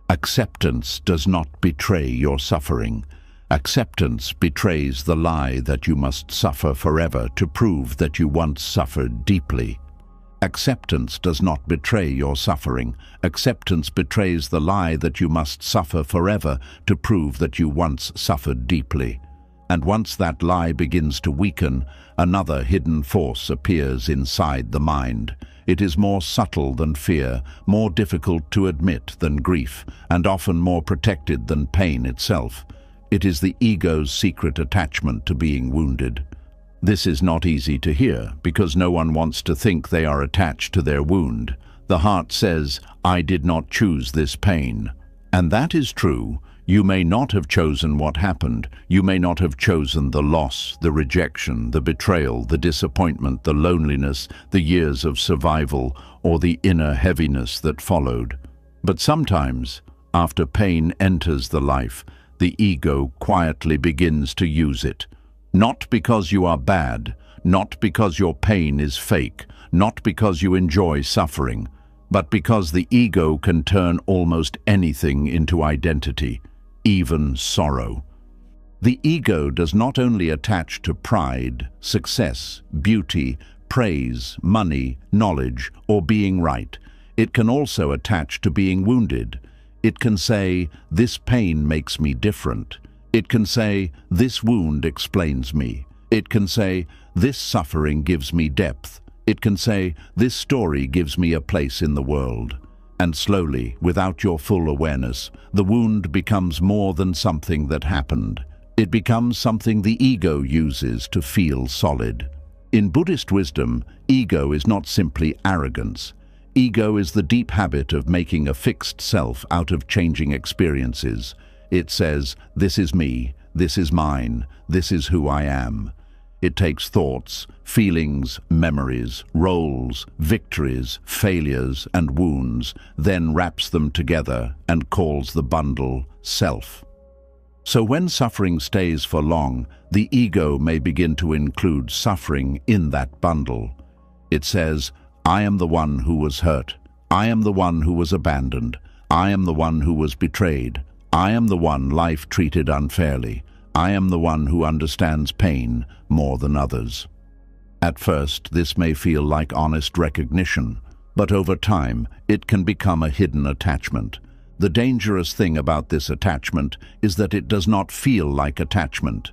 S1: Acceptance does not betray your suffering. Acceptance betrays the lie that you must suffer forever to prove that you once suffered deeply. Acceptance does not betray your suffering. Acceptance betrays the lie that you must suffer forever to prove that you once suffered deeply. And once that lie begins to weaken, another hidden force appears inside the mind. It is more subtle than fear, more difficult to admit than grief, and often more protected than pain itself. It is the ego's secret attachment to being wounded. This is not easy to hear, because no one wants to think they are attached to their wound. The heart says, "I did not choose this pain." And that is true. You may not have chosen what happened. You may not have chosen the loss, the rejection, the betrayal, the disappointment, the loneliness, the years of survival, or the inner heaviness that followed. But sometimes, after pain enters the life, the ego quietly begins to use it. Not because you are bad, not because your pain is fake, not because you enjoy suffering, but because the ego can turn almost anything into identity, even sorrow. The ego does not only attach to pride, success, beauty, praise, money, knowledge, or being right. It can also attach to being wounded. It can say, "This pain makes me different." It can say, "This wound explains me." It can say, "This suffering gives me depth." It can say, "This story gives me a place in the world." And slowly, without your full awareness, the wound becomes more than something that happened. It becomes something the ego uses to feel solid. In Buddhist wisdom, ego is not simply arrogance. Ego is the deep habit of making a fixed self out of changing experiences. It says, "This is me, this is mine, this is who I am." It takes thoughts, feelings, memories, roles, victories, failures, and wounds, then wraps them together and calls the bundle self. So when suffering stays for long, the ego may begin to include suffering in that bundle. It says, "I am the one who was hurt. I am the one who was abandoned. I am the one who was betrayed. I am the one life treated unfairly. I am the one who understands pain more than others. At first, this may feel like honest recognition, but over time, it can become a hidden attachment. The dangerous thing about this attachment is that it does not feel like attachment.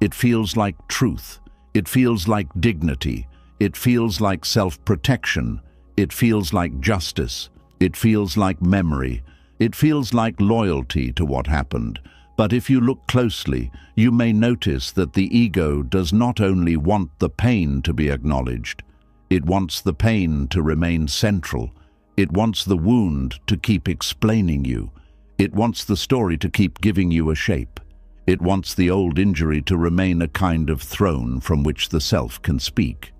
S1: It feels like truth. It feels like dignity. It feels like self-protection. It feels like justice. It feels like memory. It feels like loyalty to what happened. But if you look closely, you may notice that the ego does not only want the pain to be acknowledged, it wants the pain to remain central. It wants the wound to keep explaining you. It wants the story to keep giving you a shape. It wants the old injury to remain a kind of throne from which the self can speak.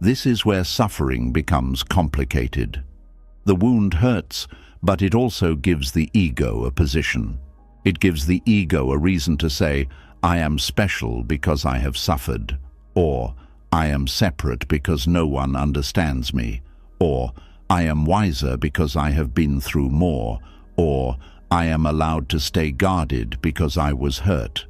S1: This is where suffering becomes complicated. The wound hurts, but it also gives the ego a position. It gives the ego a reason to say, I am special because I have suffered, or I am separate because no one understands me, or I am wiser because I have been through more, or I am allowed to stay guarded because I was hurt.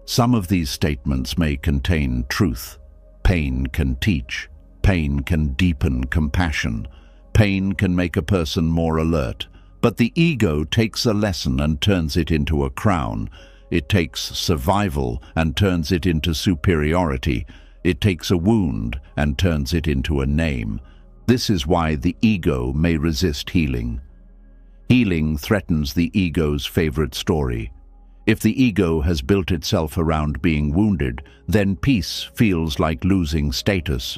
S1: Some of these statements may contain truth. Pain can teach. Pain can deepen compassion. Pain can make a person more alert. But the ego takes a lesson and turns it into a crown. It takes survival and turns it into superiority. It takes a wound and turns it into a name. This is why the ego may resist healing. Healing threatens the ego's favorite story. If the ego has built itself around being wounded, then peace feels like losing status.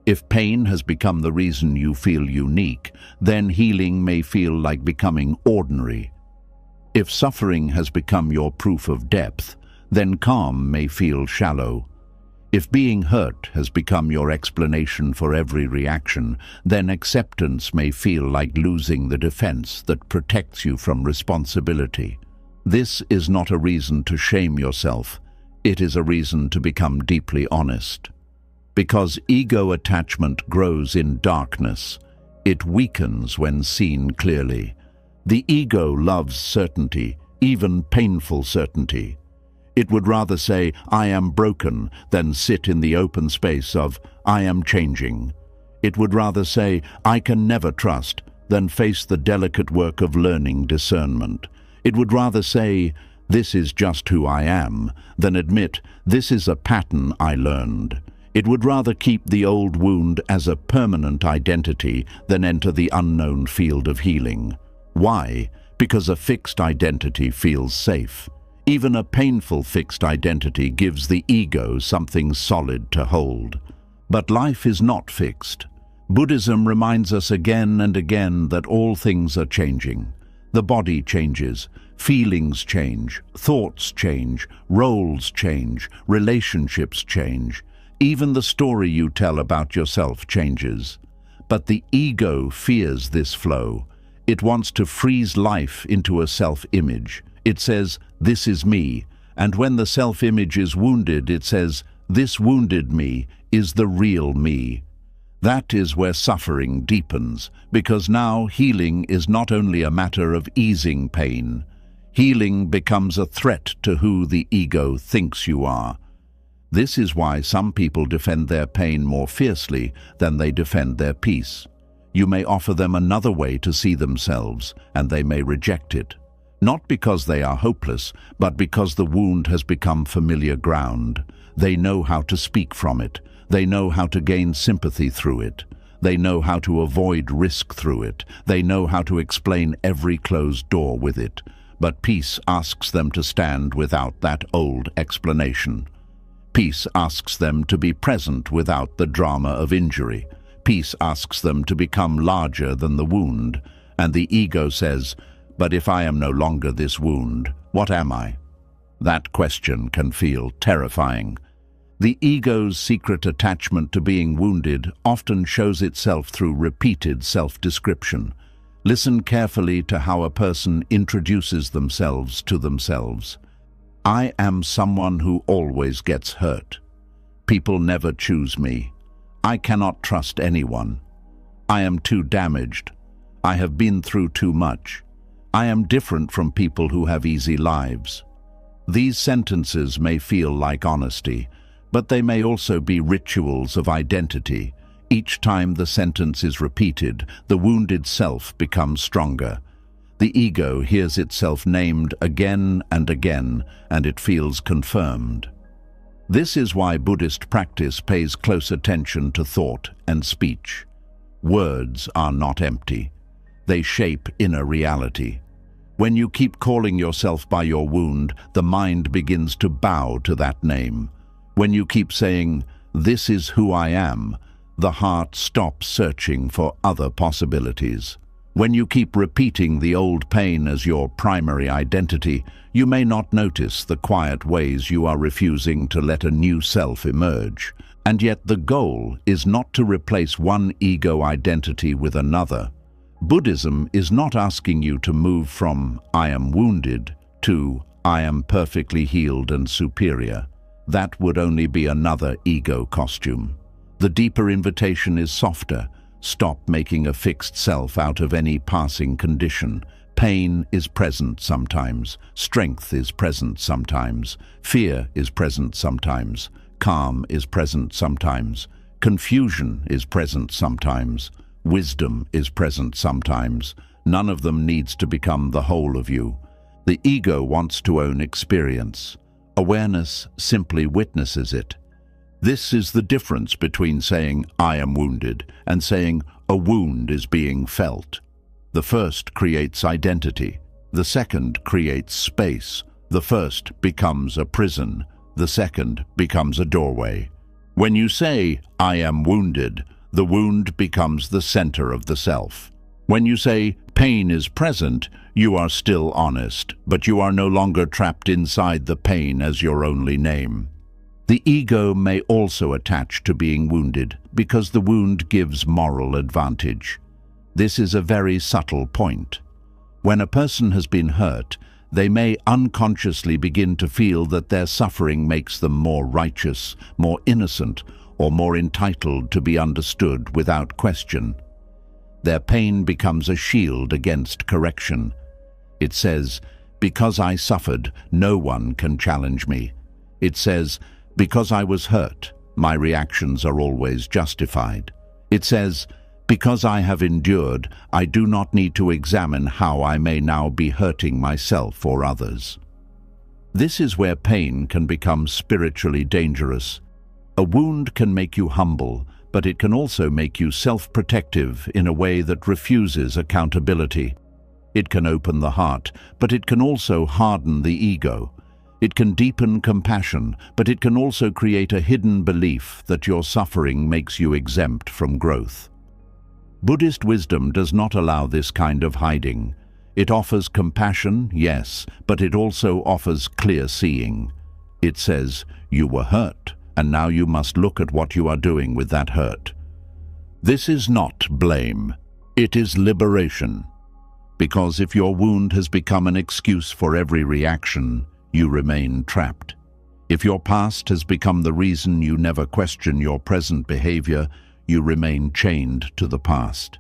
S1: If pain has become the reason you feel unique, then healing may feel like becoming ordinary. If suffering has become your proof of depth, then calm may feel shallow. If being hurt has become your explanation for every reaction, then acceptance may feel like losing the defense that protects you from responsibility. This is not a reason to shame yourself. It is a reason to become deeply honest. Because ego attachment grows in darkness, it weakens when seen clearly. The ego loves certainty, even painful certainty. It would rather say, I am broken, than sit in the open space of, I am changing. It would rather say, I can never trust, than face the delicate work of learning discernment. It would rather say, this is just who I am, than admit, this is a pattern I learned. It would rather keep the old wound as a permanent identity than enter the unknown field of healing. Why? Because a fixed identity feels safe. Even a painful fixed identity gives the ego something solid to hold. But life is not fixed. Buddhism reminds us again and again that all things are changing. The body changes, feelings change, thoughts change, roles change, relationships change. Even the story you tell about yourself changes. But the ego fears this flow. It wants to freeze life into a self-image. It says, this is me. And when the self-image is wounded, it says, this wounded me is the real me. That is where suffering deepens, because now healing is not only a matter of easing pain. Healing becomes a threat to who the ego thinks you are. This is why some people defend their pain more fiercely than they defend their peace. You may offer them another way to see themselves, and they may reject it. Not because they are hopeless, but because the wound has become familiar ground. They know how to speak from it. They know how to gain sympathy through it. They know how to avoid risk through it. They know how to explain every closed door with it. But peace asks them to stand without that old explanation. Peace asks them to be present without the drama of injury. Peace asks them to become larger than the wound. And the ego says, but if I am no longer this wound, what am I? That question can feel terrifying. The ego's secret attachment to being wounded often shows itself through repeated self-description. Listen carefully to how a person introduces themselves to themselves. I am someone who always gets hurt. People never choose me. I cannot trust anyone. I am too damaged. I have been through too much. I am different from people who have easy lives. These sentences may feel like honesty, but they may also be rituals of identity. Each time the sentence is repeated, the wounded self becomes stronger. The ego hears itself named again and again, and it feels confirmed. This is why Buddhist practice pays close attention to thought and speech. Words are not empty. They shape inner reality. When you keep calling yourself by your wound, the mind begins to bow to that name. When you keep saying, "This is who I am," the heart stops searching for other possibilities. When you keep repeating the old pain as your primary identity, you may not notice the quiet ways you are refusing to let a new self emerge. And yet the goal is not to replace one ego identity with another. Buddhism is not asking you to move from "I am wounded" to "I am perfectly healed and superior." That would only be another ego costume. The deeper invitation is softer. Stop making a fixed self out of any passing condition. Pain is present sometimes. Strength is present sometimes. Fear is present sometimes. Calm is present sometimes. Confusion is present sometimes. Wisdom is present sometimes. None of them needs to become the whole of you. The ego wants to own experience. Awareness simply witnesses it. This is the difference between saying, "I am wounded," and saying, "A wound is being felt." The first creates identity. The second creates space. The first becomes a prison. The second becomes a doorway. When you say, "I am wounded," the wound becomes the center of the self. When you say, "Pain is present," you are still honest, but you are no longer trapped inside the pain as your only name. The ego may also attach to being wounded because the wound gives moral advantage. This is a very subtle point. When a person has been hurt, they may unconsciously begin to feel that their suffering makes them more righteous, more innocent, or more entitled to be understood without question. Their pain becomes a shield against correction. It says, "Because I suffered, no one can challenge me." It says, "Because I was hurt, my reactions are always justified." It says, "Because I have endured, I do not need to examine how I may now be hurting myself or others." This is where pain can become spiritually dangerous. A wound can make you humble, but it can also make you self-protective in a way that refuses accountability. It can open the heart, but it can also harden the ego. It can deepen compassion, but it can also create a hidden belief that your suffering makes you exempt from growth. Buddhist wisdom does not allow this kind of hiding. It offers compassion, yes, but it also offers clear seeing. It says, "You were hurt, and now you must look at what you are doing with that hurt." This is not blame. It is liberation. Because if your wound has become an excuse for every reaction, you remain trapped. If your past has become the reason you never question your present behavior, you remain chained to the past.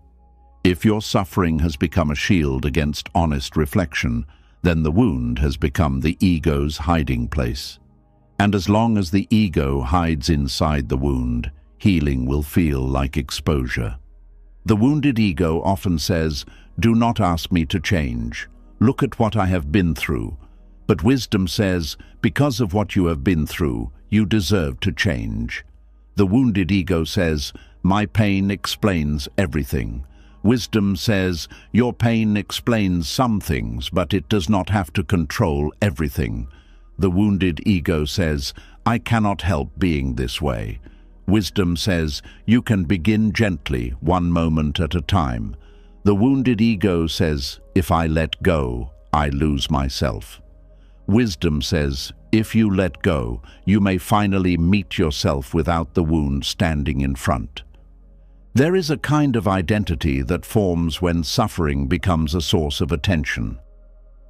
S1: If your suffering has become a shield against honest reflection, then the wound has become the ego's hiding place. And as long as the ego hides inside the wound, healing will feel like exposure. The wounded ego often says, "Do not ask me to change. Look at what I have been through." But wisdom says, "Because of what you have been through, you deserve to change." The wounded ego says, "My pain explains everything." Wisdom says, "Your pain explains some things, but it does not have to control everything." The wounded ego says, "I cannot help being this way." Wisdom says, "You can begin gently, one moment at a time." The wounded ego says, "If I let go, I lose myself." Wisdom says, "If you let go, you may finally meet yourself without the wound standing in front." There is a kind of identity that forms when suffering becomes a source of attention.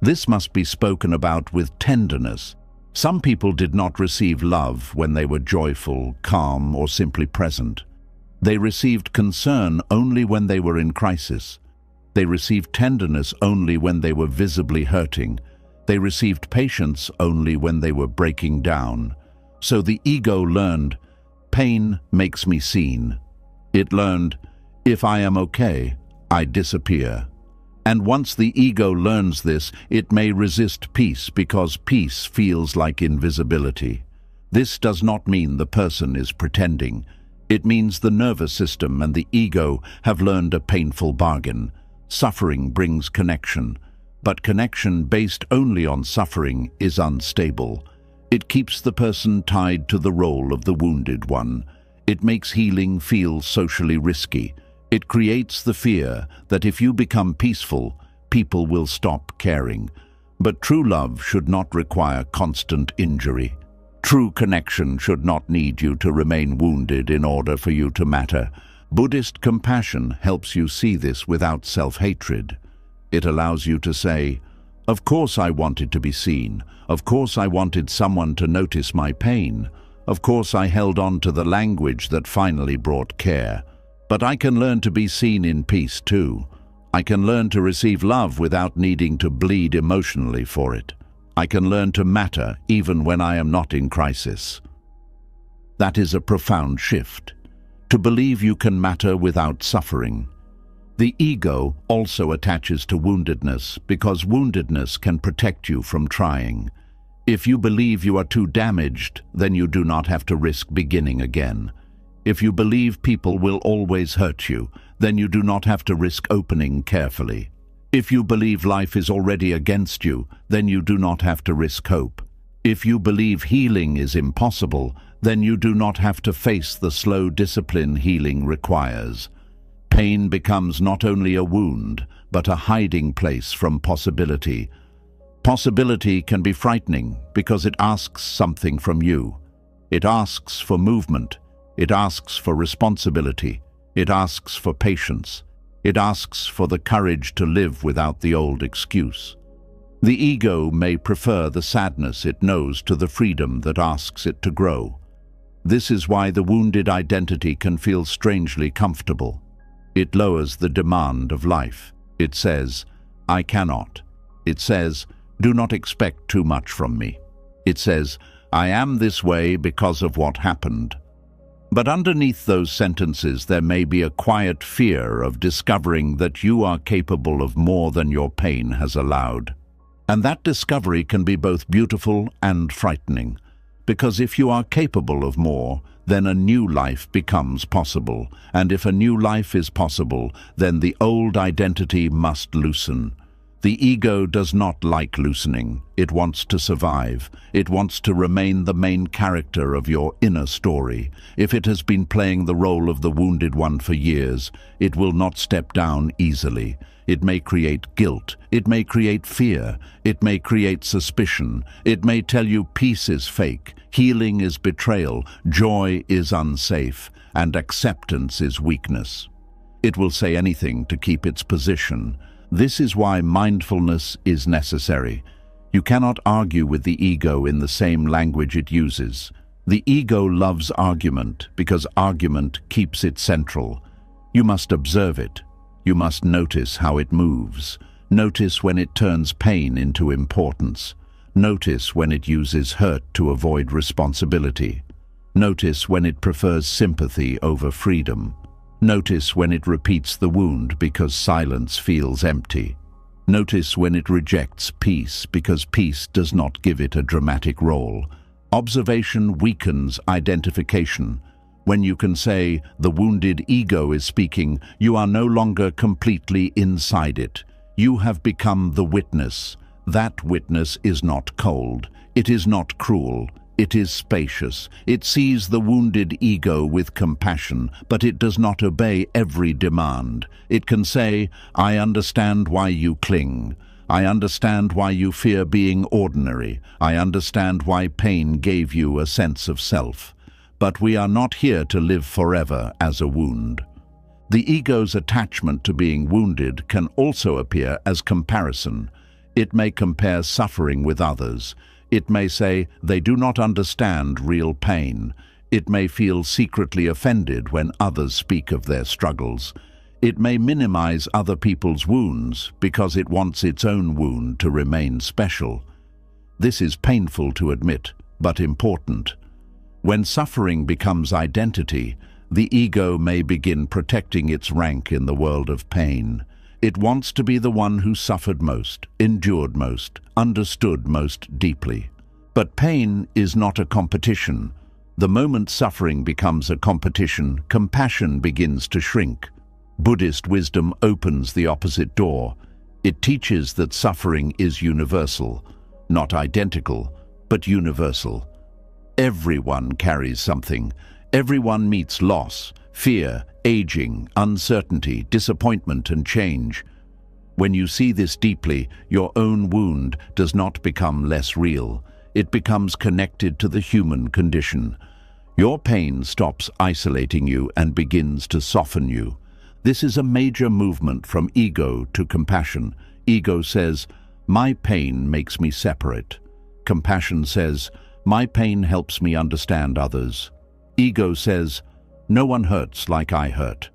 S1: This must be spoken about with tenderness. Some people did not receive love when they were joyful, calm, or simply present. They received concern only when they were in crisis. They received tenderness only when they were visibly hurting. They received patience only when they were breaking down. So the ego learned, pain makes me seen. It learned, if I am okay, I disappear. And once the ego learns this, it may resist peace because peace feels like invisibility. This does not mean the person is pretending. It means the nervous system and the ego have learned a painful bargain. Suffering brings connection, but connection based only on suffering is unstable. It keeps the person tied to the role of the wounded one. It makes healing feel socially risky. It creates the fear that if you become peaceful, people will stop caring. But true love should not require constant injury. True connection should not need you to remain wounded in order for you to matter. Buddhist compassion helps you see this without self-hatred. It allows you to say, of course I wanted to be seen. Of course I wanted someone to notice my pain. Of course I held on to the language that finally brought care. But I can learn to be seen in peace too. I can learn to receive love without needing to bleed emotionally for it. I can learn to matter even when I am not in crisis. That is a profound shift. To believe you can matter without suffering. The ego also attaches to woundedness because woundedness can protect you from trying. If you believe you are too damaged, then you do not have to risk beginning again. If you believe people will always hurt you, then you do not have to risk opening carefully. If you believe life is already against you, then you do not have to risk hope. If you believe healing is impossible, then you do not have to face the slow discipline healing requires. Pain becomes not only a wound, but a hiding place from possibility. Possibility can be frightening because it asks something from you. It asks for movement. It asks for responsibility. It asks for patience. It asks for the courage to live without the old excuse. The ego may prefer the sadness it knows to the freedom that asks it to grow. This is why the wounded identity can feel strangely comfortable. It lowers the demand of life. It says, I cannot. It says, do not expect too much from me. It says, I am this way because of what happened. But underneath those sentences there may be a quiet fear of discovering that you are capable of more than your pain has allowed. And that discovery can be both beautiful and frightening, because if you are capable of more, then a new life becomes possible, and if a new life is possible, then the old identity must loosen. The ego does not like loosening. It wants to survive. It wants to remain the main character of your inner story. If it has been playing the role of the wounded one for years, it will not step down easily. It may create guilt. It may create fear. It may create suspicion. It may tell you peace is fake, healing is betrayal, joy is unsafe, and acceptance is weakness. It will say anything to keep its position. This is why mindfulness is necessary. You cannot argue with the ego in the same language it uses. The ego loves argument because argument keeps it central. You must observe it. You must notice how it moves. Notice when it turns pain into importance. Notice when it uses hurt to avoid responsibility. Notice when it prefers sympathy over freedom. Notice when it repeats the wound because silence feels empty. Notice when it rejects peace because peace does not give it a dramatic role. Observation weakens identification. When you can say, the wounded ego is speaking, you are no longer completely inside it. You have become the witness. That witness is not cold. It is not cruel. It is spacious. It sees the wounded ego with compassion, but it does not obey every demand. It can say, I understand why you cling. I understand why you fear being ordinary. I understand why pain gave you a sense of self. But we are not here to live forever as a wound. The ego's attachment to being wounded can also appear as comparison. It may compare suffering with others. It may say they do not understand real pain. It may feel secretly offended when others speak of their struggles. It may minimize other people's wounds because it wants its own wound to remain special. This is painful to admit, but important. When suffering becomes identity, the ego may begin protecting its rank in the world of pain. It wants to be the one who suffered most, endured most, understood most deeply. But pain is not a competition. The moment suffering becomes a competition, compassion begins to shrink. Buddhist wisdom opens the opposite door. It teaches that suffering is universal, not identical, but universal. Everyone carries something. Everyone meets loss, fear, aging, uncertainty, disappointment, and change. When you see this deeply, your own wound does not become less real. It becomes connected to the human condition. Your pain stops isolating you and begins to soften you. This is a major movement from ego to compassion. Ego says, "My pain makes me separate." Compassion says, "My pain helps me understand others." Ego says, "No one hurts like I hurt."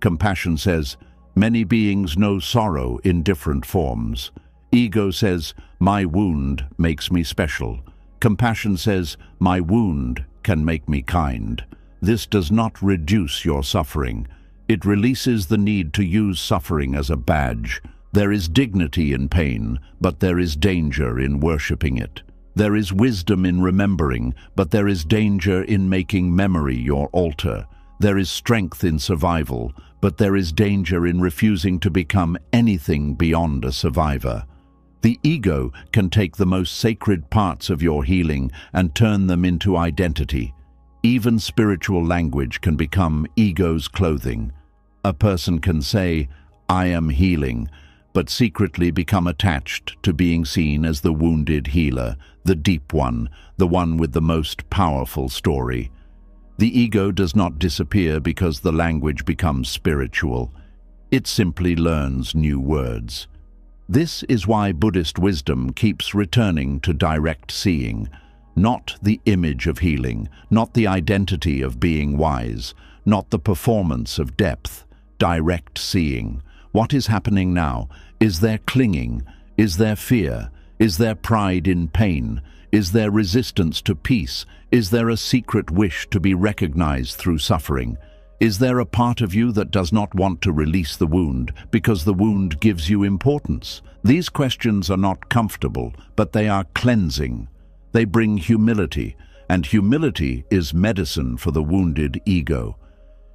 S1: Compassion says, "Many beings know sorrow in different forms." Ego says, "My wound makes me special." Compassion says, "My wound can make me kind." This does not reduce your suffering. It releases the need to use suffering as a badge. There is dignity in pain, but there is danger in worshipping it. There is wisdom in remembering, but there is danger in making memory your altar. There is strength in survival, but there is danger in refusing to become anything beyond a survivor. The ego can take the most sacred parts of your healing and turn them into identity. Even spiritual language can become ego's clothing. A person can say, "I am healing," but secretly become attached to being seen as the wounded healer, the deep one, the one with the most powerful story. The ego does not disappear because the language becomes spiritual. It simply learns new words. This is why Buddhist wisdom keeps returning to direct seeing, not the image of healing, not the identity of being wise, not the performance of depth, direct seeing. What is happening now? Is there clinging? Is there fear? Is there pride in pain? Is there resistance to peace? Is there a secret wish to be recognized through suffering? Is there a part of you that does not want to release the wound because the wound gives you importance? These questions are not comfortable, but they are cleansing. They bring humility, and humility is medicine for the wounded ego.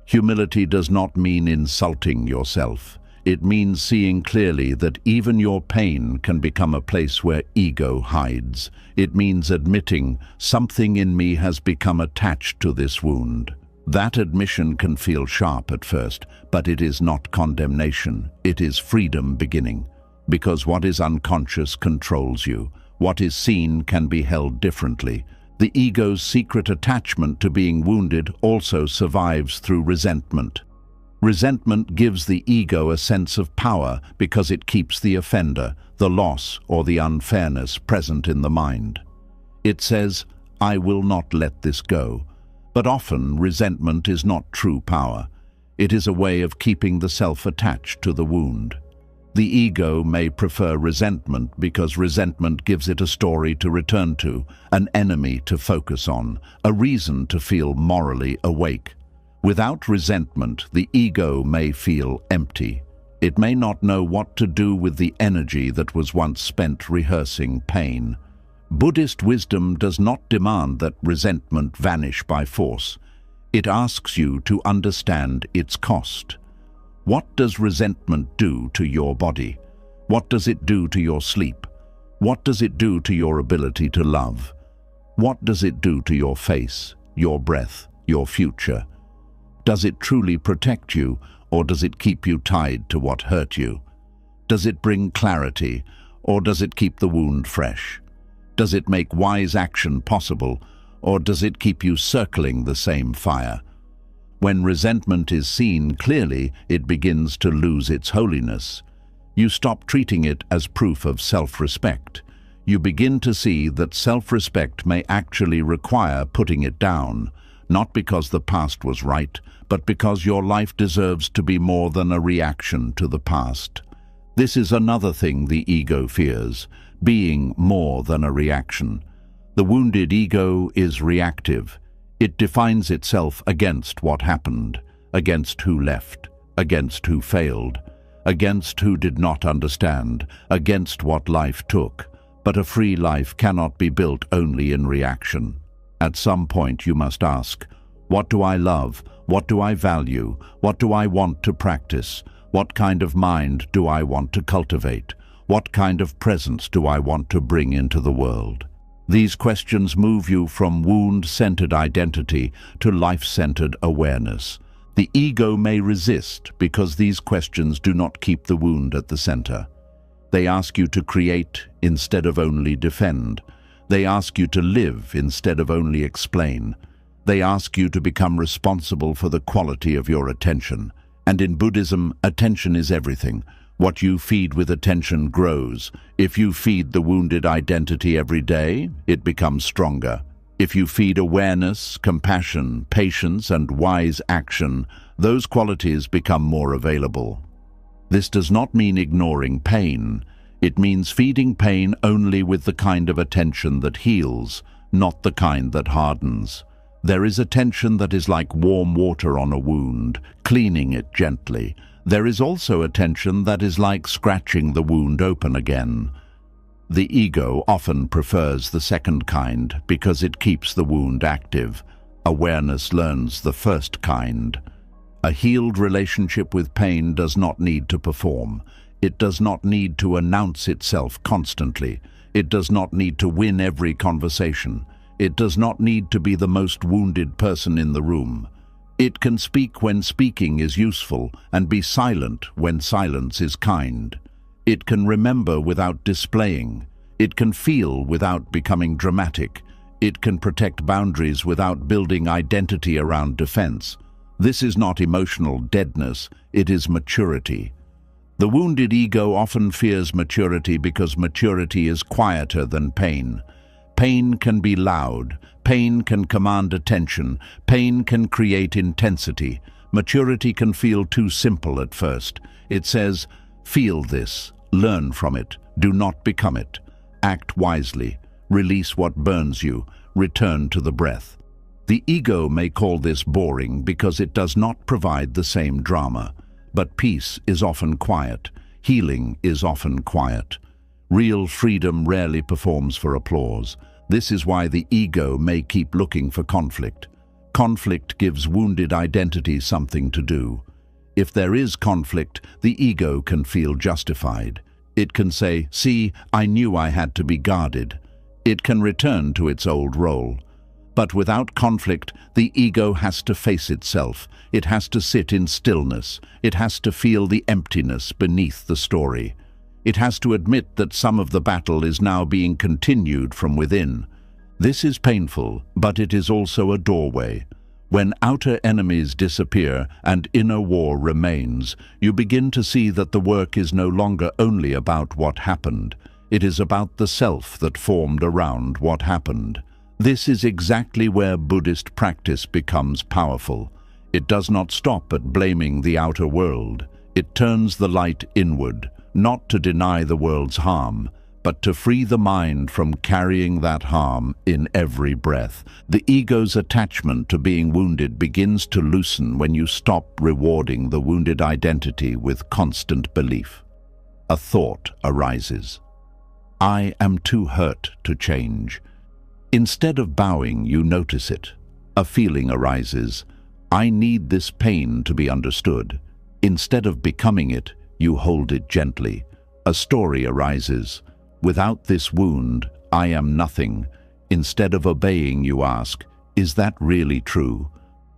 S1: Humility does not mean insulting yourself. It means seeing clearly that even your pain can become a place where ego hides. It means admitting, "Something in me has become attached to this wound." That admission can feel sharp at first, but it is not condemnation. It is freedom beginning. Because what is unconscious controls you. What is seen can be held differently. The ego's secret attachment to being wounded also survives through resentment. Resentment gives the ego a sense of power because it keeps the offender, the loss or the unfairness present in the mind. It says, "I will not let this go." But often resentment is not true power. It is a way of keeping the self attached to the wound. The ego may prefer resentment because resentment gives it a story to return to, an enemy to focus on, a reason to feel morally awake. Without resentment, the ego may feel empty. It may not know what to do with the energy that was once spent rehearsing pain. Buddhist wisdom does not demand that resentment vanish by force. It asks you to understand its cost. What does resentment do to your body? What does it do to your sleep? What does it do to your ability to love? What does it do to your face, your breath, your future? Does it truly protect you, or does it keep you tied to what hurt you? Does it bring clarity, or does it keep the wound fresh? Does it make wise action possible, or does it keep you circling the same fire? When resentment is seen clearly, it begins to lose its holiness. You stop treating it as proof of self-respect. You begin to see that self-respect may actually require putting it down, not because the past was right, but because your life deserves to be more than a reaction to the past. This is another thing the ego fears, being more than a reaction. The wounded ego is reactive. It defines itself against what happened, against who left, against who failed, against who did not understand, against what life took. But a free life cannot be built only in reaction. At some point you must ask, what do I love? What do I value? What do I want to practice? What kind of mind do I want to cultivate? What kind of presence do I want to bring into the world? These questions move you from wound-centered identity to life-centered awareness. The ego may resist because these questions do not keep the wound at the center. They ask you to create instead of only defend. They ask you to live instead of only explain. They ask you to become responsible for the quality of your attention. And in Buddhism, attention is everything. What you feed with attention grows. If you feed the wounded identity every day, it becomes stronger. If you feed awareness, compassion, patience, and wise action, those qualities become more available. This does not mean ignoring pain. It means feeding pain only with the kind of attention that heals, not the kind that hardens. There is attention that is like warm water on a wound, cleaning it gently. There is also attention that is like scratching the wound open again. The ego often prefers the second kind because it keeps the wound active. Awareness learns the first kind. A healed relationship with pain does not need to perform. It does not need to announce itself constantly. It does not need to win every conversation. It does not need to be the most wounded person in the room. It can speak when speaking is useful and be silent when silence is kind. It can remember without displaying. It can feel without becoming dramatic. It can protect boundaries without building identity around defense. This is not emotional deadness, it is maturity. The wounded ego often fears maturity because maturity is quieter than pain. Pain can be loud. Pain can command attention. Pain can create intensity. Maturity can feel too simple at first. It says, feel this, learn from it, do not become it. Act wisely, release what burns you, return to the breath. The ego may call this boring because it does not provide the same drama. But peace is often quiet. Healing is often quiet. Real freedom rarely performs for applause. This is why the ego may keep looking for conflict. Conflict gives wounded identity something to do. If there is conflict, the ego can feel justified. It can say, see, I knew I had to be guarded. It can return to its old role. But without conflict, the ego has to face itself. It has to sit in stillness. It has to feel the emptiness beneath the story. It has to admit that some of the battle is now being continued from within. This is painful, but it is also a doorway. When outer enemies disappear and inner war remains, you begin to see that the work is no longer only about what happened. It is about the self that formed around what happened. This is exactly where Buddhist practice becomes powerful. It does not stop at blaming the outer world. It turns the light inward, not to deny the world's harm, but to free the mind from carrying that harm in every breath. The ego's attachment to being wounded begins to loosen when you stop rewarding the wounded identity with constant belief. A thought arises. I am too hurt to change. Instead of bowing, you notice it. A feeling arises. I need this pain to be understood. Instead of becoming it, you hold it gently. A story arises. Without this wound, I am nothing. Instead of obeying, you ask, is that really true?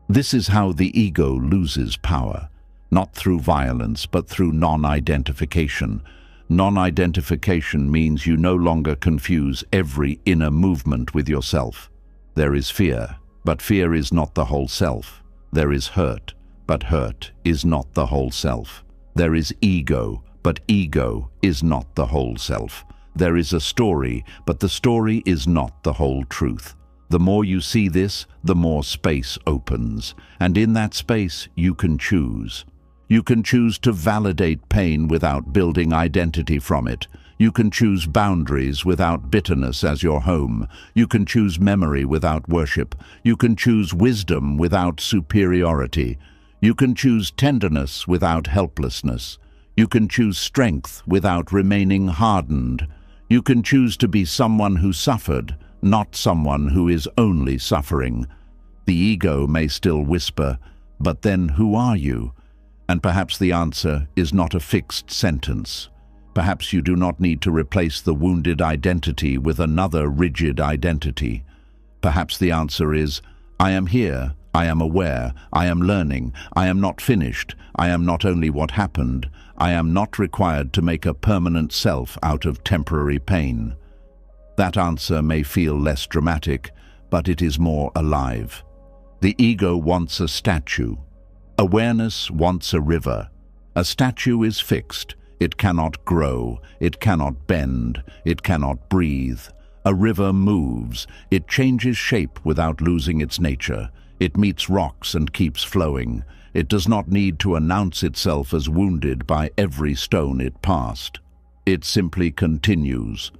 S1: This is how the ego loses power, not through violence, but through non-identification. Non-identification means you no longer confuse every inner movement with yourself. There is fear, but fear is not the whole self. There is hurt, but hurt is not the whole self. There is ego, but ego is not the whole self. There is a story, but the story is not the whole truth. The more you see this, the more space opens, and in that space you can choose. You can choose to validate pain without building identity from it. You can choose boundaries without bitterness as your home. You can choose memory without worship. You can choose wisdom without superiority. You can choose tenderness without helplessness. You can choose strength without remaining hardened. You can choose to be someone who suffered, not someone who is only suffering. The ego may still whisper, but then who are you? And perhaps the answer is not a fixed sentence. Perhaps you do not need to replace the wounded identity with another rigid identity. Perhaps the answer is, I am here, I am aware, I am learning, I am not finished, I am not only what happened, I am not required to make a permanent self out of temporary pain. That answer may feel less dramatic, but it is more alive. The ego wants a statue. Awareness wants a river. A statue is fixed. It cannot grow. It cannot bend. It cannot breathe. A river moves. It changes shape without losing its nature. It meets rocks and keeps flowing. It does not need to announce itself as wounded by every stone it passed. It simply continues.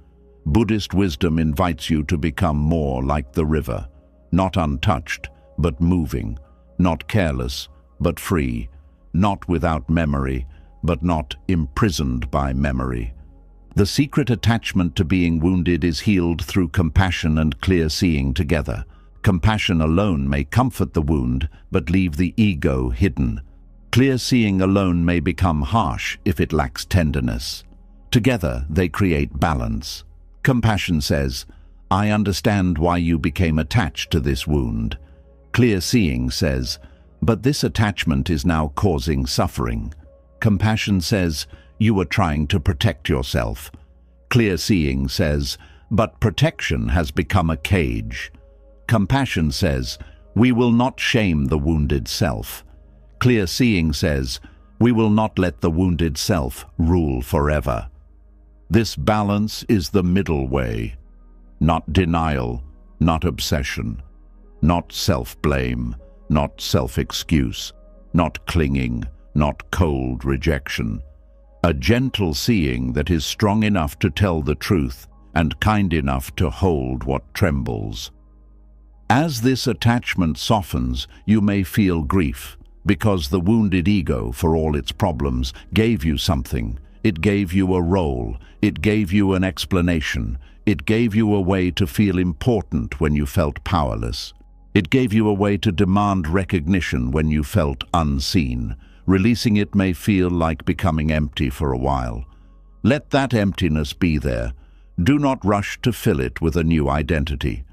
S1: Buddhist wisdom invites you to become more like the river, not untouched, but moving, not careless, but free, not without memory, but not imprisoned by memory. The secret attachment to being wounded is healed through compassion and clear seeing together. Compassion alone may comfort the wound, but leave the ego hidden. Clear seeing alone may become harsh if it lacks tenderness. Together, they create balance. Compassion says, I understand why you became attached to this wound. Clear seeing says, but this attachment is now causing suffering. Compassion says, you are trying to protect yourself. Clear seeing says, but protection has become a cage. Compassion says, we will not shame the wounded self. Clear seeing says, we will not let the wounded self rule forever. This balance is the middle way. Not denial, not obsession, not self-blame, not self-excuse, not clinging, not cold rejection. A gentle seeing that is strong enough to tell the truth and kind enough to hold what trembles. As this attachment softens, you may feel grief, because the wounded ego, for all its problems, gave you something. It gave you a role. It gave you an explanation. It gave you a way to feel important when you felt powerless. It gave you a way to demand recognition when you felt unseen. Releasing it may feel like becoming empty for a while. Let that emptiness be there. Do not rush to fill it with a new identity.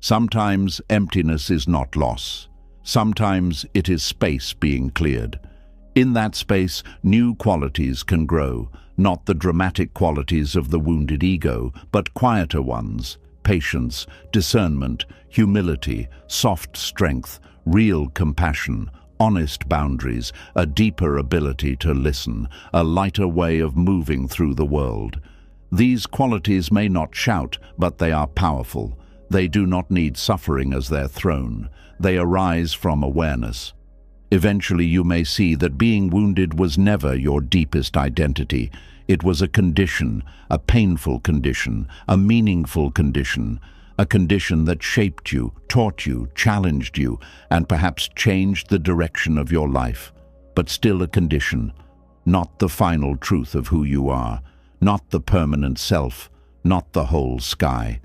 S1: Sometimes emptiness is not loss. Sometimes it is space being cleared. In that space, new qualities can grow, not the dramatic qualities of the wounded ego, but quieter ones: patience, discernment, humility, soft strength, real compassion, honest boundaries, a deeper ability to listen, a lighter way of moving through the world. These qualities may not shout, but they are powerful. They do not need suffering as their throne. They arise from awareness. Eventually you may see that being wounded was never your deepest identity. It was a condition, a painful condition, a meaningful condition, a condition that shaped you, taught you, challenged you, and perhaps changed the direction of your life. But still a condition, not the final truth of who you are, not the permanent self, not the whole sky.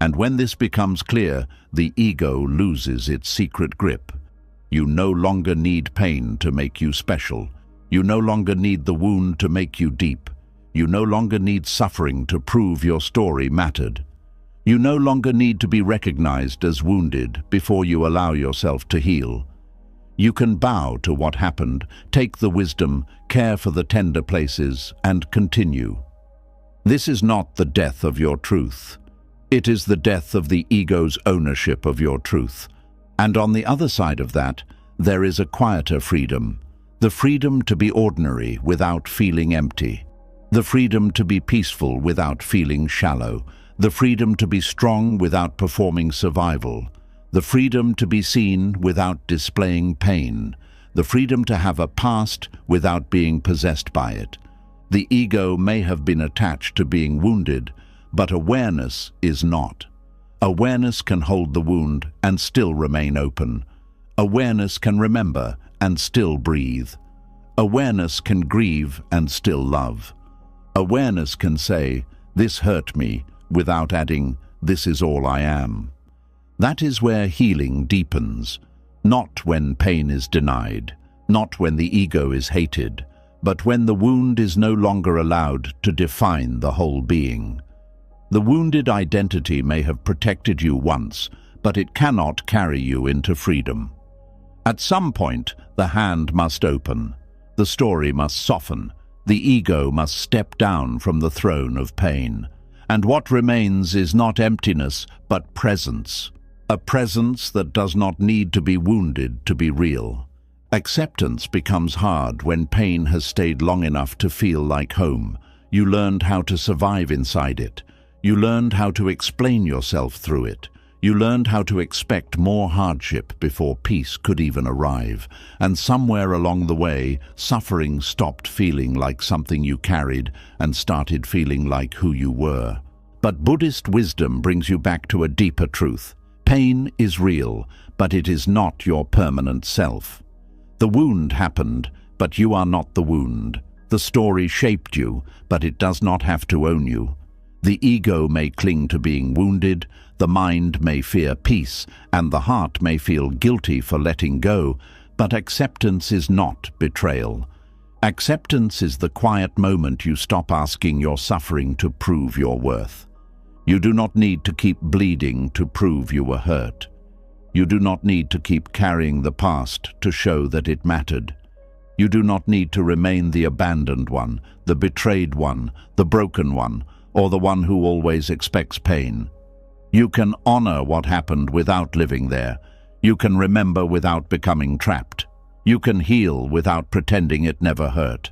S1: And when this becomes clear, the ego loses its secret grip. You no longer need pain to make you special. You no longer need the wound to make you deep. You no longer need suffering to prove your story mattered. You no longer need to be recognized as wounded before you allow yourself to heal. You can bow to what happened, take the wisdom, care for the tender places, and continue. This is not the death of your truth. It is the death of the ego's ownership of your truth. And on the other side of that, there is a quieter freedom. The freedom to be ordinary without feeling empty. The freedom to be peaceful without feeling shallow. the freedom to be strong without performing survival, the freedom to be seen without displaying pain, the freedom to have a past without being possessed by it. The ego may have been attached to being wounded, but awareness is not. Awareness can hold the wound and still remain open. Awareness can remember and still breathe. Awareness can grieve and still love. Awareness can say, "This hurt me," without adding, "This is all I am." That is where healing deepens, not when pain is denied, not when the ego is hated, but when the wound is no longer allowed to define the whole being. The wounded identity may have protected you once, but it cannot carry you into freedom. At some point, the hand must open, the story must soften, the ego must step down from the throne of pain. And what remains is not emptiness, but presence. A presence that does not need to be wounded to be real. Acceptance becomes hard when pain has stayed long enough to feel like home. You learned how to survive inside it. You learned how to explain yourself through it. You learned how to expect more hardship before peace could even arrive. And somewhere along the way, suffering stopped feeling like something you carried and started feeling like who you were. But Buddhist wisdom brings you back to a deeper truth. Pain is real, but it is not your permanent self. The wound happened, but you are not the wound. The story shaped you, but it does not have to own you. The ego may cling to being wounded, the mind may fear peace, and the heart may feel guilty for letting go, but acceptance is not betrayal. Acceptance is the quiet moment you stop asking your suffering to prove your worth. You do not need to keep bleeding to prove you were hurt. You do not need to keep carrying the past to show that it mattered. You do not need to remain the abandoned one, the betrayed one, the broken one, or the one who always expects pain. You can honor what happened without living there. You can remember without becoming trapped. You can heal without pretending it never hurt.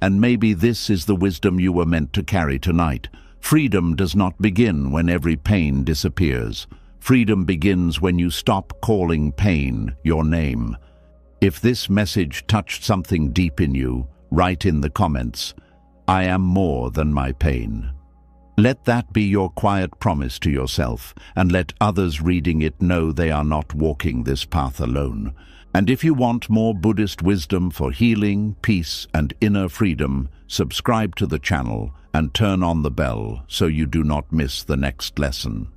S1: And maybe this is the wisdom you were meant to carry tonight. Freedom does not begin when every pain disappears. Freedom begins when you stop calling pain your name. If this message touched something deep in you, write in the comments, "I am more than my pain." Let that be your quiet promise to yourself, and let others reading it know they are not walking this path alone. And if you want more Buddhist wisdom for healing, peace, and inner freedom, subscribe to the channel and turn on the bell so you do not miss the next lesson.